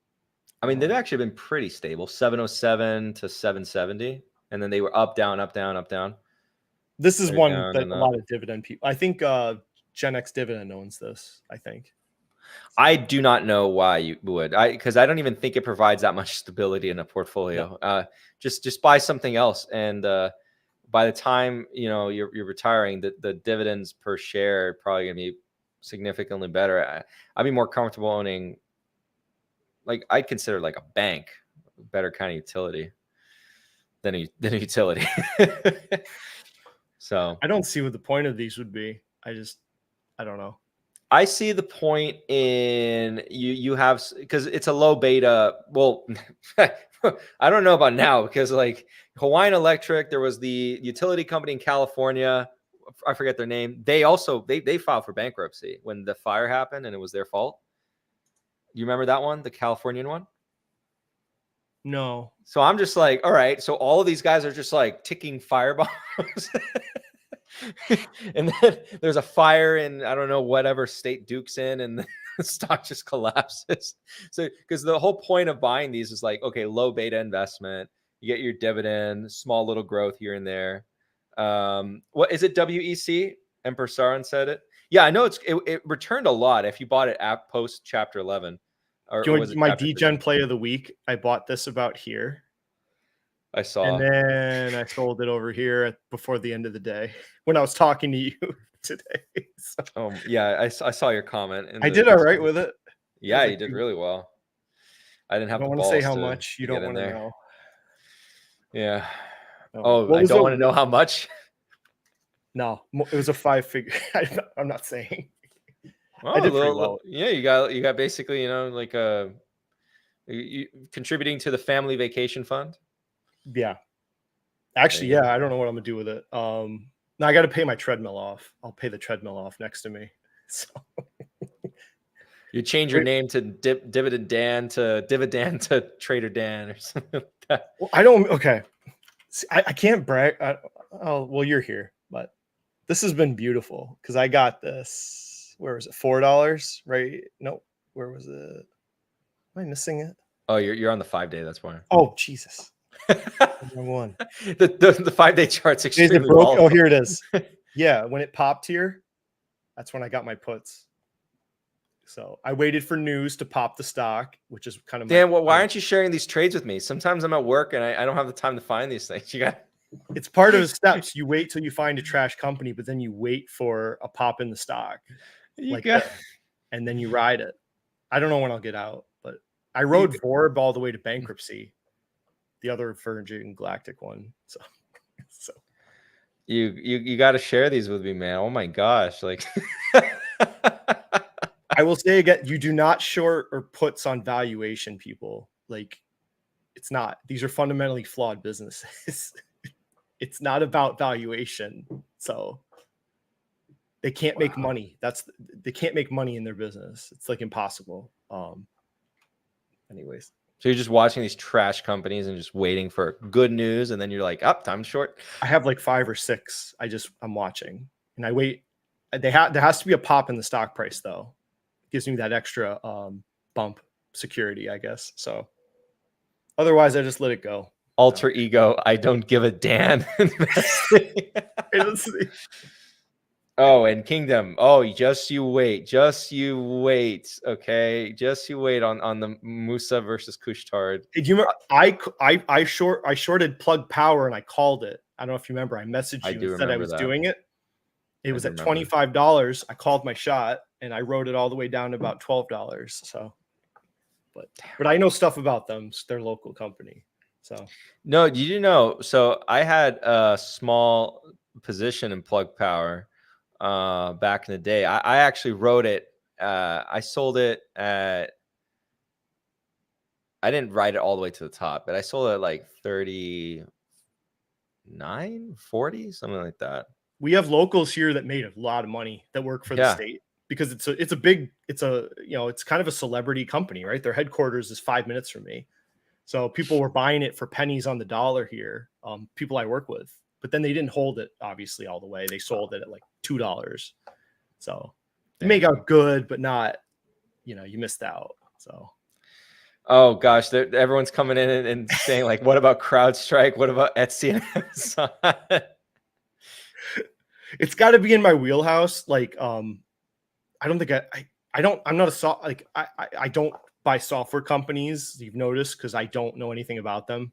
I mean, they've actually been pretty stable, 707 to 770, and then they were up, down, up, down, up, down. This is one that a lot of dividend people. I think Gen X Dividend owns this. I think. I do not know why you would. Because I don't even think it provides that much stability in a portfolio. No. Just buy something else, and by the time you're retiring, the dividends per share are probably gonna be significantly better. I'd be more comfortable owning, like I'd consider like a bank, a better kind of utility than a utility. So I don't see what the point of these would be. I don't know. I see the point in you have, because it's a low beta. Well, I don't know about now because like Hawaiian Electric, there was the utility company in California. I forget their name. They also they filed for bankruptcy when the fire happened and it was their fault. You remember that one, the Californian one? No. So I'm just like, all right. So all of these guys are just like ticking firebombs. And then there's a fire in, I don't know, whatever state Duke's in, and the stock just collapses. So, because the whole point of buying these is like, okay, low beta investment, you get your dividend, small little growth here and there. What is it? WEC? Emperor Sauron said it. Yeah, I know it returned a lot if you bought it at post chapter 11. Or was it My chapter DGen 13? play of the week? I bought this about here. I saw. And then I sold it over here before the end of the day when I was talking to you today. So Oh yeah, I saw your comment. I did all right with it. Yeah, like, you did really well. I didn't have I the don't want balls to say how to much. You get don't in want to there. know. Yeah. What I was don't the- want to know how much. No, it was a 5-figure. I'm not saying. Oh, I did pretty well. Yeah, you got basically, you know, like you contributing to the family vacation fund. Yeah. Actually, There you yeah, I don't know what I'm gonna do with it. Now I got to pay my treadmill off. I'll pay the treadmill off next to me. So You change your name to Dividend Dan to Trader Dan or something like that. well, I don't. Okay, see, I can't brag. Well, you're here, but this has been beautiful because I got this. Where was it? $4, right? No, where was it? Am I missing it? Oh, you're on the 5-day. That's why. Oh, Jesus. Wrong one. The 5-day chart's Is it extremely broke? Oh, volatile. here it is. Yeah, when it popped here, that's when I got my puts. So I waited for news to pop the stock, which is kind of Dan, why aren't you sharing these trades with me? Sometimes I'm at work and I don't have the time to find these things. You got. It's part of the steps. You wait till you find a trash company, but then you wait for a pop in the stock, that, and then you ride it. I don't know when I'll get out, but I rode Vorb all the way to bankruptcy, the other Virgin Galactic one. So you got to share these with me, man. Oh my gosh, like. I will say again, you do not short or puts on valuation, people. Like, it's not. These are fundamentally flawed businesses. It's not about valuation. So they can't make money. They can't make money in their business. It's like impossible. Anyways. So you're just watching these trash companies and just waiting for good news, and then you're like, "Up, time to short." I have like 5 or 6. I'm watching, and I wait. There has to be a pop in the stock price though. It gives me that extra bump security, I guess. So otherwise, I just let it go. Alter ego. I don't give a damn. Oh, and Kingdom. Oh, just you wait. Just you wait. Okay, just you wait on the Musa versus Kushtard. Did you remember? I shorted Plug Power and I called it. I don't know if you remember. I messaged you and said I was doing it. It was at $25. I called my shot and I rode it all the way down to about $12. So, but I know stuff about them. They're a local company. So no, you know. So I had a small position in Plug Power back in the day. I actually wrote it. I sold it at. I didn't write it all the way to the top, but I sold it at like 39, 40, something like that. We have locals here that made a lot of money that work for the state because it's kind of a celebrity company, right? Their headquarters is 5 minutes from me. So people were buying it for pennies on the dollar here. People I work with, but then they didn't hold it obviously all the way. They sold it at like $2. So they make out good, but not, you missed out. So. Oh gosh, everyone's coming in and saying like, what about CrowdStrike? What about Etsy and Amazon? It's got to be in my wheelhouse. Like, I don't think I'm not I don't buy software companies. You've noticed because I don't know anything about them.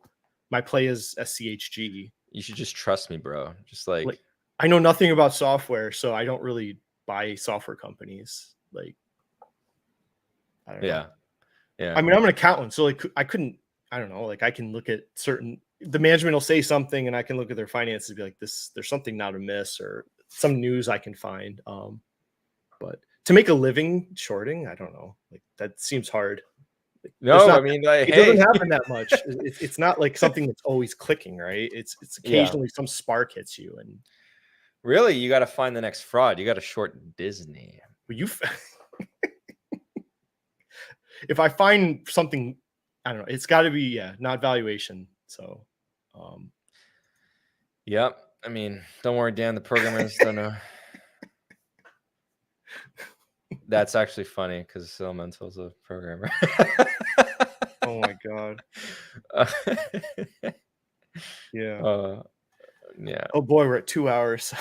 My play is SCHG. You should just trust me, bro. Just like I know nothing about software, so I don't really buy software companies. Like, I don't know. Yeah. I mean, I'm an accountant, so like I don't know, like I can look at the management will say something and I can look at their finances and be like, there's something not amiss or some news I can find. But to make a living shorting, I don't know. Like that seems hard. No, I mean, like, it doesn't happen that much. It's not like something that's always clicking, right? It's occasionally some spark hits you, and really, you got to find the next fraud. You got to short Disney. If I find something I don't know. It's got to be not valuation. So, Yep. I mean, don't worry, Dan. The programmers don't know. That's actually funny because Elemental's a programmer. oh my god. Yeah. Yeah. Oh boy, we're at 2 hours.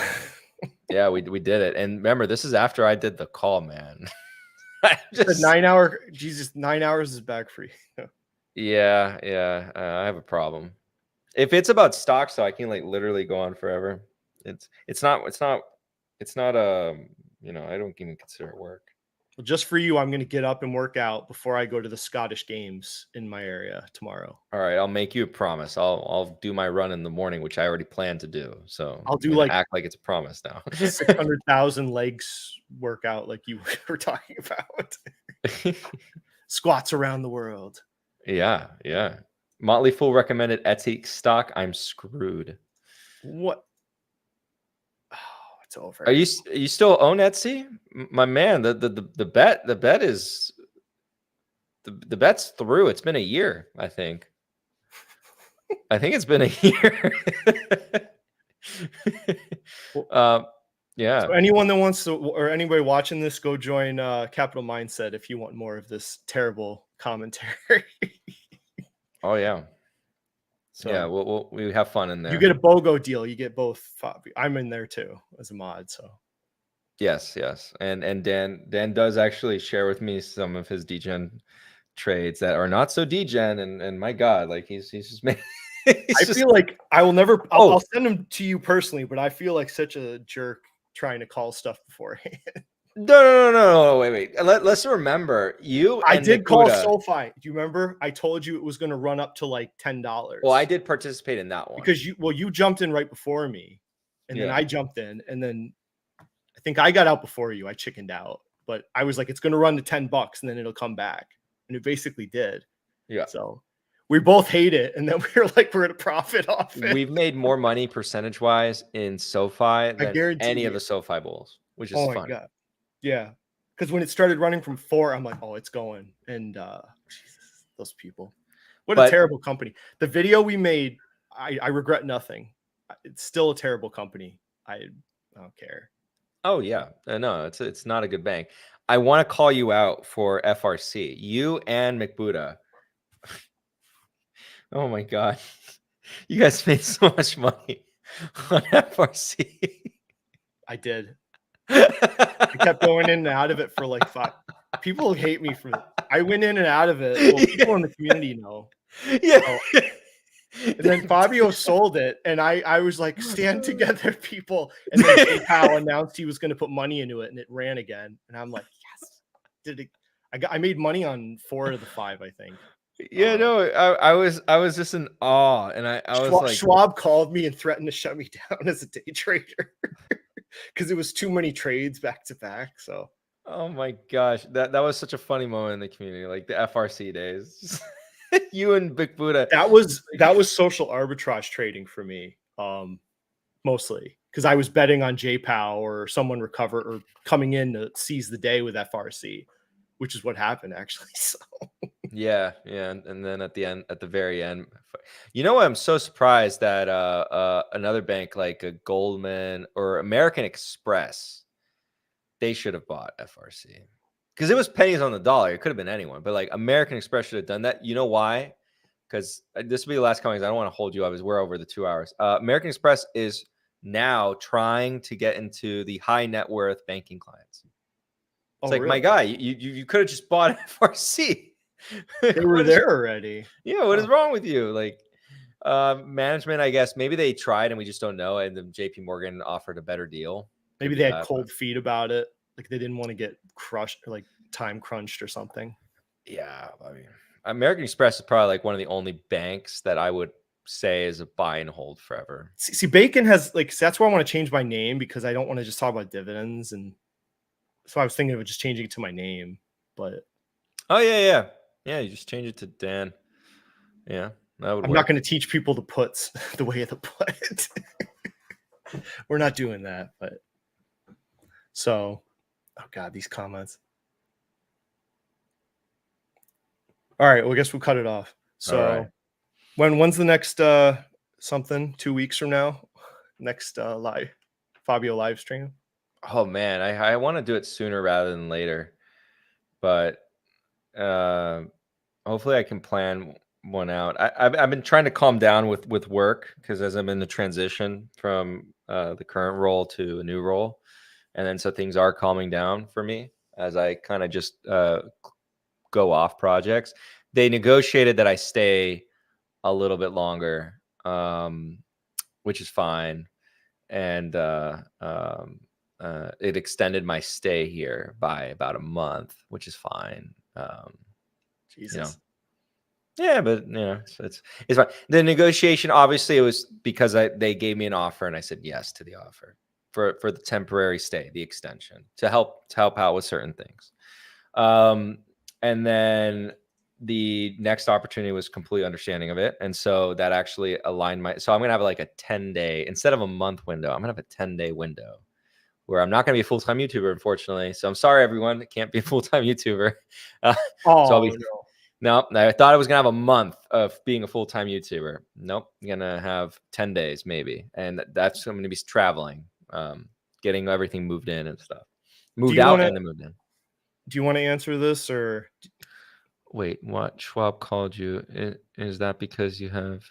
Yeah, we did it. And remember, this is after I did the call, man. The 9 hour. Jesus, 9 hours is back for you. Yeah. I have a problem. If it's about stocks, though, I can like literally go on forever. It's not I don't even consider it work. Well, just for you, I'm going to get up and work out before I go to the Scottish Games in my area tomorrow. All right, I'll make you a promise. I'll do my run in the morning, which I already planned to do. So I'll do I'm gonna like act like it's a promise now. 600,000 legs workout like you were talking about. Squats around the world. Yeah. Motley Fool recommended Etsy stock. I'm screwed. What? Oh, it's over. Are you still own Etsy, my man? The bet is the bet's through. It's been a year, I think. I think it's been a year. Yeah. So anyone that wants to, or anybody watching this, go join Capital Mindset if you want more of this terrible commentary. Oh yeah. So Yeah, we have fun in there. you get a BOGO deal. You get both. Fabio. I'm in there too as a mod. So Yes. And Dan does actually share with me some of his degen trades that are not so degen, and my God, like he's just made. I feel like I will never. I'll send them to you personally, but I feel like such a jerk trying to call stuff beforehand. No. Wait. Let's remember you. I and did call Nakuda. SoFi. Do you remember? I told you it was going to run up to like $10. Well, I did participate in that one because you jumped in right before me, and then Yeah. I jumped in, and then I think I got out before you. I chickened out, but I was like, it's going to run to $10, and then it'll come back, and it basically did. Yeah. So we both hate it, and then we were like, we're at a profit off it. We've made more money percentage wise in SoFi than guarantee any of you. the SoFi bulls, which is Oh my funny. god, yeah. Because when it started running from 4, I'm like, oh, it's going. And Jesus, those people. What a terrible company. The video we made, I regret nothing. It's still a terrible company. I don't care. Oh yeah, no, it's not a good bank. I want to call you out for FRC. You and McBuda. Oh my God, you guys made so much money on FRC. I did. I kept going in and out of it for like 5. People hate me for. I went in and out of it. Well, people in the community know. Yeah. So, and then Fabio sold it, and I was like, stand together, people. And then PayPal announced he was going to put money into it, and it ran again. And I'm like, yes, did it? I made money on 4 of the 5, I think. Yeah, no, I was just in awe, and I was like, Schwab called me and threatened to shut me down as a day trader because it was too many trades back to back. So, oh my gosh, that was such a funny moment in the community, like the FRC days. You and Big Buddha. That was social arbitrage trading for me, mostly because I was betting on JPOW or someone recover or coming in to seize the day with FRC, which is what happened actually. So Yeah, and then at the very end, you know what? I'm so surprised that another bank like a Goldman or American Express, they should have bought FRC. Because it was pennies on the dollar. It could have been anyone, but like American Express should have done that. You know why? Because this will be the last comment. I don't want to hold you up as we're over the 2 hours. American Express is now trying to get into the high net worth banking clients. It's like, really? my guy, you could have just bought FRC. They were there already. Yeah, what is wrong with you? Like management, I guess maybe they tried and we just don't know. And then JP Morgan offered a better deal. Maybe they had cold feet about it. Like they didn't want to get crushed or like time crunched or something. Yeah, I mean, American Express is probably like one of the only banks that I would say is a buy and hold forever. See, Bacon has like, that's why I want to change my name because I don't want to just talk about dividends. And so I was thinking of just changing it to my name, but. Oh yeah. You just change it to Dan. Yeah, that would. I'm not going to teach people the puts the way of the put. We're not doing that, but. So, oh God, these comments. All right. Well, I guess we'll cut it off. So All right. when's the next something 2 weeks from now? Next live Fabio live stream? Oh man, I want to do it sooner rather than later, but hopefully I can plan one out. I've been trying to calm down with work because as I'm in the transition from the current role to a new role, and then so things are calming down for me as I kind of just go off projects. They negotiated that I stay a little bit longer, which is fine, and it extended my stay here by about a month, which is fine. Jesus. You know, yeah, but you know, it's fine. The negotiation, obviously, it was because they gave me an offer and I said yes to the offer for the temporary stay, the extension to help out with certain things. And then the next opportunity was completely understanding of it, and so that actually aligned my. So I'm gonna have like a 10-day instead of a month window. I'm gonna have a 10-day window where I'm not gonna be a full-time YouTuber, unfortunately. So I'm sorry, everyone, I can't be a full-time YouTuber. So I'll be. No, I thought I was gonna have a month of being a full-time YouTuber. Nope, I'm gonna have 10 days maybe, and that's I'm gonna be traveling, getting everything moved in and stuff, moved out and then moved in. Do you want to answer this or? Wait, what? Schwab called you. Is that because you have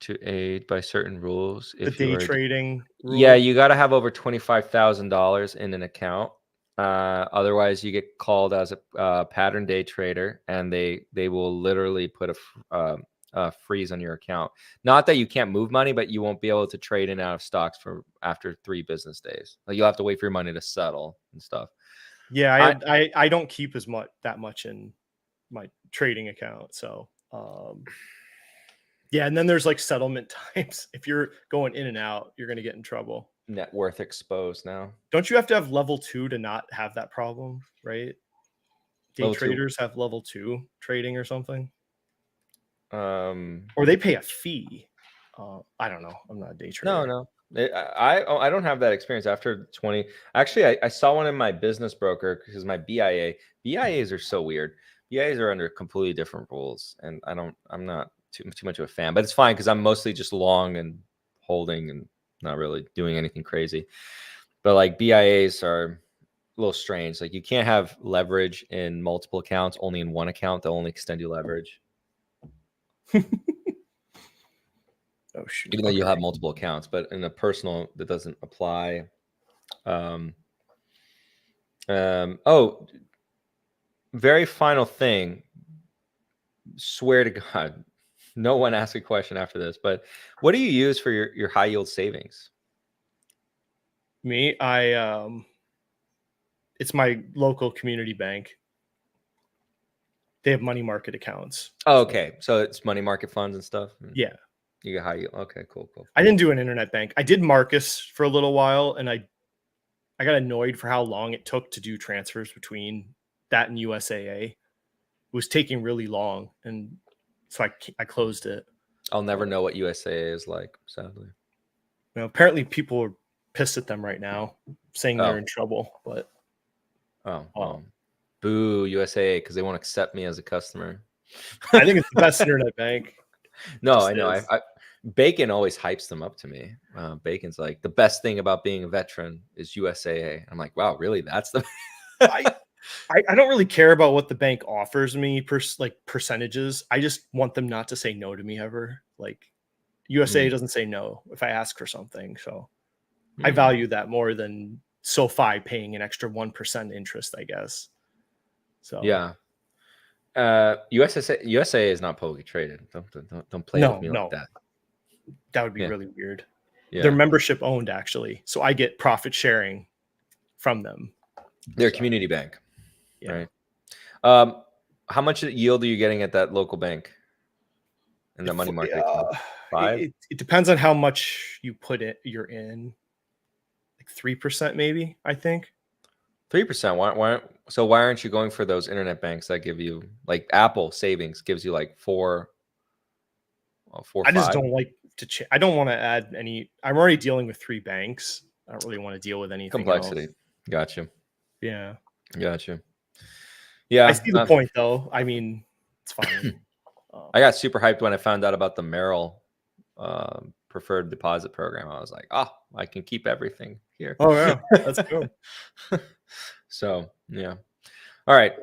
to aid by certain rules? The day trading rule? Yeah, you got to have over $25,000 in an account. Otherwise, you get called as a pattern day trader, and they will literally put a freeze on your account. Not that you can't move money, but you won't be able to trade in and out of stocks for after 3 business days. Like you'll have to wait for your money to settle and stuff. Yeah, I don't keep that much in my trading account. So yeah, and then there's like settlement times. If you're going in and out, you're going to get in trouble. Net worth exposed now. Don't you have to have level 2 to not have that problem, right? Day Level traders have level 2 trading or something. 2. Or they pay a fee. I don't know. I'm not a day trader. No. I don't have that experience after 20. Actually, I saw one in my business broker because my BIAs are so weird. BIAs are under completely different rules, and I'm not too much of a fan, but it's fine because I'm mostly just long and holding and not really doing anything crazy. But like BIAs are a little strange. Like you can't have leverage in multiple accounts, only in one account. They'll only extend you leverage. Oh shoot! Even though you'll have multiple accounts, but in a personal, that doesn't apply. Oh, very final thing. Swear to God, no one asked a question after this. But what do you use for your high yield savings? Me, it's my local community bank. They have money market accounts. Oh, okay, so it's money market funds and stuff. Yeah. You get high yield. Okay, cool. I didn't do an internet bank. I did Marcus for a little while, and I got annoyed for how long it took to do transfers between that and USAA. It was taking really long, and so I closed it. I'll never know what USAA is like, sadly. You know, apparently people are pissed at them right now, saying they're in trouble. But boo USAA because they won't accept me as a customer. I think it's the best internet bank. No, I know. Bacon always hypes them up to me. Bacon's like, the best thing about being a veteran is USAA. I'm like, wow, really? That's the. I don't really care about what the bank offers me, percentages. I just want them not to say no to me ever. Like USAA doesn't say no if I ask for something. So I value that more than SoFi paying an extra 1% interest, I guess. So yeah. USA is not publicly traded. Don't play with me like that. That would be really weird. Yeah. They're membership owned, actually, so I get profit sharing from them. They're a community bank, right? How much yield are you getting at that local bank in the money market? 5. It depends on how much you put it. You're in like 3%, maybe. I think 3%. Why aren't you going for those internet banks that give you like Apple Savings gives you like 4? I just don't like to. I don't want to add any. I'm already dealing with 3 banks. I don't really want to deal with anything complexity. Else. Gotcha. Yeah. Gotcha. Yeah. I see the point, though. I mean, It's fine. I got super hyped when I found out about the Merrill preferred deposit program. I was like, oh, I can keep everything here. Oh yeah, that's cool. So yeah. All right.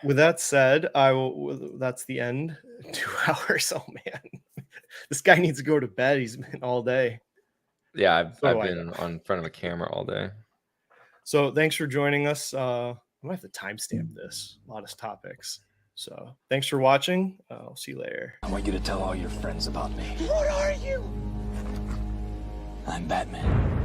With that said, I will. That's the end. 2 hours. Oh man, this guy needs to go to bed. He's been all day. Yeah, I've So do I, been on front of a camera all day. So thanks for joining us. I might have to timestamp this. A lot of topics. So thanks for watching. I'll see you later. I want you to tell all your friends about me. What are you? I'm Batman.